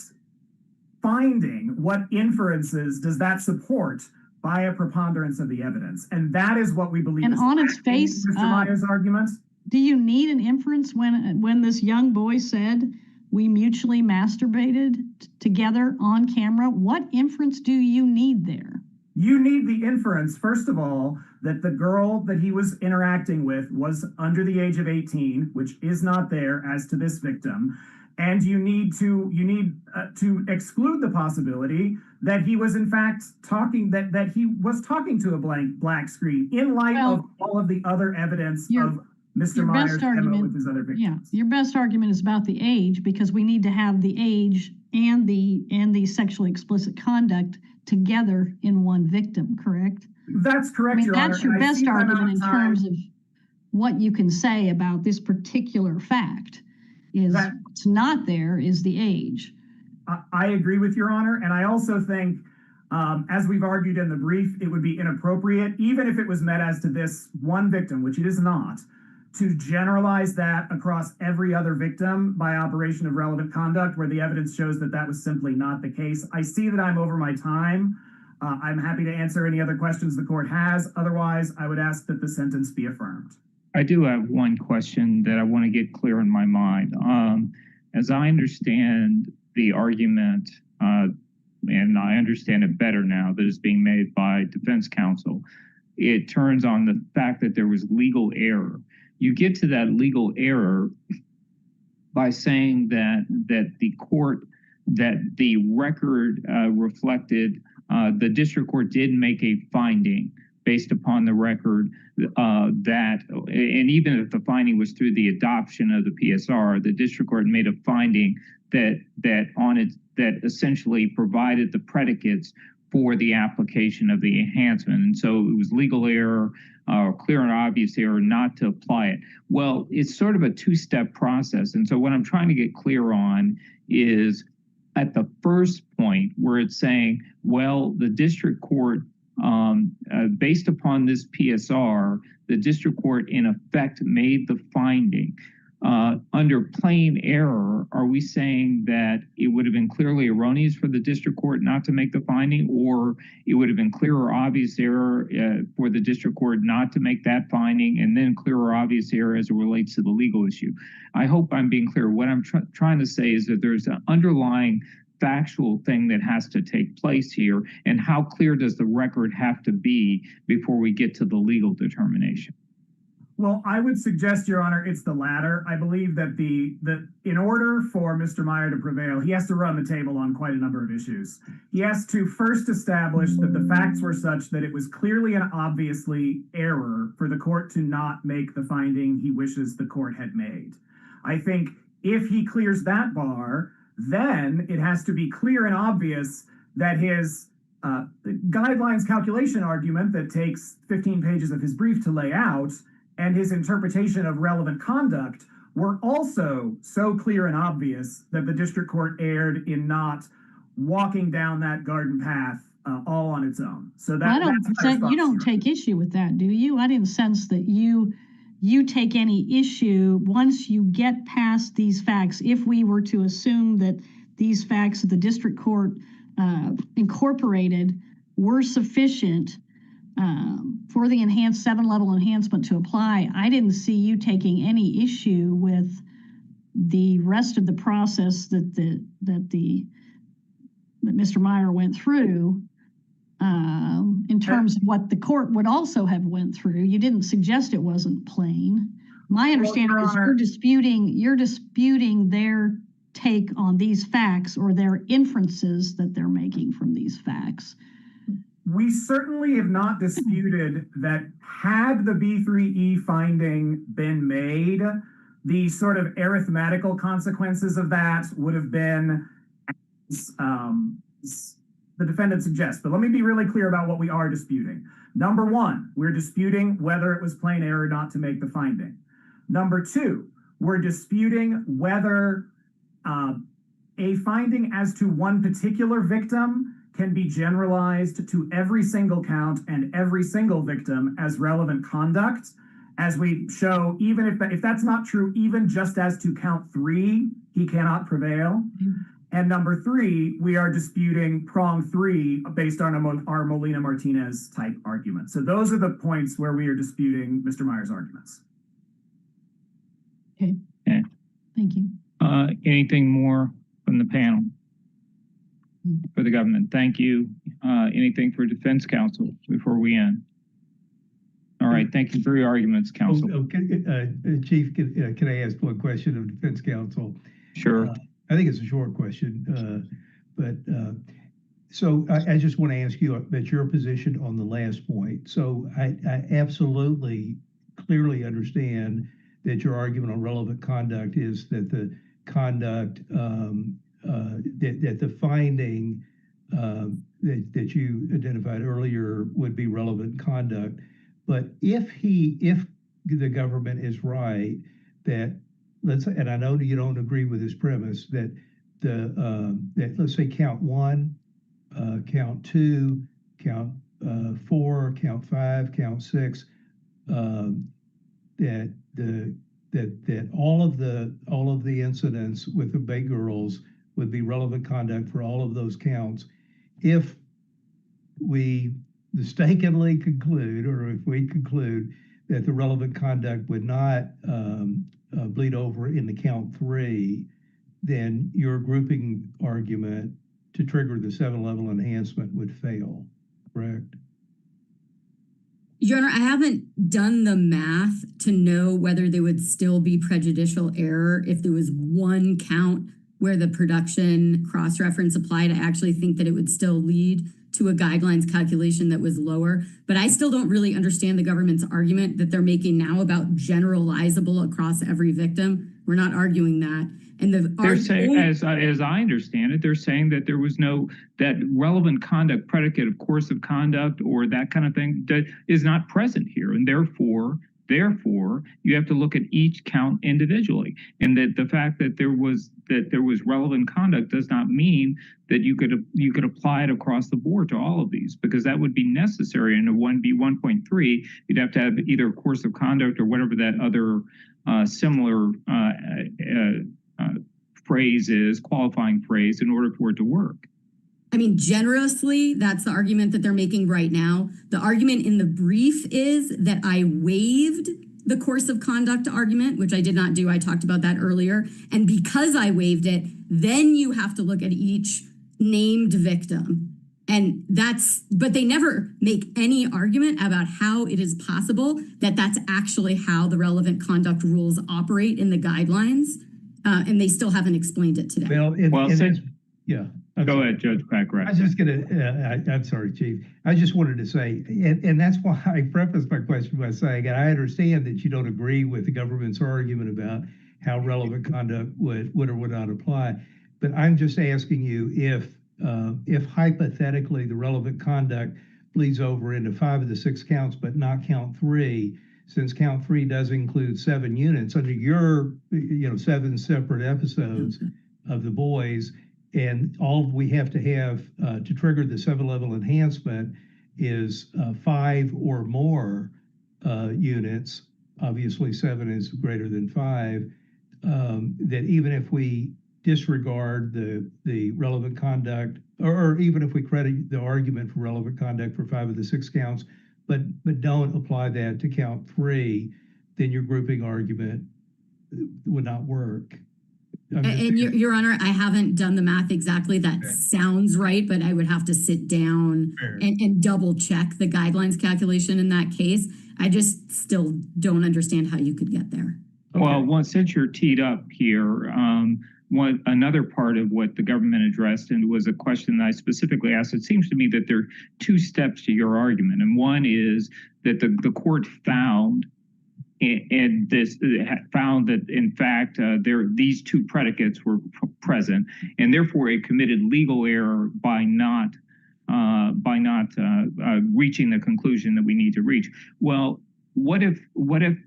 inferences does that support by a preponderance of the evidence? And that is what we believe. And on its face, Mr. Meier's argument. Do you need an inference when this young boy said we mutually masturbated together on camera? What inference do you need there? You need the inference, first of all, that the girl that he was interacting with was under the age of 18, which is not there as to this victim. And you need to exclude the possibility that he was in fact talking that he was talking to a black screen in light of all of the other evidence of Mr. Meier's demo with his other victims. Yeah, your best argument is about the age, because we need to have the age and the sexually explicit conduct together in one victim, correct? That's correct, Your Honor. That's your best argument in terms of what you can say about this particular fact. What's not there is the age. I agree with Your Honor, and I also think, as we've argued in the brief, it would be inappropriate, even if it was met as to this one victim, which it is not, to generalize that across every other victim by operation of relevant conduct, where the evidence shows that that was simply not the case. I see that I'm over my time. I'm happy to answer any other questions the court has. Otherwise, I would ask that the sentence be affirmed. I do have one question that I want to get clear in my mind. As I understand the argument, and I understand it better now that is being made by defense counsel, it turns on the fact that there was legal error. You get to that legal error by saying that the record reflected, the district court did make a finding based upon the record that, and even if the finding was through the adoption of the PSR, the district court made a finding that essentially provided the predicates for the application of the enhancement. And so it was legal error, clear and obvious error not to apply it. Well, it's sort of a two-step process. And so what I'm trying to get clear on is at the first point where it's saying, well, the district court, based upon this PSR, the district court in effect made the finding. Under plain error, are we saying that it would have been clearly erroneous for the district court not to make the finding, or it would have been clear or obvious error for the district court not to make that finding, and then clear or obvious error as it relates to the legal issue? I hope I'm being clear. What I'm trying to say is that there's an underlying factual thing that has to take place here, and how clear does the record have to be before we get to the legal determination? Well, I would suggest, Your Honor, it's the latter. I believe that in order for Mr. Meier to prevail, he has to run the table on quite a number of issues. He has to first establish that the facts were such that it was clearly and obviously error for the court to not make the finding he wishes the court had made. I think if he clears that bar, then it has to be clear and obvious that his guidelines calculation argument that takes 15 pages of his brief to lay out and his interpretation of relevant conduct were also so clear and obvious that the district court erred in not walking down that garden path all on its own. So that you don't take issue with that, do you? I didn't sense that you take any issue once you get past these facts. If we were to assume that these facts that the district court incorporated were sufficient for the enhanced 7-level enhancement to apply, I didn't see you taking any issue with the rest of the process that Mr. Meier went through in terms of what the court would also have went through. You didn't suggest it wasn't plain. My understanding is you're disputing their take on these facts or their inferences that they're making from these facts. We certainly have not disputed that had the B3E finding been made, the sort of arithmetical consequences of that would have been as the defendant suggests. But let me be really clear about what we are disputing. Number one, we're disputing whether it was plain error not to make the finding. Number two, we're disputing whether a finding as to one particular victim can be generalized to every single count and every single victim as relevant conduct. As we show, even if that's not true, even just as to count 3, he cannot prevail. And number 3, we are disputing prong 3 based on our Molina-Martinez type argument. So those are the points where we are disputing Mr. Meier's arguments. Okay. Thank you. Anything more from the panel for the government? Thank you. Anything for defense counsel before we end? All right. Thank you for your arguments, counsel. Chief, can I ask one question of defense counsel? Sure. I think it's a short question, so I just want to ask you about your position on the last point. So I absolutely clearly understand that your argument on relevant conduct is that the conduct that the finding that you identified earlier would be relevant conduct. But if the government is right that and I know you don't agree with this premise that that let's say count 1, count 2, count 4, count 5, count 6, that all of the incidents with the Bay girls would be relevant conduct for all of those counts. If we mistakenly conclude, or if we conclude that the relevant conduct would not bleed over into count 3, then your grouping argument to trigger the 7-level enhancement would fail, correct? Your Honor, I haven't done the math to know whether there would still be prejudicial error if there was one count where the production cross-reference applied. I actually think that it would still lead to a guidelines calculation that was lower. But I still don't really understand the government's argument that they're making now about generalizable across every victim. We're not arguing that. And they're saying, as I understand it, they're saying that there was that relevant conduct predicate of course of conduct or that kind of thing that is not present here. And therefore, you have to look at each count individually. And that the fact that there was relevant conduct does not mean that you could apply it across the board to all of these, because that would be necessary in a 1B1.3. You'd have to have either a course of conduct or whatever that other similar phrase is, qualifying phrase, in order for it to work. I mean, generously, that's the argument that they're making right now. The argument in the brief is that I waived the course of conduct argument, which I did not do. I talked about that earlier. And because I waived it, then you have to look at each named victim And but they never make any argument about how it is possible that that's actually how the relevant conduct rules operate in the guidelines. And they still haven't explained it today. Yeah. Go ahead, Judge Packrat. I was just I'm sorry, Chief. I just wanted to say, and that's why I prefaced my question by saying, and I understand that you don't agree with the government's argument about how relevant conduct would or would not apply. But I'm just asking you if hypothetically the relevant conduct bleeds over into 5 of the 6 counts, but not count 3, since count 3 does include 7 units under your, 7 separate episodes of the boys, and all we have to have to trigger the 7-level enhancement is 5 or more units. Obviously, 7 is greater than 5. That even if we disregard the relevant conduct, or even if we credit the argument for relevant conduct for 5 of the 6 counts, but don't apply that to count 3, then your grouping argument would not work. And Your Honor, I haven't done the math exactly. That sounds right, but I would have to sit down and double check the guidelines calculation in that case. I just still don't understand how you could get there. Okay. Well, since you're teed up here, another part of what the government addressed, and was a question that I specifically asked, it seems to me that there are 2 steps to your argument. And one is that the court found that in fact these 2 predicates were present, and therefore it committed legal error by not reaching the conclusion that we need to reach. Well, what if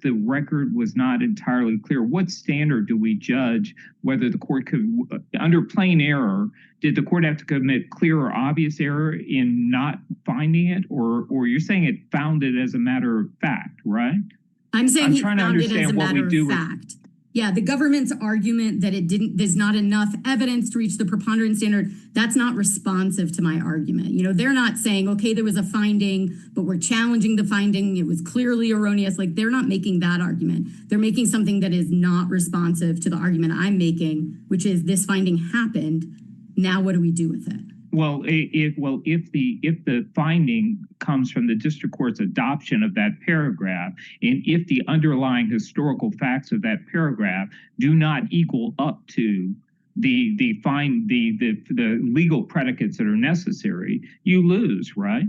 the record was not entirely clear? What standard do we judge whether the court could, under plain error, did the court have to commit clear or obvious error in not finding it, or you're saying it found it as a matter of fact, right? I'm saying he found it as a matter of fact. Yeah, the government's argument that there's not enough evidence to reach the preponderance standard, that's not responsive to my argument. They're not saying, okay, there was a finding, but we're challenging the finding. It was clearly erroneous. Like, they're not making that argument. They're making something that is not responsive to the argument I'm making, which is this finding happened. Now what do we do with it? Well, if the finding comes from the district court's adoption of that paragraph, and if the underlying historical facts of that paragraph do not equal up to the legal predicates that are necessary, you lose, right?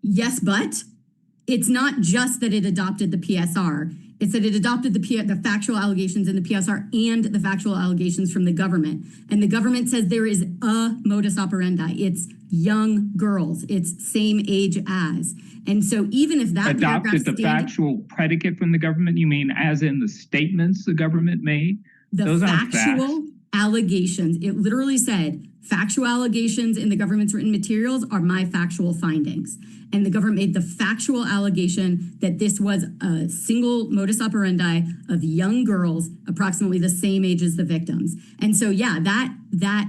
Yes, but it's not just that it adopted the PSR. It's that it adopted the factual allegations in the PSR and the factual allegations from the government. And the government says there is a modus operandi. It's young girls. It's same age as. And so even if that adopted the factual predicate from the government, you mean as in the statements the government made? The factual allegations, it literally said factual allegations in the government's written materials are my factual findings. And the government made the factual allegation that this was a single modus operandi of young girls, approximately the same age as the victims. And so, yeah, that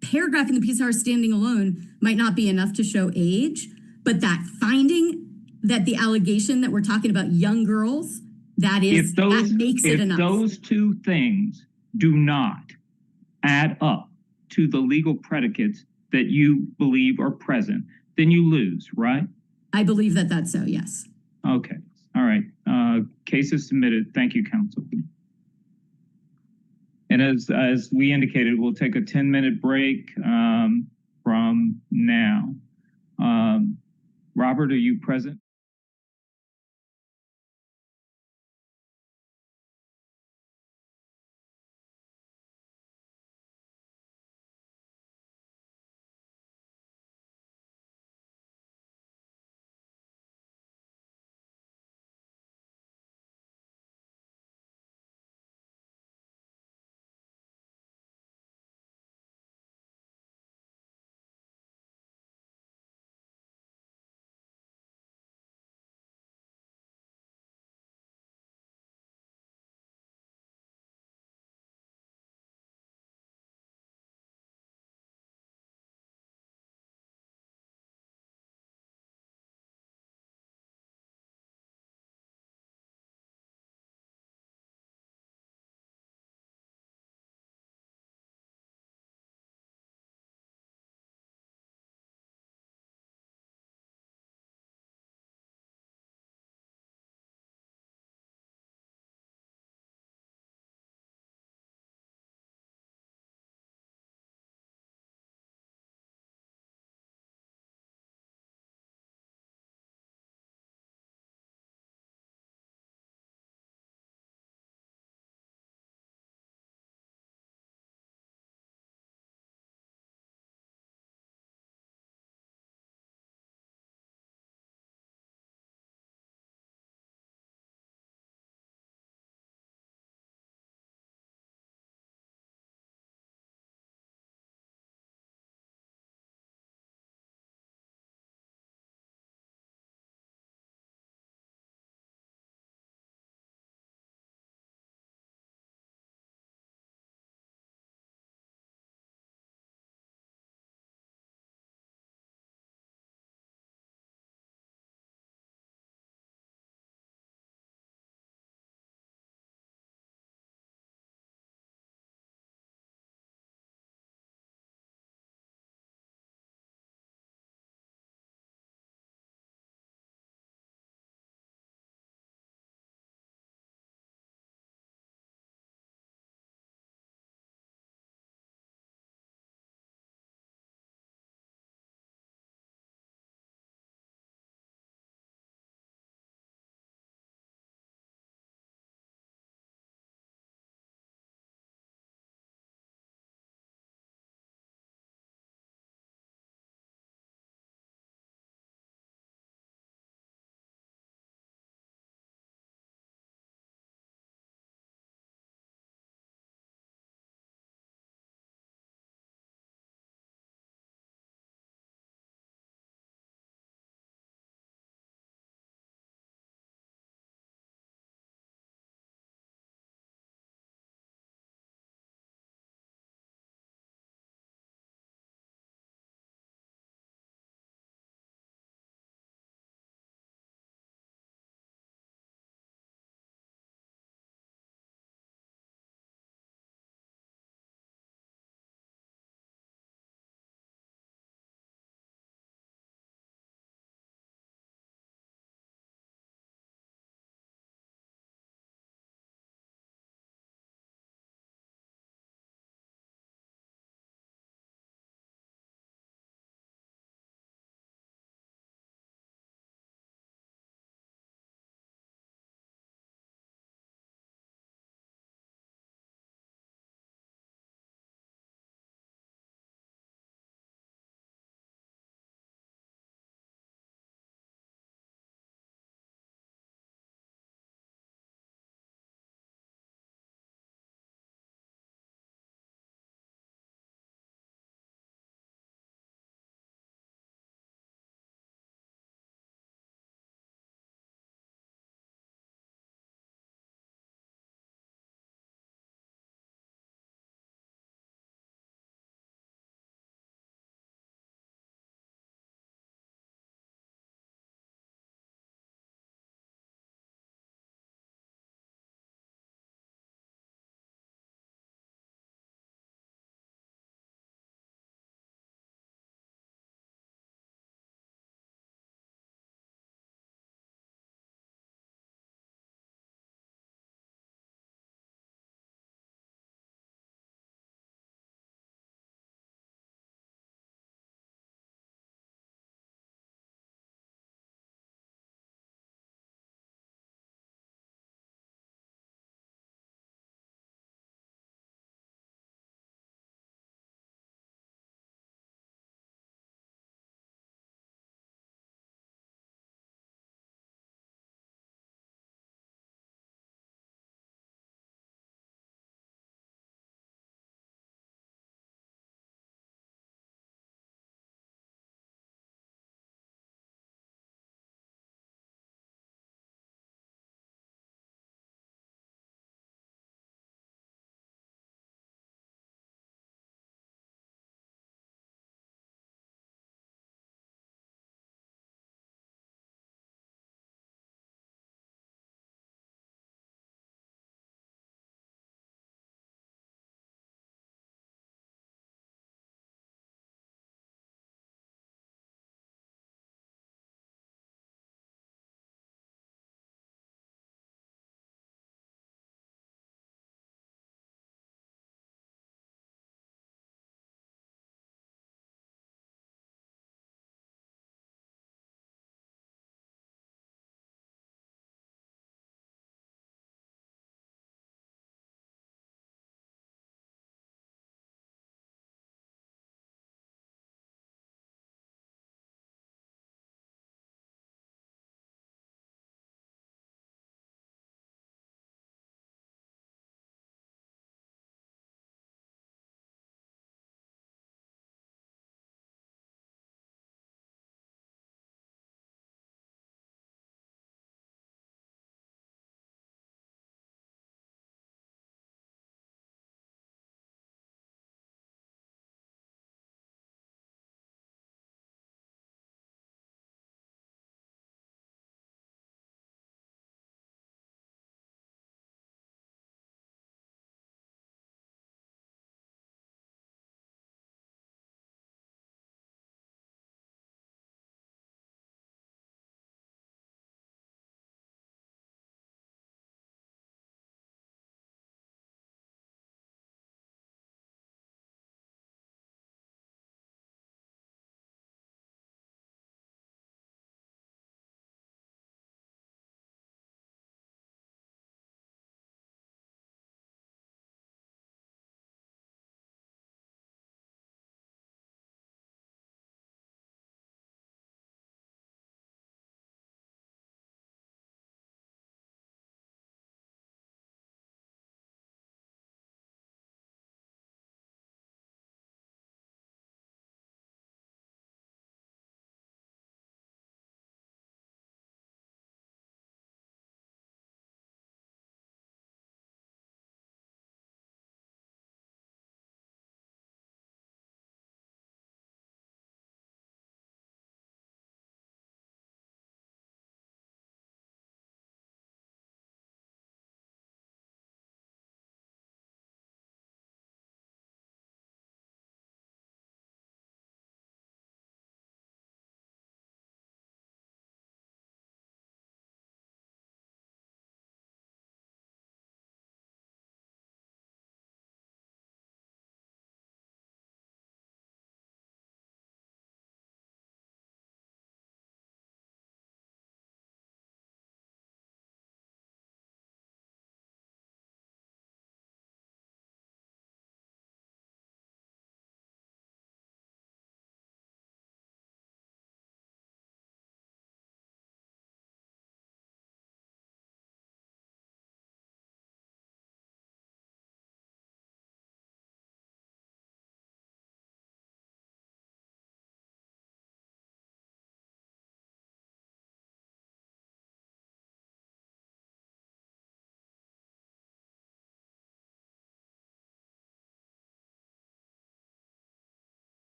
paragraph in the PSR standing alone might not be enough to show age, but that finding, that the allegation that we're talking about young girls, that makes it enough. If those 2 things do not add up to the legal predicates that you believe are present, then you lose, right? I believe that that's so, yes. Okay. All right. Case is submitted. Thank you, counsel. And as we indicated, we'll take a 10-minute break from now. Robert, are you present?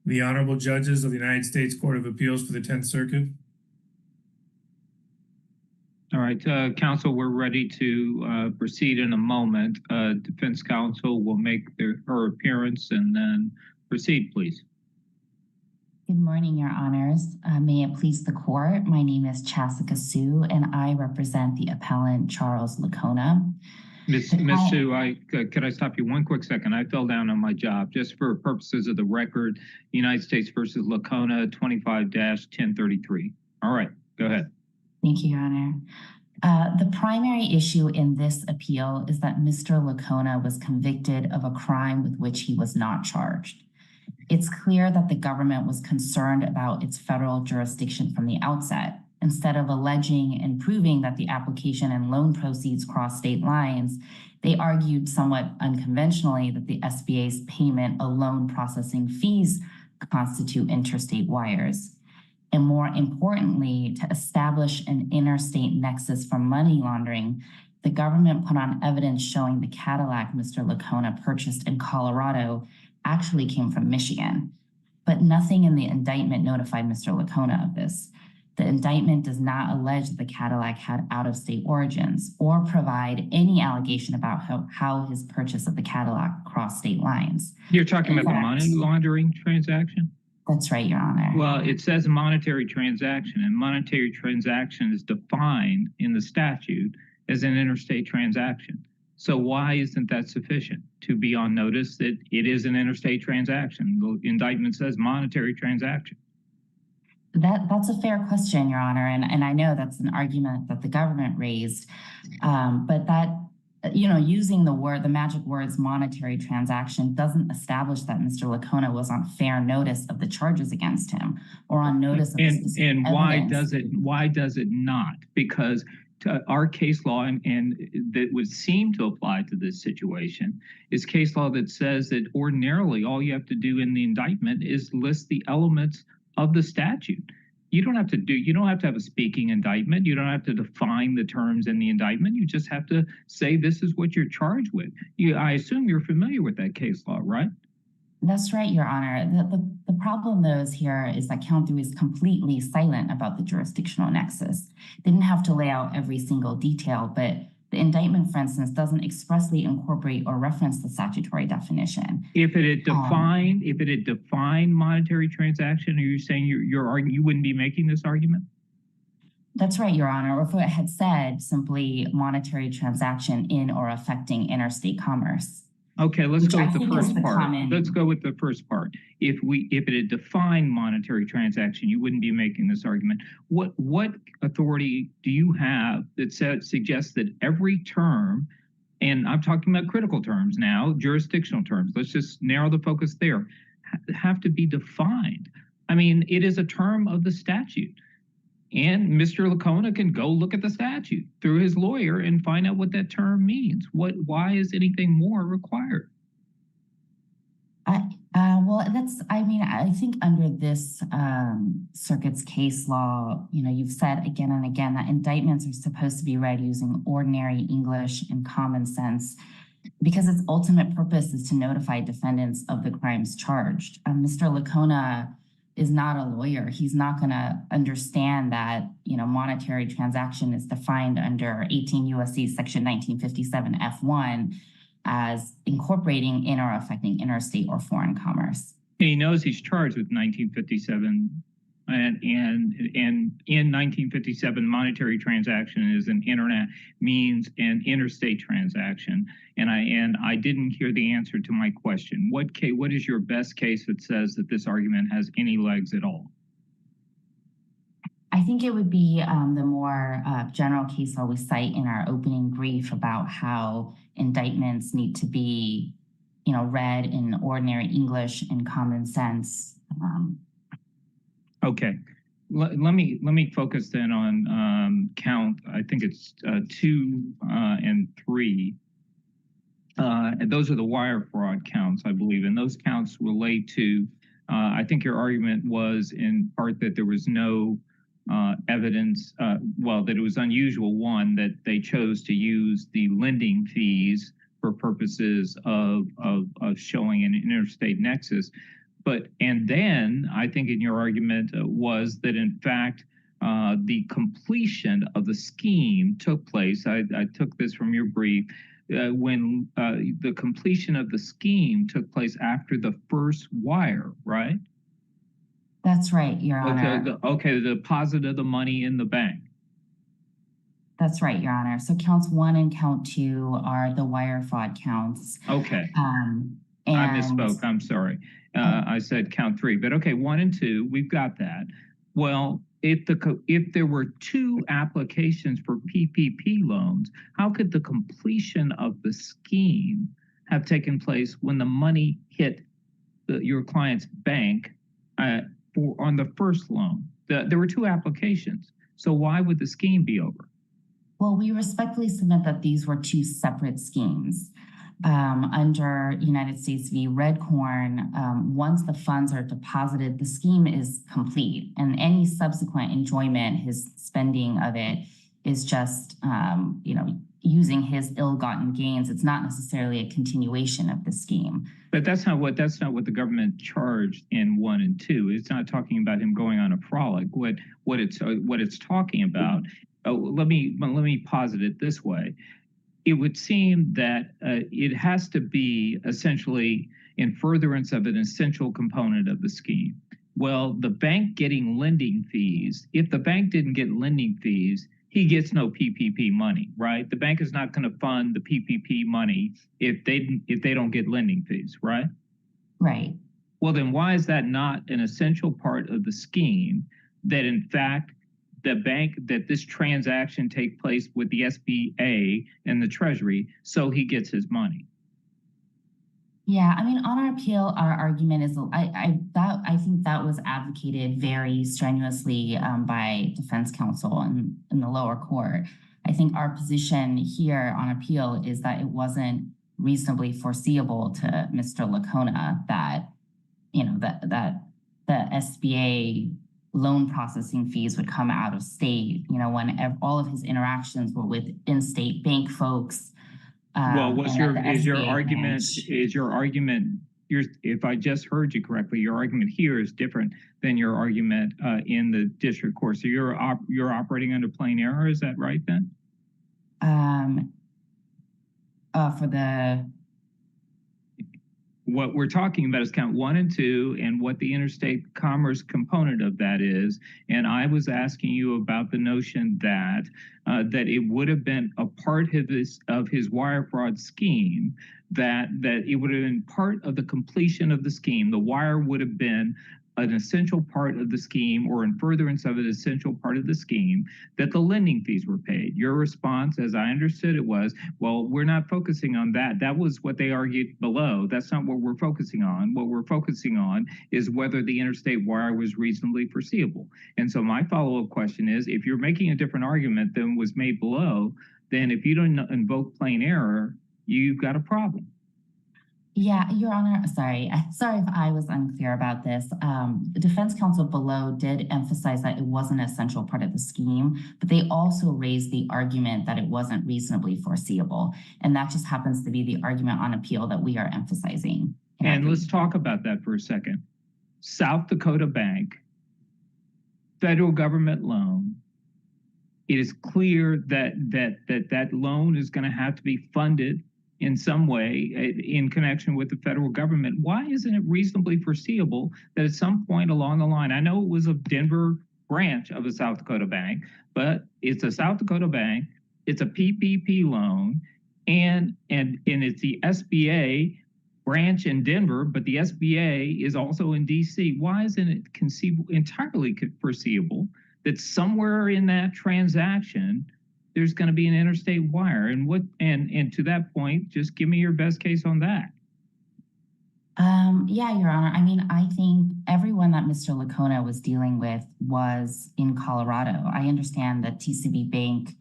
The Honorable Judges of the United States Court of Appeals for the 10th Circuit. All right, counsel, we're ready to proceed in a moment. Defense counsel will make her appearance and then proceed, please. Good morning, Your Honors. May it please the court. My name is Chasica Sue, and I represent the appellant Charles Lacona. Miss Sue, could I stop you one quick second? I fell down on my job. Just for purposes of the record, United States versus Lacona 25-1033. All right, go ahead. Thank you, Your Honor. The primary issue in this appeal is that Mr. Lacona was convicted of a crime with which he was not charged. It's clear that the government was concerned about its federal jurisdiction from the outset. Instead of alleging and proving that the application and loan proceeds cross state lines, they argued somewhat unconventionally that the SBA's payment of loan processing fees constitute interstate wires. And more importantly, to establish an interstate nexus for money laundering, the government put on evidence showing the Cadillac Mr. Lacona purchased in Colorado actually came from Michigan. But nothing in the indictment notified Mr. Lacona of this. The indictment does not allege that the Cadillac had out-of-state origins or provide any allegation about how his purchase of the Cadillac crossed state lines. You're talking about the money laundering transaction? That's right, Your Honor. Well, it says monetary transaction, and monetary transaction is defined in the statute as an interstate transaction. So why isn't that sufficient to be on notice that it is an interstate transaction? The indictment says monetary transaction. That's a fair question, Your Honor, and I know that's an argument that the government raised, but that, using the magic words monetary transaction doesn't establish that Mr. Lacona was on fair notice of the charges against him or on notice of and why does it not? Because our case law and that would seem to apply to this situation is case law that says that ordinarily all you have to do in the indictment is list the elements of the statute. You don't have to have a speaking indictment. You don't have to define the terms in the indictment. You just have to say this is what you're charged with. I assume you're familiar with that case law, right? That's right, Your Honor. The problem, though, is that count 3 is completely silent about the jurisdictional nexus. They didn't have to lay out every single detail, but the indictment, for instance, doesn't expressly incorporate or reference the statutory definition. If it had defined monetary transaction, are you saying you wouldn't be making this argument? That's right, Your Honor. Or if it had said simply monetary transaction in or affecting interstate commerce. Okay, let's go with the first part. Let's go with the first part. If it had defined monetary transaction, you wouldn't be making this argument. What authority do you have that suggests that every term, and I'm talking about critical terms now, jurisdictional terms, let's just narrow the focus there, have to be defined? I mean, it is a term of the statute. And Mr. Lacona can go look at the statute through his lawyer and find out what that term means. Why is anything more required? I think under this circuit's case law, you've said again and again that indictments are supposed to be read using ordinary English and common sense because its ultimate purpose is to notify defendants of the crimes charged. Mr. Lacona is not a lawyer. He's not going to understand that, monetary transaction is defined under 18 U.S.C. section 1957 F1 as incorporating in or affecting interstate or foreign commerce. He knows he's charged with 1957 and in 1957 monetary transaction is an internet means an interstate transaction. And I didn't hear the answer to my question. What is your best case that says that this argument has any legs at all? I think it would be the more general case law we cite in our opening brief about how indictments need to be, read in ordinary English and common sense. Okay, let me focus then on count. I think it's 2 and 3. And those are the wire fraud counts, I believe, and those counts relate to. I think your argument was in part that there was no evidence. That it was unusual. One, that they chose to use the lending fees for purposes of showing an interstate nexus. and then I think in your argument was that in fact, the completion of the scheme took place. I took this from your brief when the completion of the scheme took place after the first wire, right? That's right, Your Honor. The deposit of the money in the bank. That's right, Your Honor. So counts 1 and count 2 are the wire fraud counts. Okay. And I misspoke. I'm sorry. I said count 3, but okay, 1 and 2, we've got that. Well, if there were 2 applications for PPP loans, how could the completion of the scheme have taken place when the money hit your client's bank on the first loan? There were 2 applications. So why would the scheme be over? Well, we respectfully submit that these were 2 separate schemes. Under United States v. Redcorn, once the funds are deposited, the scheme is complete, and any subsequent enjoyment, his spending of it, is just, using his ill-gotten gains. It's not necessarily a continuation of the scheme. But that's not what the government charged in 1 and 2. It's not talking about him going on a frolic. What it's talking about. Let me posit it this way. It would seem that it has to be essentially in furtherance of an essential component of the scheme. Well, the bank getting lending fees, if the bank didn't get lending fees, he gets no PPP money, right? The bank is not going to fund the PPP money if they don't get lending fees, right? Right. Well, then why is that not an essential part of the scheme that in fact the bank, that this transaction take place with the SBA and the Treasury so he gets his money? Yeah, I mean, on our appeal, our argument is I think that was advocated very strenuously by defense counsel in the lower court. I think our position here on appeal is that it wasn't reasonably foreseeable to Mr. Lacona that that the SBA loan processing fees would come out of state. When all of his interactions were with in-state bank folks. Well, is your argument, if I just heard you correctly, your argument here is different than your argument in the district court. So you're operating under plain error, is that right then? What we're talking about is count 1 and 2 and what the interstate commerce component of that is. And I was asking you about the notion that it would have been a part of his wire fraud scheme, that it would have been part of the completion of the scheme. The wire would have been an essential part of the scheme, or in furtherance of an essential part of the scheme, that the lending fees were paid. Your response, as I understood it, was, well, we're not focusing on that. That was what they argued below. That's not what we're focusing on. What we're focusing on is whether the interstate wire was reasonably foreseeable. And so my follow-up question is, if you're making a different argument than was made below, then if you don't invoke plain error, you've got a problem. Yeah, Your Honor, sorry if I was unclear about this. The defense counsel below did emphasize that it was an essential part of the scheme, but they also raised the argument that it wasn't reasonably foreseeable. And that just happens to be the argument on appeal that we are emphasizing. And let's talk about that for a second. South Dakota Bank, federal government loan. It is clear that loan is going to have to be funded in some way in connection with the federal government. Why isn't it reasonably foreseeable that at some point along the line, I know it was a Denver branch of a South Dakota bank, but it's a South Dakota bank, it's a PPP loan, and it's the SBA branch in Denver, but the SBA is also in DC. Why isn't it entirely foreseeable that somewhere in that transaction there's going to be an interstate wire? And to that point, just give me your best case on that. Yeah, Your Honor. I mean, I think everyone that Mr. Lacona was dealing with was in Colorado. I understand that TCB Bank,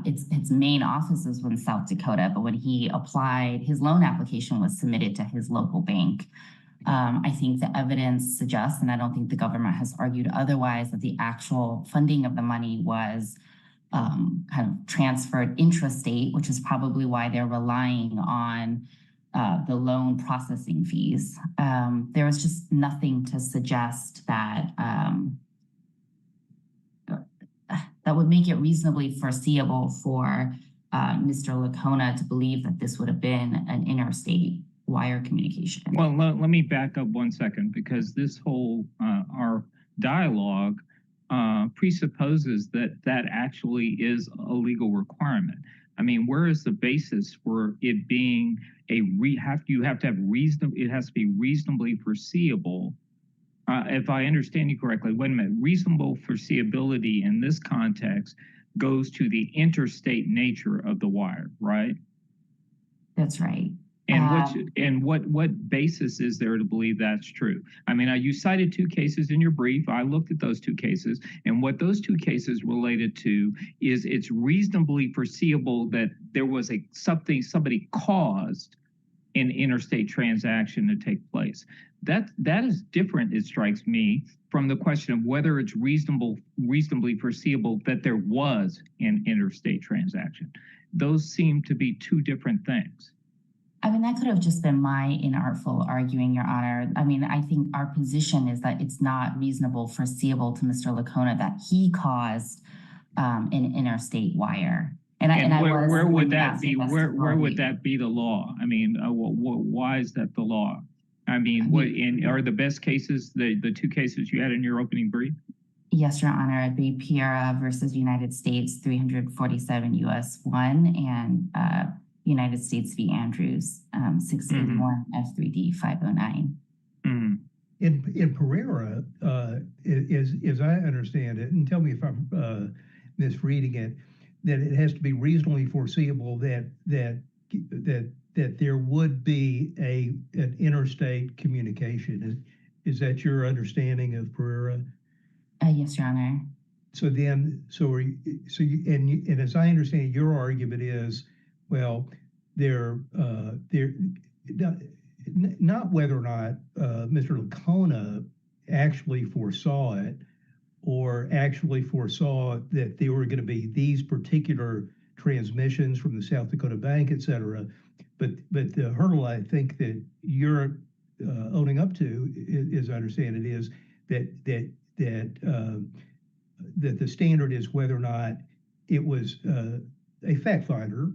its main offices were in South Dakota, but when he applied, his loan application was submitted to his local bank. I think the evidence suggests, and I don't think the government has argued otherwise, that the actual funding of the money was kind of transferred intrastate, which is probably why they're relying on the loan processing fees. There was just nothing to suggest that that would make it reasonably foreseeable for Mr. Lacona to believe that this would have been an interstate wire communication. Well, let me back up 1 second, because this whole our dialogue presupposes that that actually is a legal requirement. I mean, where is the basis for it being you have to have it has to be reasonably foreseeable. If I understand you correctly, wait a minute, reasonable foreseeability in this context goes to the interstate nature of the wire, right? That's right. And what basis is there to believe that's true? I mean, you cited 2 cases in your brief. I looked at those 2 cases, and what those 2 cases related to is it's reasonably foreseeable that there was somebody caused an interstate transaction to take place. That is different, it strikes me, from the question of whether it's reasonably foreseeable that there was an interstate transaction. Those seem to be 2 different things. I mean, that could have just been my inartful arguing, Your Honor. I mean, I think our position is that it's not reasonable foreseeable to Mr. Lacona that he caused an interstate wire. Where would that be? Where would that be the law? I mean, why is that the law? I mean, are the best cases the 2 cases you had in your opening brief? Yes, Your Honor. It'd be Piera versus United States 347 US 1 and United States v. Andrews 681 F3D 509. In Pereira, as I understand it, and tell me if I'm misreading it, that it has to be reasonably foreseeable that there would be an interstate communication. Is that your understanding of Pereira? Yes, Your Honor. So then, and as I understand it, your argument is, well, not whether or not Mr. Lacona actually foresaw it, or actually foresaw that there were going to be these particular transmissions from the South Dakota Bank, et cetera. But the hurdle I think that you're owning up to, as I understand it, is that the standard is whether or not it was a fact finder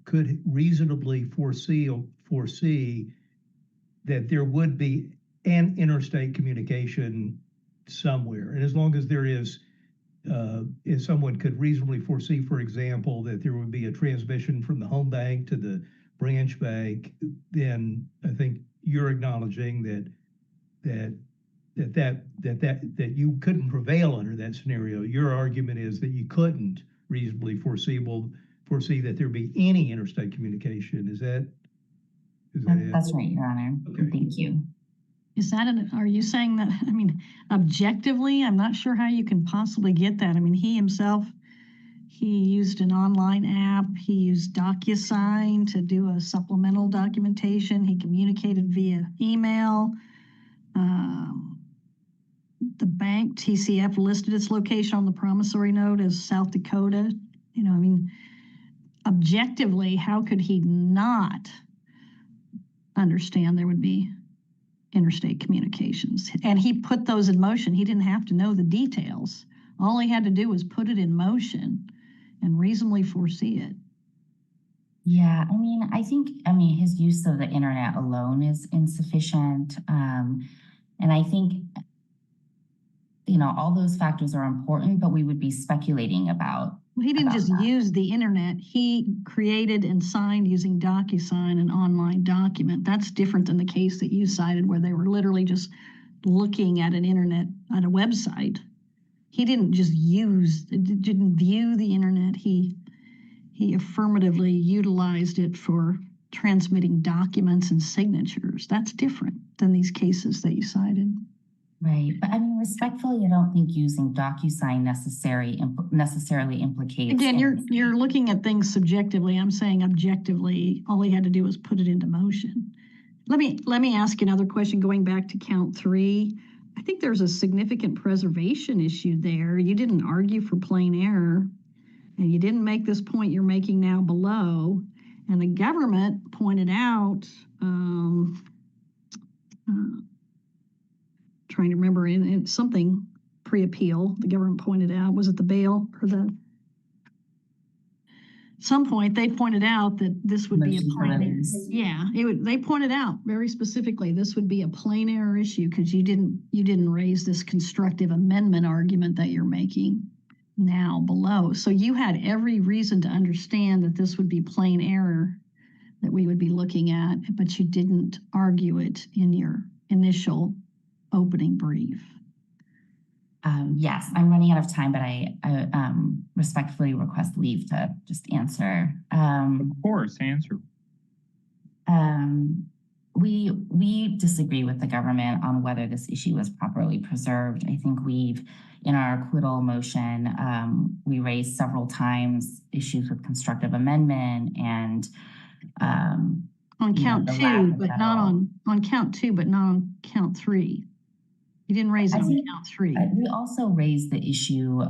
could reasonably foresee that there would be an interstate communication somewhere. And as long as there is, if someone could reasonably foresee, for example, that there would be a transmission from the home bank to the branch bank, then I think you're acknowledging that you couldn't prevail under that scenario. Your argument is that you couldn't reasonably foresee that there'd be any interstate communication. Is that it? That's right, Your Honor. Okay. Thank you. Is that are you saying that, I mean, objectively, I'm not sure how you can possibly get that. I mean, he himself, he used an online app. He used DocuSign to do a supplemental documentation. He communicated via email. The bank, TCF, listed its location on the promissory note as South Dakota. You know, I mean, objectively, how could he not understand there would be interstate communications? And he put those in motion. He didn't have to know the details. All he had to do was put it in motion and reasonably foresee it. Yeah, I think his use of the internet alone is insufficient. And I think, all those factors are important, but we would be speculating about. Well, he didn't just use the internet. He created and signed using DocuSign an online document. That's different than the case that you cited where they were literally just looking at an internet, at a website. He didn't just didn't view the internet. He affirmatively utilized it for transmitting documents and signatures. That's different than these cases that you cited. Right. But respectfully, I don't think using DocuSign necessarily implicates. Again, you're looking at things subjectively. I'm saying objectively, all he had to do was put it into motion. Let me ask you another question going back to count 3. I think there's a significant preservation issue there. You didn't argue for plain error, and you didn't make this point you're making now below. And the government pointed out, trying to remember in something pre-appeal, the government pointed out, was it the bail or some point they pointed out that this would be a plain error. Yeah, they pointed out very specifically this would be a plain error issue because you didn't raise this constructive amendment argument that you're making now below. So you had every reason to understand that this would be plain error that we would be looking at, but you didn't argue it in your initial opening brief. Yes, I'm running out of time, but I respectfully request leave to just answer. Of course, answer. We disagree with the government on whether this issue was properly preserved. I think in our acquittal motion, we raised several times issues with constructive amendment and on count two, but not on count 2, but not on count 3. You didn't raise it on count 3. We also raised the issue,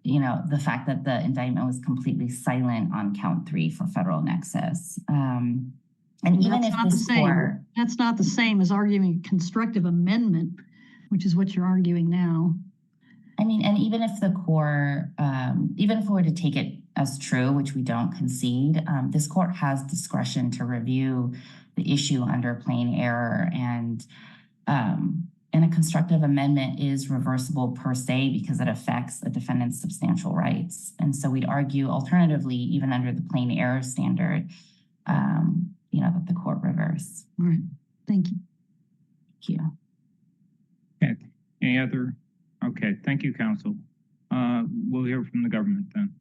the fact that the indictment was completely silent on count 3 for federal nexus. And even if this court, that's not the same as arguing constructive amendment, which is what you're arguing now. I mean, and even if the court, even if we were to take it as true, which we don't concede, this court has discretion to review the issue under plain error, and a constructive amendment is reversible per se because it affects a defendant's substantial rights. And so we'd argue alternatively, even under the plain error standard, that the court reverse. All right. Thank you. Thank you. Okay. Any other? Okay. Thank you, counsel. We'll hear from the government then.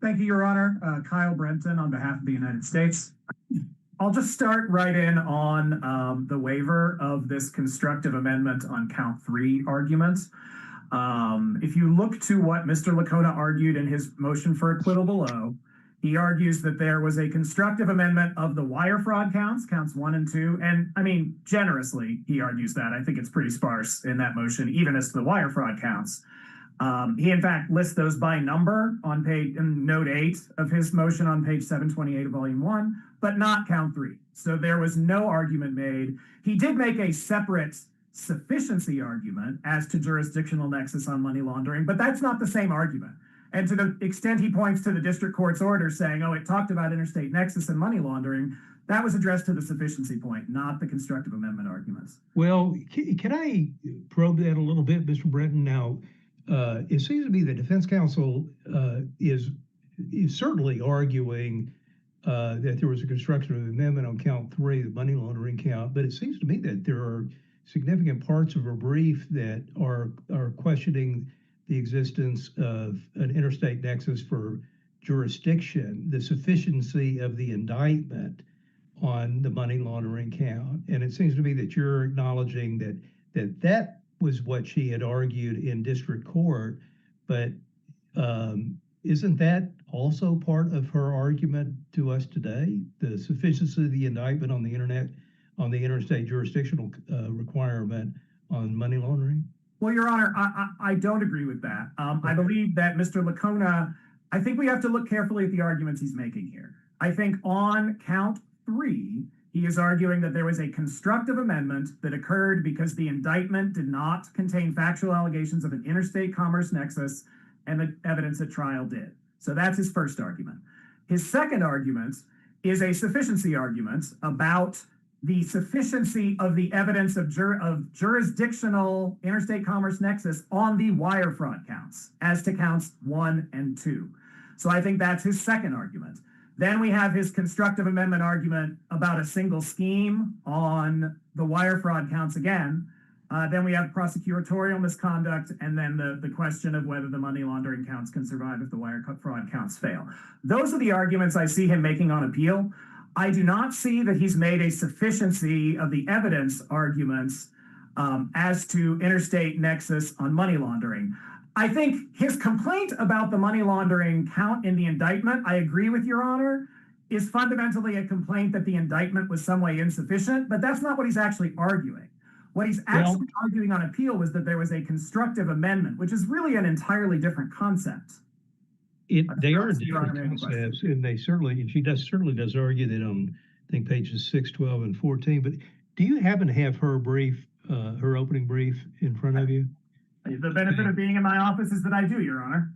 Thank you, Your Honor. Kyle Brenton on behalf of the United States. I'll just start right in on the waiver of this constructive amendment on count 3 argument. If you look to what Mr. Lacona argued in his motion for acquittal below, he argues that there was a constructive amendment of the wire fraud counts 1 and 2. And I mean, generously, he argues that. I think it's pretty sparse in that motion, even as to the wire fraud counts. He, in fact, lists those by number in note 8 of his motion on page 728 of volume 1, but not count 3. So there was no argument made. He did make a separate sufficiency argument as to jurisdictional nexus on money laundering, but that's not the same argument. And to the extent he points to the district court's order saying, oh, it talked about interstate nexus and money laundering, that was addressed to the sufficiency point, not the constructive amendment arguments. Well, can I probe that a little bit, Mr. Brenton? Now, it seems to me the defense counsel is certainly arguing that there was a constructive amendment on count 3, the money laundering count, but it seems to me that there are significant parts of a brief that are questioning the existence of an interstate nexus for jurisdiction, the sufficiency of the indictment on the money laundering count. And it seems to me that you're acknowledging that was what she had argued in district court, but isn't that also part of her argument to us today? The sufficiency of the indictment on the interstate jurisdictional requirement on money laundering? Well, Your Honor, I don't agree with that. I believe that Mr. Lacona, I think we have to look carefully at the arguments he's making here. I think on count 3, he is arguing that there was a constructive amendment that occurred because the indictment did not contain factual allegations of an interstate commerce nexus, and the evidence at trial did. So that's his first argument. His second argument is a sufficiency argument about the sufficiency of the evidence of jurisdictional interstate commerce nexus on the wire fraud counts as to counts 1 and 2. So I think that's his second argument. Then we have his constructive amendment argument about a single scheme on the wire fraud counts again. Then we have prosecutorial misconduct, and then the question of whether the money laundering counts can survive if the wire fraud counts fail. Those are the arguments I see him making on appeal. I do not see that he's made a sufficiency of the evidence arguments as to interstate nexus on money laundering. I think his complaint about the money laundering count in the indictment, I agree with Your Honor, is fundamentally a complaint that the indictment was some way insufficient, but that's not what he's actually arguing. What he's actually arguing on appeal was that there was a constructive amendment, which is really an entirely different concept. They are Your Honor, different may I have a question? concepts, and they certainly, and she certainly does argue that on, I think, pages 6, 12, and 14. But do you happen to have her brief, her opening brief in front of you? The benefit of being in my office is that I do, Your Honor.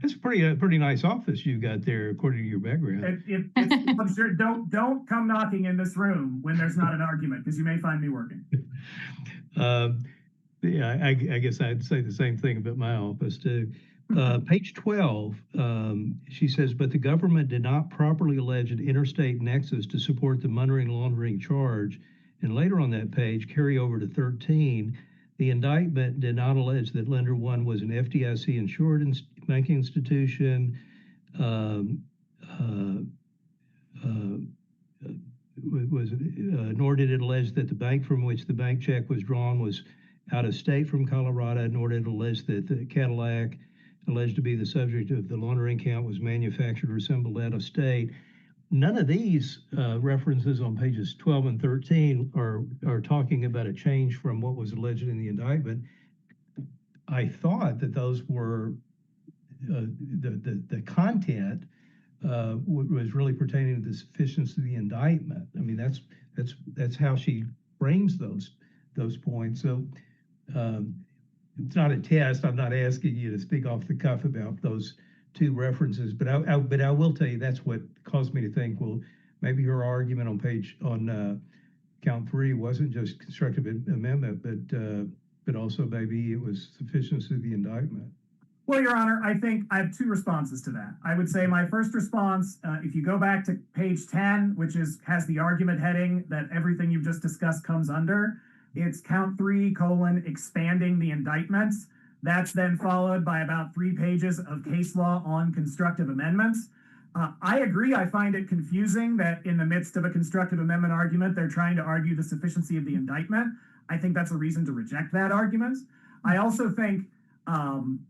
That's a pretty nice office you've got there, according to your background. I'm sure, don't come knocking in this room when there's not an argument, because you may find me working. Yeah, I guess I'd say the same thing about my office too. Page 12, she says, but the government did not properly allege an interstate nexus to support the money laundering charge. And later on that page, carry over to 13, the indictment did not allege that lender one was an FDIC insured banking institution, nor did it allege that the bank from which the bank check was drawn was out of state from Colorado, nor did it allege that the Cadillac alleged to be the subject of the laundering count was manufactured or assembled out of state. None of these references on pages 12 and 13 are talking about a change from what was alleged in the indictment. I thought that those were the content was really pertaining to the sufficiency of the indictment. I mean, that's how she frames those points. So it's not a test. I'm not asking you to speak off the cuff about those two references, but I will tell you that's what caused me to think, well, maybe her argument on count 3 wasn't just constructive amendment, but also maybe it was sufficiency of the indictment. Well, Your Honor, I think I have two responses to that. I would say my first response, if you go back to page 10, which has the argument heading that everything you've just discussed comes under, it's count 3, expanding the indictments. That's then followed by about 3 pages of case law on constructive amendments. I agree. I find it confusing that in the midst of a constructive amendment argument, they're trying to argue the sufficiency of the indictment. I think that's a reason to reject that argument. I also think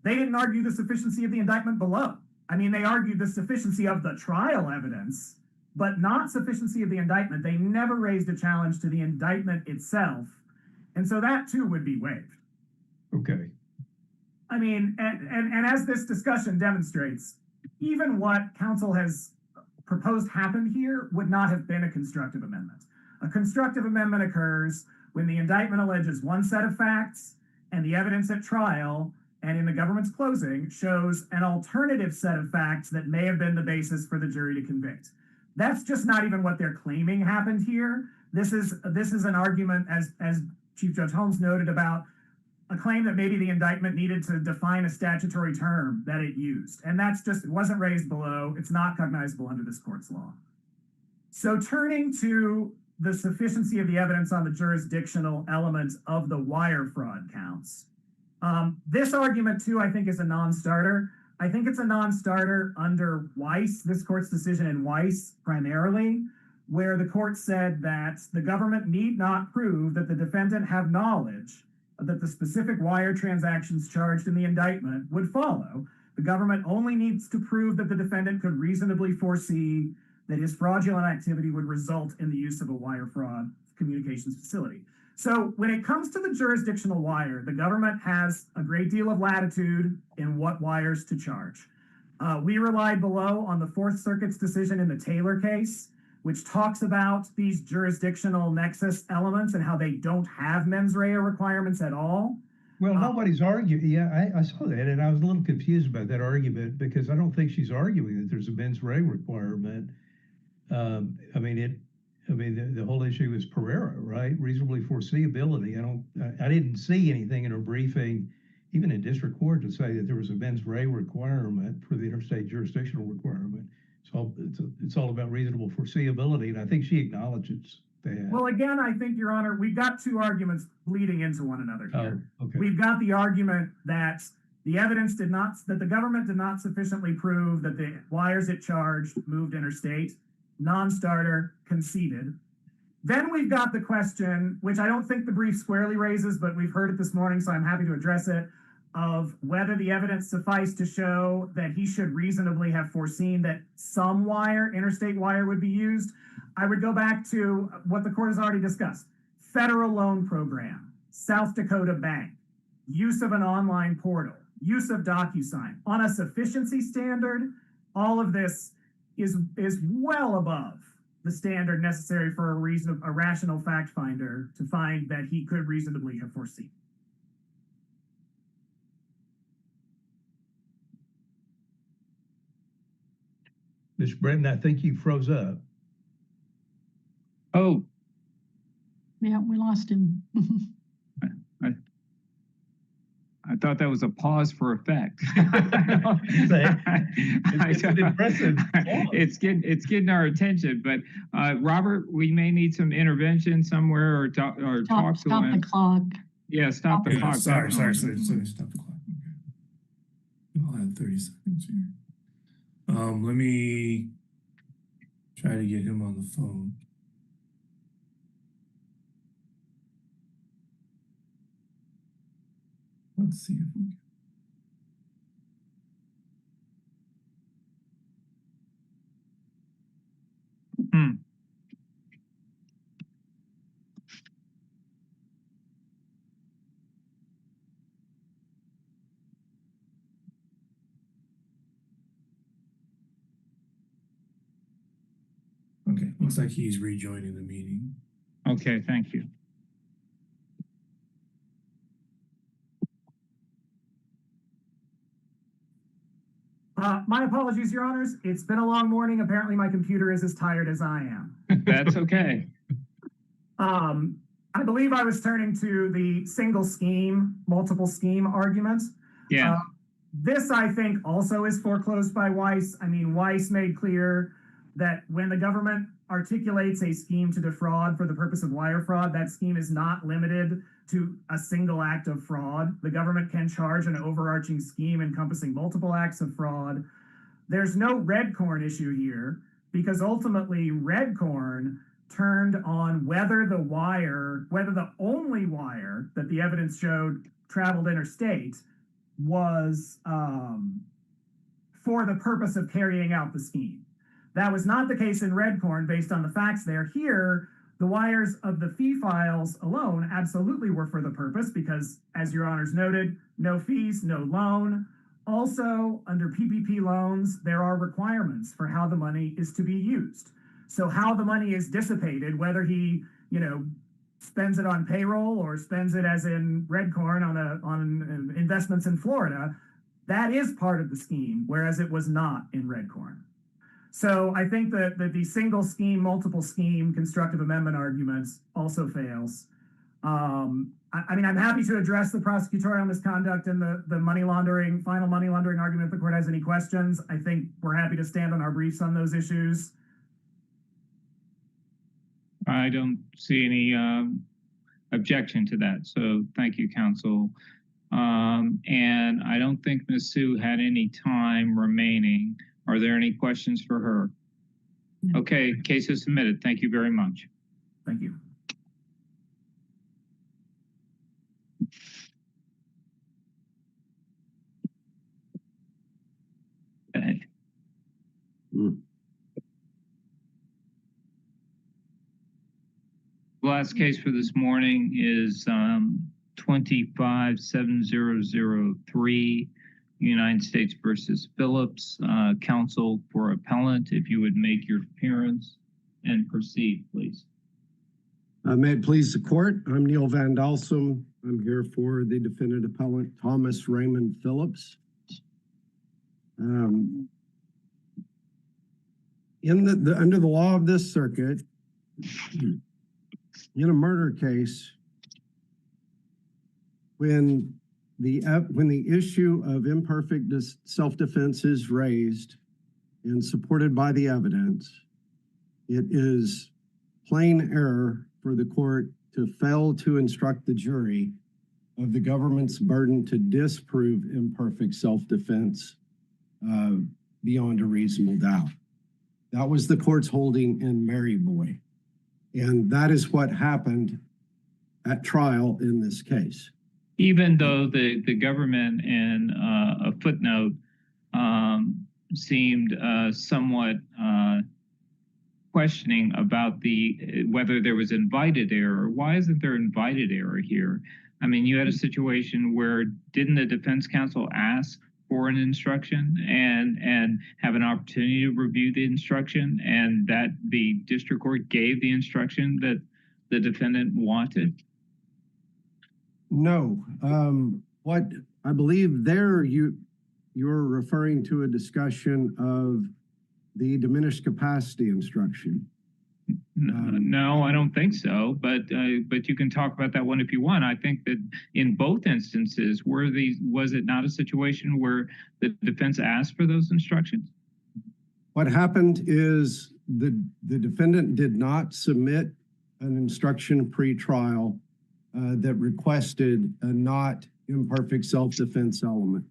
they didn't argue the sufficiency of the indictment below. I mean, they argued the sufficiency of the trial evidence, but not sufficiency of the indictment. They never raised a challenge to the indictment itself. And so that too would be waived. Okay. I mean, and as this discussion demonstrates, even what counsel has proposed happened here would not have been a constructive amendment. A constructive amendment occurs when the indictment alleges one set of facts and the evidence at trial and in the government's closing shows an alternative set of facts that may have been the basis for the jury to convict. That's just not even what they're claiming happened here. This is an argument, as Chief Judge Holmes noted, about a claim that maybe the indictment needed to define a statutory term that it used. And that's just, it wasn't raised below. It's not cognizable under this court's law. So turning to the sufficiency of the evidence on the jurisdictional elements of the wire fraud counts. This argument too, I think, is a non-starter. I think it's a non-starter under Weiss, this court's decision in Weiss primarily, where the court said that the government need not prove that the defendant have knowledge that the specific wire transactions charged in the indictment would follow. The government only needs to prove that the defendant could reasonably foresee that his fraudulent activity would result in the use of a wire fraud communications facility. So when it comes to the jurisdictional wire, the government has a great deal of latitude in what wires to charge. We relied below on the Fourth Circuit's decision in the Taylor case, which talks about these jurisdictional nexus elements and how they don't have mens rea requirements at all. Well, nobody's arguing. Yeah, I saw that, and I was a little confused about that argument because I don't think she's arguing that there's a mens rea requirement. The whole issue is Pereira, right? Reasonably foreseeability. I didn't see anything in her briefing, even in district court, to say that there was a mens rea requirement for the interstate jurisdictional requirement. It's all about reasonable foreseeability, and I think she acknowledges that. Well, again, I think, Your Honor, we've got two arguments bleeding into one another here. Oh, okay. We've got the argument that the evidence that the government did not sufficiently prove that the wires it charged moved interstate, non-starter, conceded. Then we've got the question, which I don't think the brief squarely raises, but we've heard it this morning, so I'm happy to address it, of whether the evidence sufficed to show that he should reasonably have foreseen that some wire, interstate wire, would be used. I would go back to what the court has already discussed. Federal loan program, South Dakota Bank, use of an online portal, use of DocuSign. On a sufficiency standard, all of this is well above the standard necessary for a rational fact finder to find that he could reasonably have foreseen. Mr. Brenton, I think you froze up. Oh, Yeah, we lost him. I thought that was a pause for effect. It's an impressive pause. It's getting our attention, but Robert, we may need some intervention somewhere or talk to Stop the him. clock. Yeah, stop the clock. Sorry, definitely. stop the clock. Okay. I'll add 30 seconds here. Let me try to get him on the phone. Let's see if we Hmm. Okay, looks like he's rejoining the meeting. Okay, thank you. My apologies, Your Honors. It's been a long morning. Apparently, my computer is as tired as I am. That's okay. I believe I was turning to the single scheme, multiple scheme argument. Yeah. This, I think, also is foreclosed by Weiss. I mean, Weiss made clear that when the government articulates a scheme to defraud for the purpose of wire fraud, that scheme is not limited to a single act of fraud. The government can charge an overarching scheme encompassing multiple acts of fraud. There's no red corn issue here because ultimately red corn turned on whether the only wire that the evidence showed traveled interstate was for the purpose of carrying out the scheme. That was not the case in red corn based on the facts there. Here, the wires of the fee files alone absolutely were for the purpose because, as Your Honors noted, no fees, no loan. Also, under PPP loans, there are requirements for how the money is to be used. So how the money is dissipated, whether he, spends it on payroll or spends it as in red corn on investments in Florida, that is part of the scheme, whereas it was not in red corn. So I think that the single scheme, multiple scheme constructive amendment arguments also fails. I'm happy to address the prosecutorial misconduct and the final money laundering argument if the court has any questions. I think we're happy to stand on our briefs on those issues. I don't see any objection to that. So thank you, counsel. And I don't think Ms. Sue had any time remaining. Are there any questions for her? Okay, case is submitted. Thank you very much. Thank you. Okay. The last case for this morning is 257003, United States versus Phillips. Counsel for appellant, if you would make your appearance and proceed, please. May it please the court. I'm Neil Van Dalsum. I'm here for the defendant appellant Thomas Raymond Phillips. Under the law of this circuit, in a murder case, when the issue of imperfect self-defense is raised and supported by the evidence, it is plain error for the court to fail to instruct the jury of the government's burden to disprove imperfect self-defense beyond a reasonable doubt. That was the court's holding in Maryboy. And that is what happened at trial in this case. Even though the government in a footnote seemed somewhat questioning about whether there was invited error. Why isn't there invited error here? I mean, you had a situation where didn't the defense counsel ask for an instruction and have an opportunity to review the instruction, and that the district court gave the instruction that the defendant wanted? No. What I believe there you're referring to a discussion of the diminished capacity instruction. No, I don't think so. But you can talk about that one if you want. I think that in both instances, was it not a situation where the defense asked for those instructions? What happened is the defendant did not submit an instruction pre-trial that requested a not imperfect self-defense element.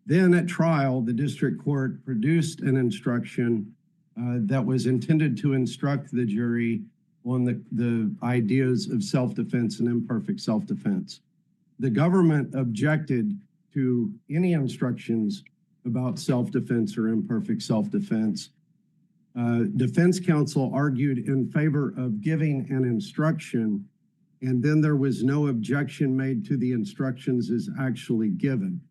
Then at trial, the district court produced an instruction that was intended to instruct the jury on the ideas of self-defense and imperfect self-defense. The government objected to any instructions about self-defense or imperfect self-defense. Defense counsel argued in favor of giving an instruction, and then there was no objection made to the instructions as actually given.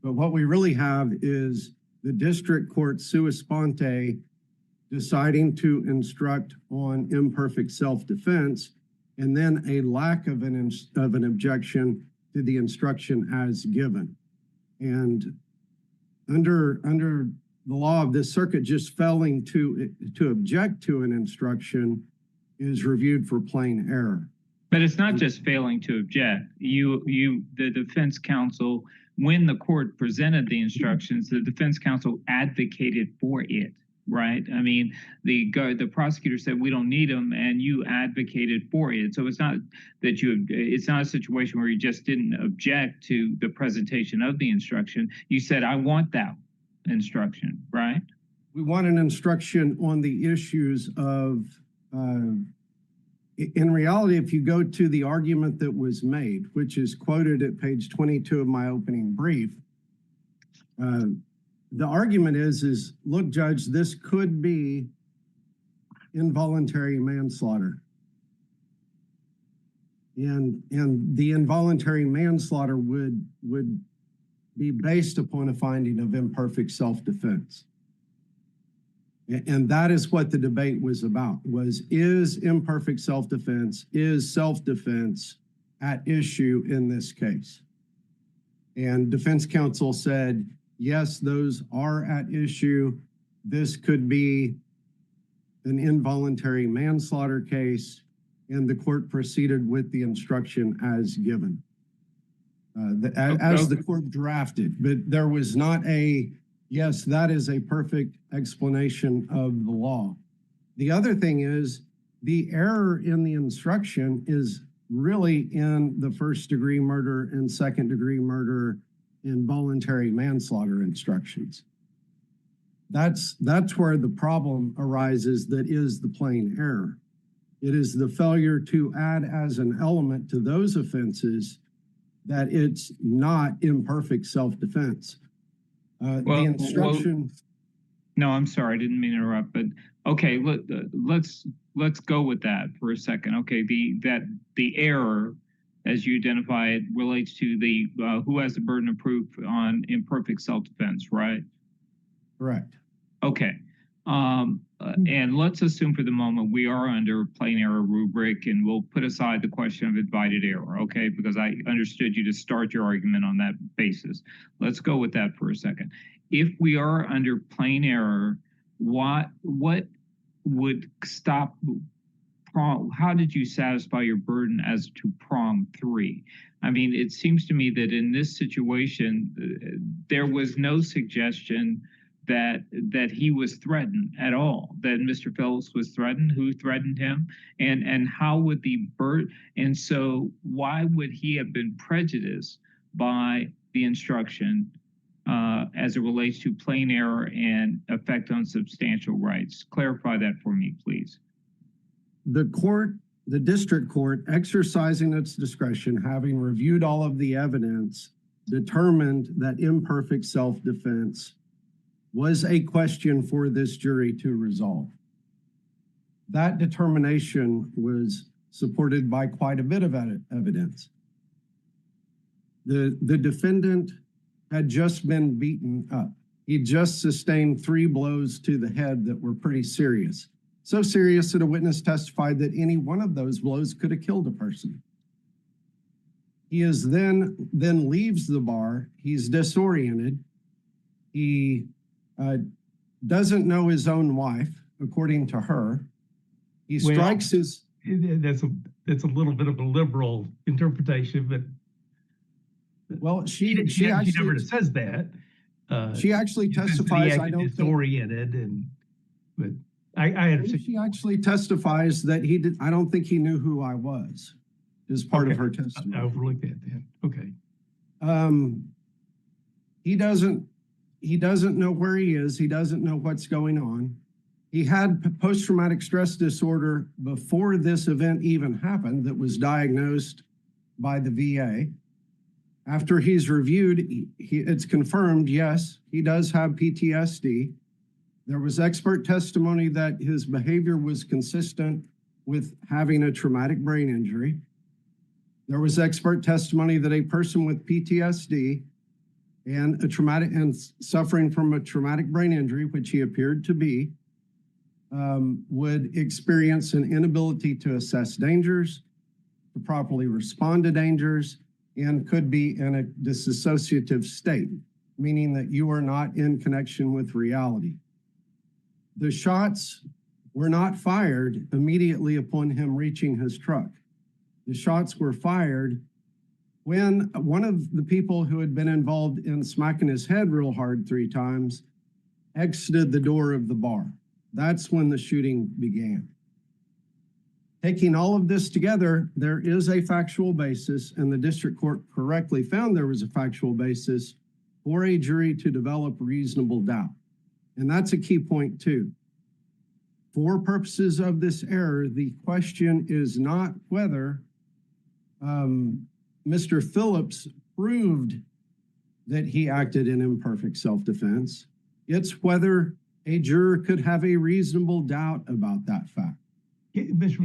But what we really have is the district court sua sponte deciding to instruct on imperfect self-defense, and then a lack of an objection to the instruction as given. And under the law of this circuit, just failing to object to an instruction is reviewed for plain error. But it's not just failing to object. The defense counsel, when the court presented the instructions, the defense counsel advocated for it, right? I mean, the prosecutor said we don't need them, and you advocated for it. So it's not that it's not a situation where you just didn't object to the presentation of the instruction. You said, I want that instruction, right? We want an instruction on the issues of, in reality, if you go to the argument that was made, which is quoted at page 22 of my opening brief, the argument is, look, Judge, this could be involuntary manslaughter. And the involuntary manslaughter would be based upon a finding of imperfect self-defense. And that is what the debate was about, is imperfect self-defense, is self-defense at issue in this case? And defense counsel said, yes, those are at issue. This could be an involuntary manslaughter case, and the court proceeded with the instruction as given, as the court drafted. But there was not a, yes, that is a perfect explanation of the law. The other thing is the error in the instruction is really in the first-degree murder and second-degree murder involuntary manslaughter instructions. That's where the problem arises. That is the plain error. It is the failure to add as an element to those offenses that it's not imperfect self-defense. The instruction. No, I'm sorry, I didn't mean to interrupt, but okay, let's go with that for a second. Okay, the error, as you identify it, relates to the who has the burden of proof on imperfect self-defense, right? Correct. Okay. And let's assume for the moment we are under plain error rubric, and we'll put aside the question of invited error, okay? Because I understood you to start your argument on that basis. Let's go with that for a second. If we are under plain error, what would stop how did you satisfy your burden as to prong 3? I mean, it seems to me that in this situation, there was no suggestion that he was threatened at all, that Mr. Phillips was threatened, who threatened him, and how would and so why would he have been prejudiced by the instruction as it relates to plain error and effect on substantial rights? Clarify that for me, please. The district court, exercising its discretion, having reviewed all of the evidence, determined that imperfect self-defense was a question for this jury to resolve. that determination was supported by quite a bit of evidence. The defendant had just been beaten up. He just sustained 3 blows to the head that were pretty serious. So serious that a witness testified that any one of those blows could have killed a person. He is then leaves the bar. He's disoriented. He doesn't know his own wife, according to her. He strikes his. That's a little bit of a liberal interpretation, but well, she actually never says that. She actually testifies. I don't disoriented, but I understand. She actually testifies that he did. I don't think he knew who I was. Is part of her testimony. I overlooked that then. Okay. He doesn't know where he is. He doesn't know what's going on. He had post-traumatic stress disorder before this event even happened that was diagnosed by the VA. After he's reviewed, it's confirmed, yes, he does have PTSD. There was expert testimony that his behavior was consistent with having a traumatic brain injury. There was expert testimony that a person with PTSD and suffering from a traumatic brain injury, which he appeared to be, would experience an inability to assess dangers, to properly respond to dangers, and could be in a dissociative state, meaning that you are not in connection with reality. The shots were not fired immediately upon him reaching his truck. The shots were fired when one of the people who had been involved in smacking his head real hard 3 times exited the door of the bar. That's when the shooting began. Taking all of this together, there is a factual basis, and the district court correctly found there was a factual basis for a jury to develop reasonable doubt. And that's a key point too. For purposes of this error, the question is not whether Mr. Phillips proved that he acted in imperfect self-defense. It's whether a juror could have a reasonable doubt about that fact. Mr.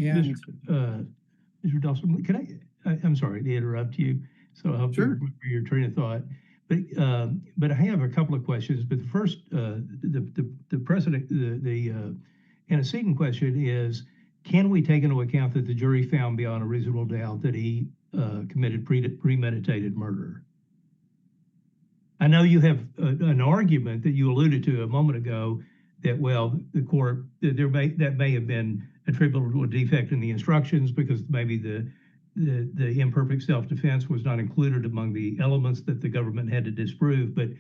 Dawson, I'm sorry to interrupt you, so I hope you remember your train of thought. But I have a couple of questions. But the first, the precedent, the antecedent question is, can we take into account that the jury found beyond a reasonable doubt that he committed premeditated murder? I know you have an argument that you alluded to a moment ago that, well, the court, that may have been attributable to a defect in the instructions because maybe the imperfect self-defense was not included among the elements that the government had to disprove. But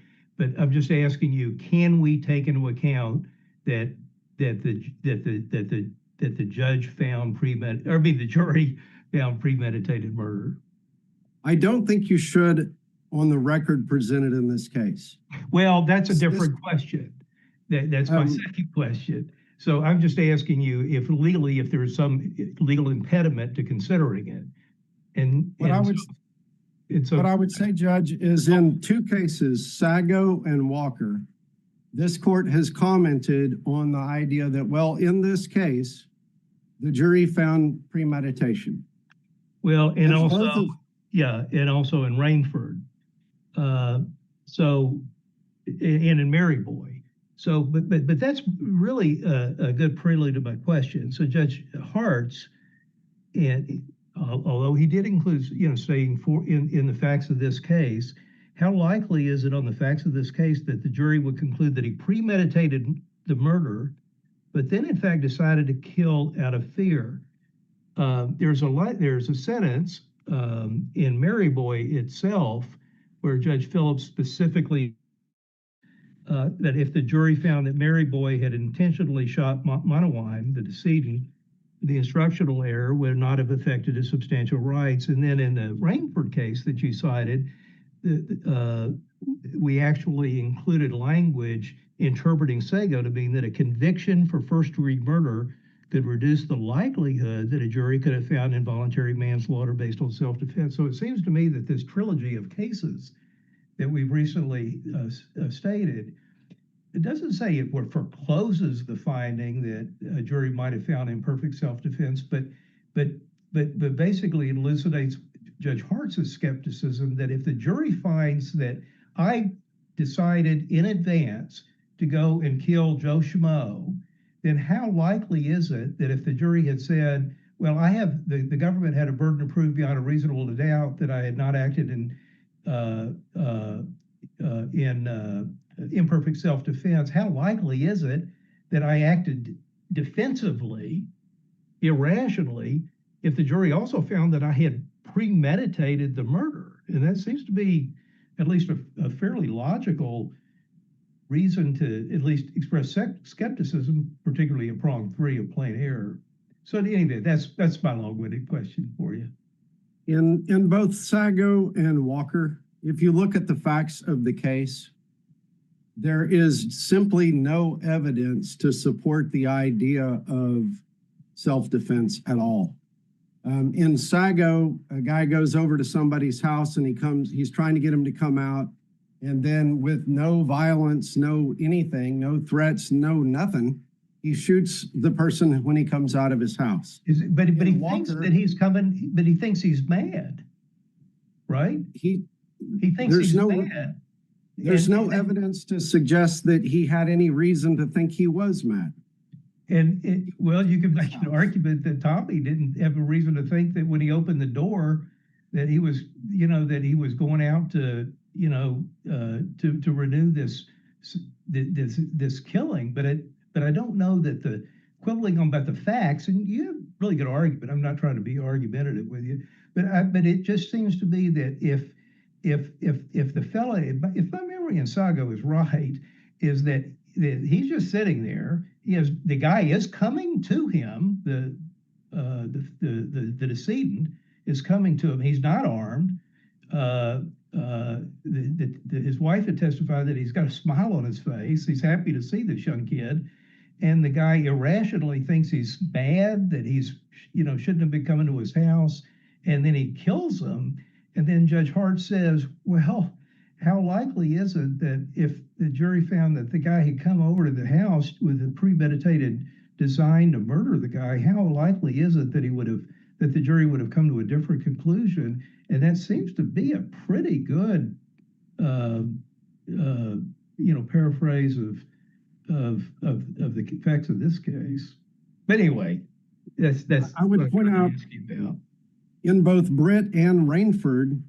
I'm just asking you, can we take into account that the judge found the jury found premeditated murder? I don't think you should on the record presented in this case. Well, that's a different question. That's my second question. So I'm just asking you if legally, if there's some legal impediment to considering it. What I would say, Judge, is in 2 cases, Sago and Walker, this court has commented on the idea that, well, in this case, the jury found premeditation. Well, and also in Rainford. So, and in Maryboy. So, but that's really a good prelude to my question. So Judge Hartz, and although he did include, saying in the facts of this case, how likely is it on the facts of this case that the jury would conclude that he premeditated the murder, but then in fact decided to kill out of fear? There's a sentence in Maryboy itself where Judge Phillips specifically that if the jury found that Maryboy had intentionally shot Monowine, the decedent, the instructional error would not have affected his substantial rights. And then in the Rainford case that you cited, we actually included language interpreting Sago to mean that a conviction for first-degree murder could reduce the likelihood that a jury could have found involuntary manslaughter based on self-defense. So it seems to me that this trilogy of cases that we've recently stated it doesn't say it forecloses the finding that a jury might have found imperfect self-defense, but basically it elucidates Judge Hart's skepticism that if the jury finds that I decided in advance to go and kill Joe Schmo, then how likely is it that if the jury had said, well, the government had a burden to prove beyond a reasonable doubt that I had not acted in imperfect self-defense, how likely is it that I acted defensively, irrationally, if the jury also found that I had premeditated the murder? And that seems to be at least a fairly logical reason to at least express skepticism, particularly in prong 3 of plain error. So anyway, that's my long-winded question for you. In both Sago and Walker, if you look at the facts of the case, there is simply no evidence to support the idea of self-defense at all. In Sago, a guy goes over to somebody's house and he's trying to get him to come out. And then with no violence, no anything, no threats, no nothing, he shoots the person when he comes out of his house. But he thinks that he's coming, but he thinks he's mad, right? He thinks he's mad. There's no evidence to suggest that he had any reason to think he was mad. Well, you could make an argument that Tommy didn't have a reason to think that when he opened the door that he was, going out to, to renew this killing. But I don't know that the quibbling about the facts, and you have a really good argument. I'm not trying to be argumentative with you, but it just seems to be that if the fella, if my memory in Sago is right, is that he's just sitting there. The guy is coming to him. The decedent is coming to him. He's not armed. His wife had testified that he's got a smile on his face. He's happy to see this young kid. And the guy irrationally thinks he's bad, that he's, shouldn't have been coming to his house. And then he kills him. And then Judge Hart says, well, how likely is it that if the jury found that the guy had come over to the house with a premeditated design to murder the guy, how likely is it that the jury would have come to a different conclusion? And that seems to be a pretty good, paraphrase of the facts of this case. But anyway, that's I would point out in both Britt and Rainford,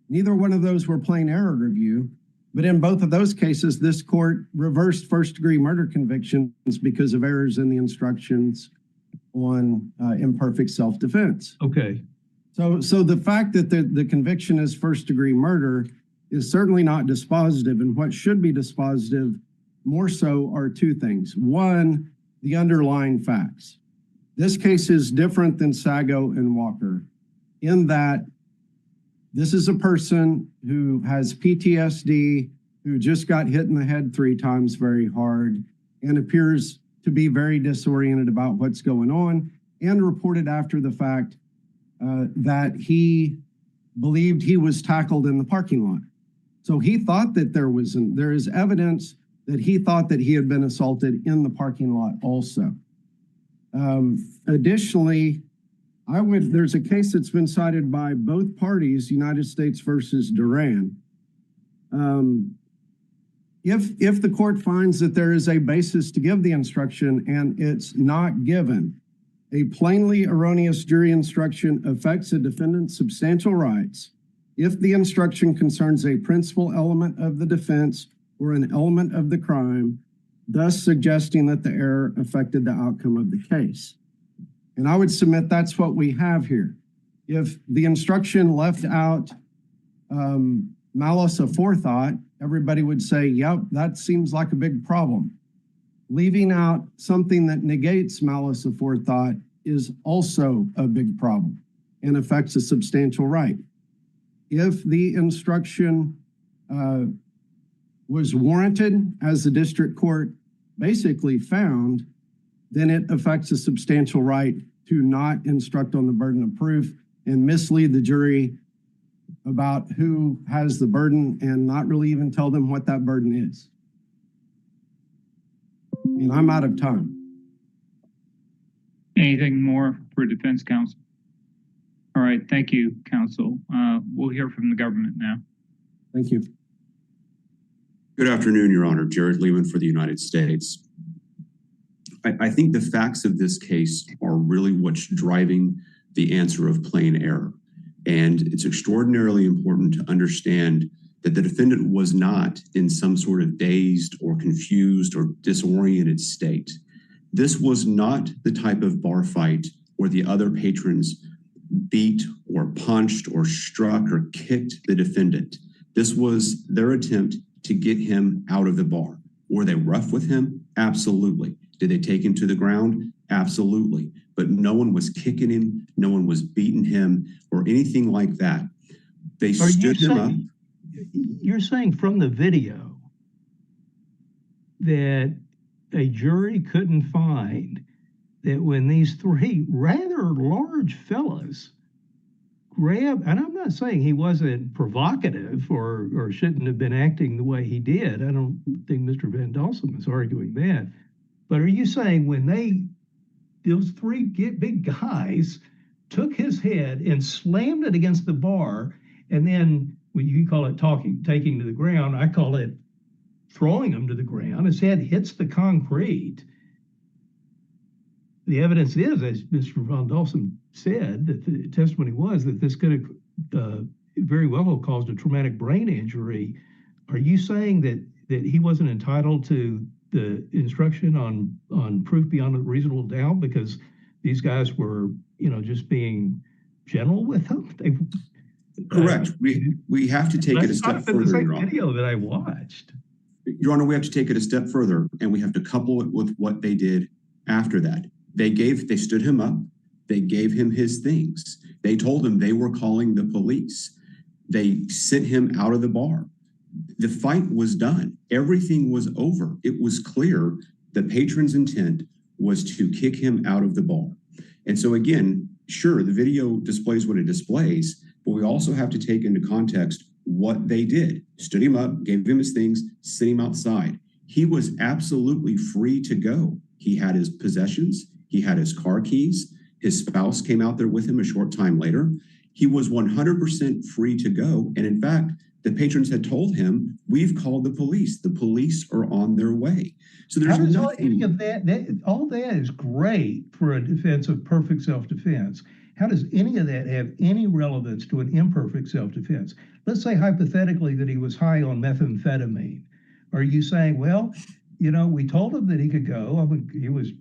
neither one of those were plain error review, but in both of those cases, this court reversed first-degree murder convictions because of errors in the instructions on imperfect self-defense. Okay. So the fact that the conviction is first-degree murder is certainly not dispositive, and what should be dispositive more so are two things. One, the underlying facts. This case is different than Sago and Walker in that this is a person who has PTSD, who just got hit in the head 3 times very hard and appears to be very disoriented about what's going on, and reported after the fact that he believed he was tackled in the parking lot. So he thought that there is evidence that he thought that he had been assaulted in the parking lot also. Additionally, there's a case that's been cited by both parties, United States versus Duran. If the court finds that there is a basis to give the instruction and it's not given, a plainly erroneous jury instruction affects a defendant's substantial rights if the instruction concerns a principal element of the defense or an element of the crime, thus suggesting that the error affected the outcome of the case. And I would submit that's what we have here. If the instruction left out malice aforethought, everybody would say, yep, that seems like a big problem. Leaving out something that negates malice aforethought is also a big problem and affects a substantial right. If the instruction was warranted, as the district court basically found, then it affects a substantial right to not instruct on the burden of proof and mislead the jury about who has the burden and not really even tell them what that burden is. And I'm out of time. Anything more for defense counsel? All right, thank you, counsel. We'll hear from the government now. Thank you. Good afternoon, Your Honor. Jared Lehman for the United States. I think the facts of this case are really what's driving the answer of plain error. And it's extraordinarily important to understand that the defendant was not in some sort of dazed or confused or disoriented state. This was not the type of bar fight where the other patrons beat or punched or struck or kicked the defendant. This was their attempt to get him out of the bar. Were they rough with him? Absolutely. Did they take him to the ground? Absolutely. But no one was kicking him. No one was beating him or anything like that. They stood him up. You're saying from the video that a jury couldn't find that when these three rather large fellas grabbed, and I'm not saying he wasn't provocative or shouldn't have been acting the way he did. I don't think Mr. Van Dalsen was arguing that. But are you saying when those three big guys took his head and slammed it against the bar, and then when you call it taking to the ground, I call it throwing him to the ground, his head hits the concrete. The evidence is, as Mr. Van Dalsen said, that the testimony was that this could have very well have caused a traumatic brain injury. Are you saying that he wasn't entitled to the instruction on proof beyond a reasonable doubt because these guys were, just being general with him? Correct. We have to take it a step further, Your Honor. Video that I watched. Your Honor, we have to take it a step further, and we have to couple it with what they did after that. They stood him up. They gave him his things. They told him they were calling the police. They sent him out of the bar. The fight was done. Everything was over. It was clear the patron's intent was to kick him out of the bar. And so again, sure, the video displays what it displays, but we also have to take into context what they did. Stood him up, gave him his things, sent him outside. He was absolutely free to go. He had his possessions. He had his car keys. His spouse came out there with him a short time later. He was 100% free to go. And in fact, the patrons had told him, we've called the police. The police are on their way. So there's any of that, all that is great for a defense of perfect self-defense. How does any of that have any relevance to an imperfect self-defense? Let's say hypothetically that he was high on methamphetamine. Are you saying, well, we told him that he could go. I mean,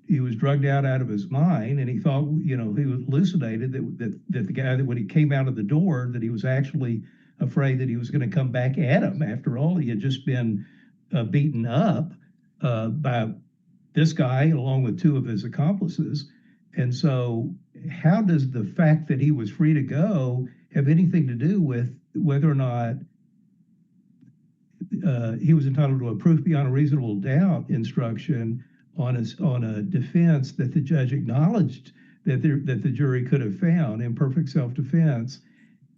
he was drugged out of his mind, and he thought, he was hallucinated that the guy that when he came out of the door, that he was actually afraid that he was going to come back at him. After all, he had just been beaten up by this guy along with two of his accomplices. And so how does the fact that he was free to go have anything to do with whether or not he was entitled to a proof beyond a reasonable doubt instruction on a defense that the judge acknowledged that the jury could have found imperfect self-defense?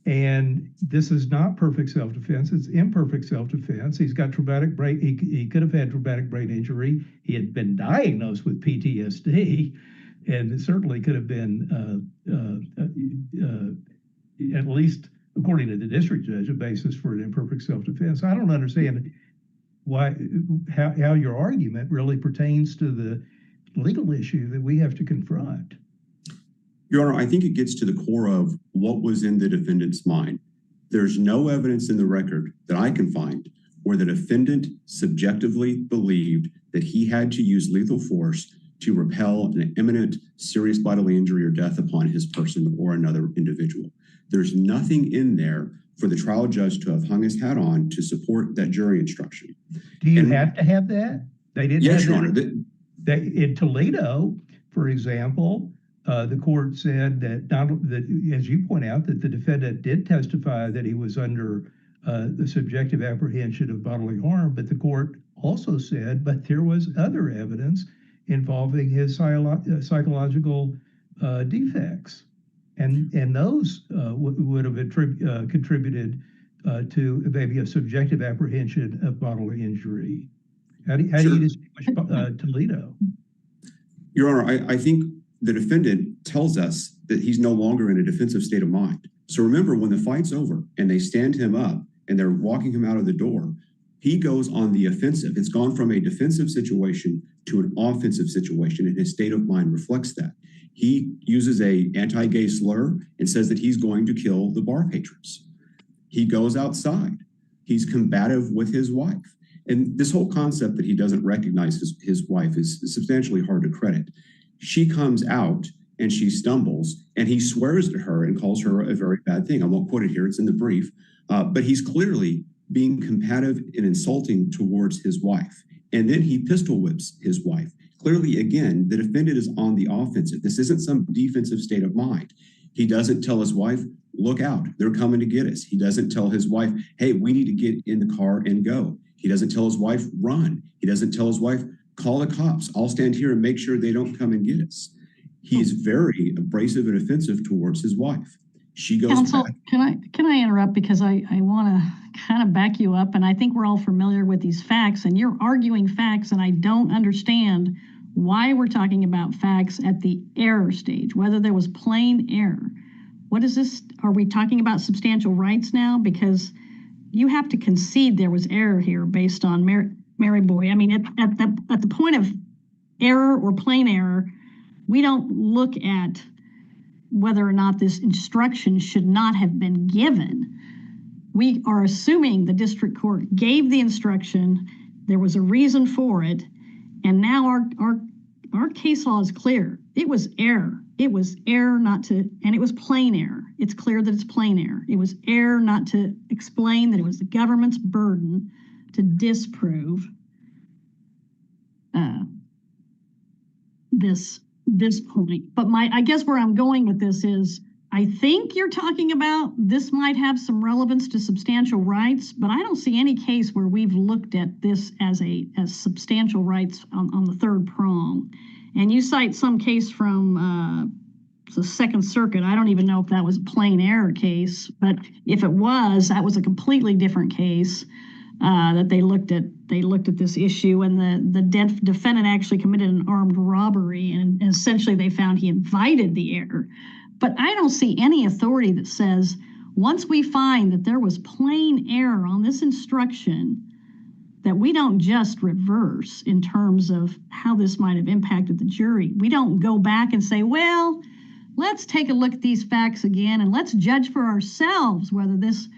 And this is not perfect self-defense, it's imperfect self-defense. He's got traumatic brain, he could have had traumatic brain injury. He had been diagnosed with PTSD, and it certainly could have been, at least according to the district judge, a basis for an imperfect self-defense. I don't understand how your argument really pertains to the legal issue that we have to confront. Your Honor, I think it gets to the core of what was in the defendant's mind. There's no evidence in the record that I can find where the defendant subjectively believed that he had to use lethal force to repel an imminent serious bodily injury or death upon his person or another individual. There's nothing in there for the trial judge to have hung his hat on to support that jury instruction. Do you have to have that? They didn't. Yes, have Your Honor. In Toledo, for example, the court said that, as you point out, that the defendant did testify that he was under the subjective apprehension of bodily harm, but the court also said, but there was other evidence involving his psychological defects, and those would have contributed to maybe a subjective apprehension of bodily injury. How do you distinguish Toledo? Your Honor, I think the defendant tells us that he's no longer in a defensive state of mind. So remember, when the fight's over and they stand him up and they're walking him out of the door, he goes on the offensive. It's gone from a defensive situation to an offensive situation, and his state of mind reflects that. He uses a anti-gay slur and says that he's going to kill the bar patrons. He goes outside. He's combative with his wife. And this whole concept that he doesn't recognize his wife is substantially hard to credit. She comes out and she stumbles, and he swears to her and calls her a very bad thing. I won't quote it here, it's in the brief, but he's clearly being combative and insulting towards his wife. And then he pistol whips his wife. Clearly, again, the defendant is on the offensive. This isn't some defensive state of mind. He doesn't tell his wife, look out, they're coming to get us. He doesn't tell his wife, hey, we need to get in the car and go. He doesn't tell his wife, run. He doesn't tell his wife, call the cops. I'll stand here and make sure they don't come and get us. He's very abrasive and offensive towards his wife. She goes Counsel, back. can I interrupt, because I want to kind of back you up, and I think we're all familiar with these facts, and you're arguing facts, and I don't understand why we're talking about facts at the error stage, whether there was plain error. What is this? Are we talking about substantial rights now? Because you have to concede there was error here based on Mary Boy. I mean, at the point of error or plain error, we don't look at whether or not this instruction should not have been given. We are assuming the district court gave the instruction, there was a reason for it, and now our case law is clear. It was error. It was error not to, and it was plain error. It's clear that it's plain error. It was error not to explain that it was the government's burden to disprove this point. But I guess where I'm going with this is, I think you're talking about this might have some relevance to substantial rights, but I don't see any case where we've looked at this as substantial rights on the third prong. And you cite some case from the Second Circuit. I don't even know if that was a plain error case, but if it was, that was a completely different case that they looked at this issue, and the defendant actually committed an armed robbery, and essentially they found he invited the error. But I don't see any authority that says once we find that there was plain error on this instruction, that we don't just reverse in terms of how this might have impacted the jury. We don't go back and say, well, let's take a look at these facts again and let's judge for ourselves whether this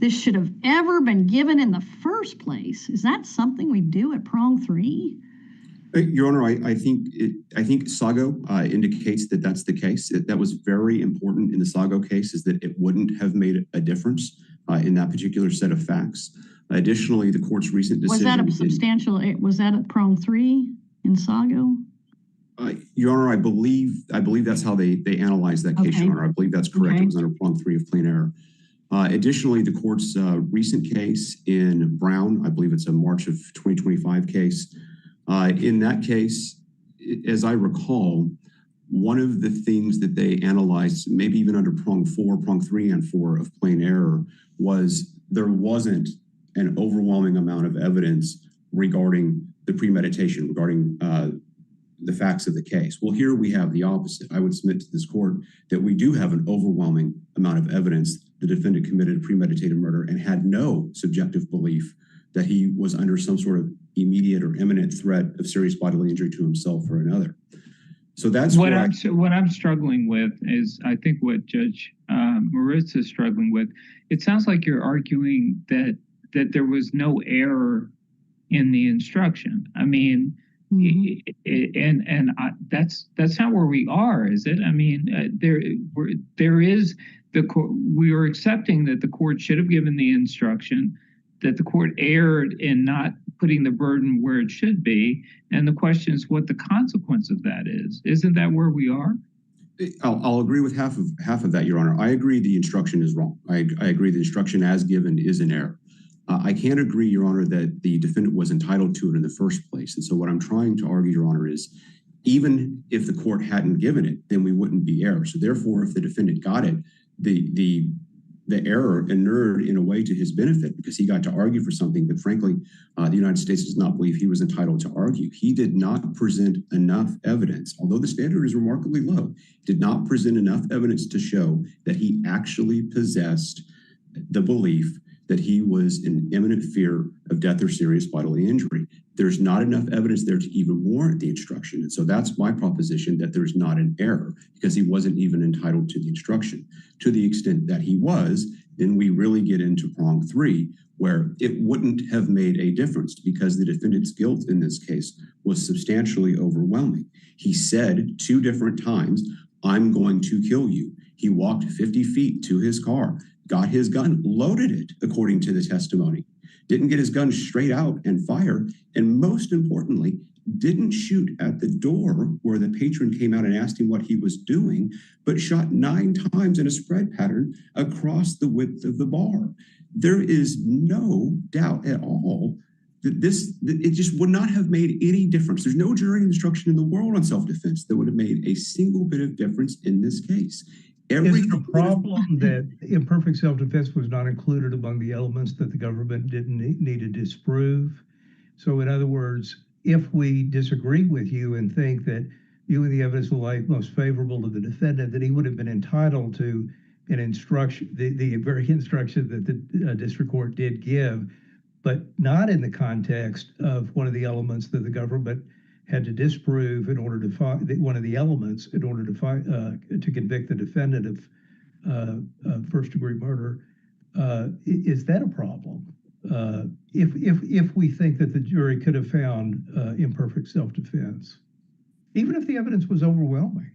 should have ever been given in the first place. Is that something we do at prong 3? Your Honor, I think Sago indicates that that's the case. That was very important in the Sago case, is that it wouldn't have made a difference in that particular set of facts. Additionally, the court's recent decision— Was that a prong 3 in Sago? Your Honor, I believe that's how they analyzed that case, okay. Your Honor. I believe that's correct. Okay. It was under prong 3 of plain error. Additionally, the court's recent case in Brown, I believe it's a March of 2025 case. In that case, as I recall, one of the things that they analyzed, maybe even under prong 3 and 4 of plain error, was there wasn't an overwhelming amount of evidence regarding the premeditation, regarding the facts of the case. Well, here we have the opposite. I would submit to this court that we do have an overwhelming amount of evidence the defendant committed a premeditated murder and had no subjective belief that he was under some sort of immediate or imminent threat of serious bodily injury to himself or another. So that's what I'm struggling with is, I think what Judge Moritz is struggling with. It sounds like you're arguing that there was no error in the instruction. I mean, that's not where we are, is it? I mean, there is the court. We are accepting that the court should have given the instruction, that the court erred in not putting the burden where it should be. And the question is what the consequence of that is. Isn't that where we are? I'll agree with half of that, Your Honor. I agree the instruction is wrong. I agree the instruction as given is an error. I can't agree, Your Honor, that the defendant was entitled to it in the first place. And so what I'm trying to argue, Your Honor, is even if the court hadn't given it, then we wouldn't be error. So therefore, if the defendant got it, the the error inured in a way to his benefit because he got to argue for something that, frankly, the United States does not believe he was entitled to argue. He did not present enough evidence, although the standard is remarkably low, did not present enough evidence to show that he actually possessed the belief that he was in imminent fear of death or serious bodily injury. There's not enough evidence there to even warrant the instruction. And so that's my proposition, that there's not an error because he wasn't even entitled to the instruction. To the extent that he was, then we really get into prong 3, where it wouldn't have made a difference because the defendant's guilt in this case was substantially overwhelming. He said 2 different times, "I'm going to kill you." He walked 50 feet to his car, got his gun, loaded it, according to the testimony, didn't get his gun straight out and fire, and most importantly, didn't shoot at the door where the patron came out and asked him what he was doing, but shot 9 times in a spread pattern across the width of the bar. There is no doubt at all that it just would not have made any difference. There's no jury instruction in the world on self-defense that would have made a single bit of difference in this case. Is it a problem that imperfect self-defense was not included among the elements that the government didn't need to disprove? So in other words, if we disagree with you and think that viewing the evidence of light most favorable to the defendant, that he would have been entitled to an instruction, the very instruction that the district court did give, but not in the context of one of the elements that the government had to disprove in order to find one of the elements in order to convict the defendant of first-degree murder. Is that a problem? If we think that the jury could have found imperfect self-defense, even if the evidence was overwhelming?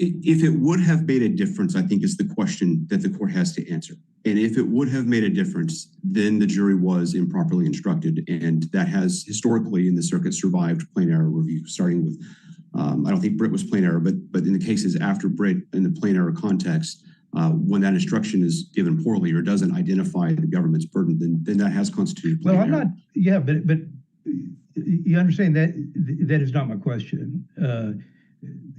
If it would have made a difference, I think is the question that the court has to answer. And if it would have made a difference, then the jury was improperly instructed. And that has historically in the circuit survived plain error review, starting with, I don't think Britt was plain error, but in the cases after Britt in the plain error context, when that instruction is given poorly or doesn't identify the government's burden, then that has constituted plain error. But you understand that is not my question.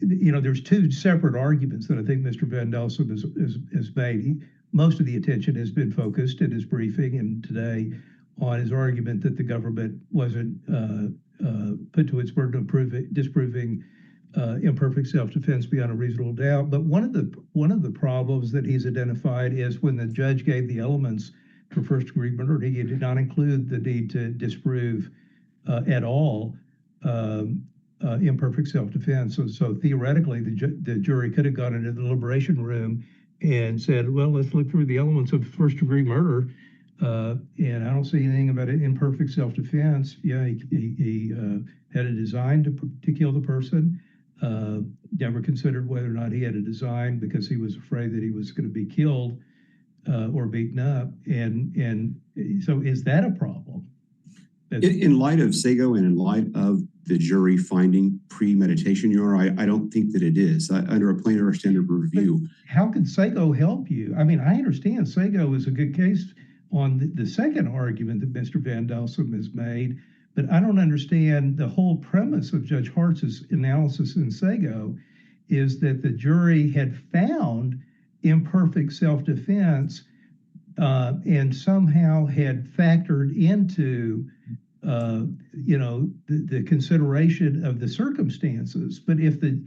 There's 2 separate arguments that I think Mr. Van Delsum has made. Most of the attention has been focused in his briefing and today on his argument that the government wasn't put to its burden of disproving imperfect self-defense beyond a reasonable doubt. But one of the problems that he's identified is when the judge gave the elements for first-degree murder, he did not include the need to disprove at all imperfect self-defense. So theoretically, the jury could have gone into the deliberation room and said, well, let's look through the elements of first-degree murder, and I don't see anything about imperfect self-defense. Yeah, he had a design to kill the person, never considered whether or not he had a design because he was afraid that he was going to be killed or beaten up. And so is that a problem? In light of Sago and in light of the jury finding premeditation, I don't think that it is. Under a plain error standard review. How can Sago help you? I mean, I understand Sago is a good case on the second argument that Mr. Van Delsum has made, but I don't understand the whole premise of Judge Hartz's analysis in Sago is that the jury had found imperfect self-defense and somehow had factored into the consideration of the circumstances. But if the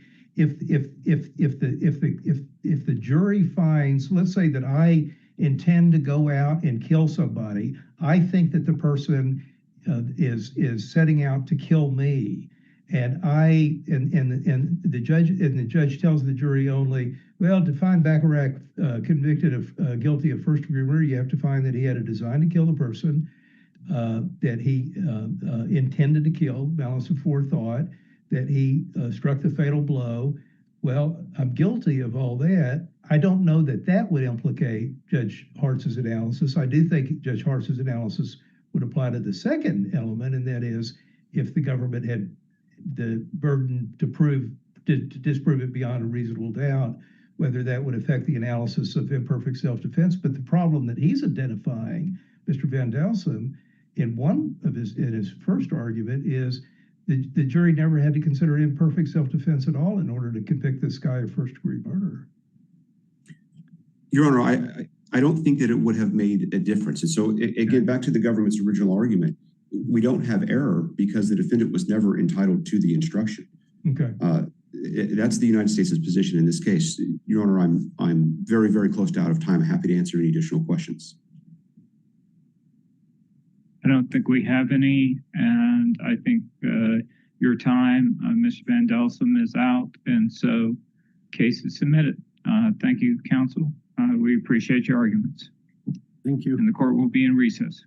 jury finds, let's say that I intend to go out and kill somebody, I think that the person is setting out to kill me, and the judge tells the jury only, well, to find Bacharach convicted of guilty of first-degree murder, you have to find that he had a design to kill the person, that he intended to kill, malice of forethought, that he struck the fatal blow. Well, I'm guilty of all that. I don't know that that would implicate Judge Hartz's analysis. I do think Judge Hartz's analysis would apply to the second element, and that is if the government had the burden to disprove it beyond a reasonable doubt, whether that would affect the analysis of imperfect self-defense. But the problem that he's identifying, Mr. Van Delsum, in his first argument is The jury never had to consider imperfect self-defense at all in order to convict this guy of first-degree murder. Your Honor, I don't think that it would have made a difference. And so again, back to the government's original argument, we don't have error because the defendant was never entitled to the instruction. Okay. That's the United States' position in this case. Your Honor, I'm very, very close to out of time. I'm happy to answer any additional questions. I don't think we have any, and I think your time, Mr. Van Delsum, is out, and so case is submitted. Thank you, counsel. We appreciate your arguments. Thank you. And the court will be in recess.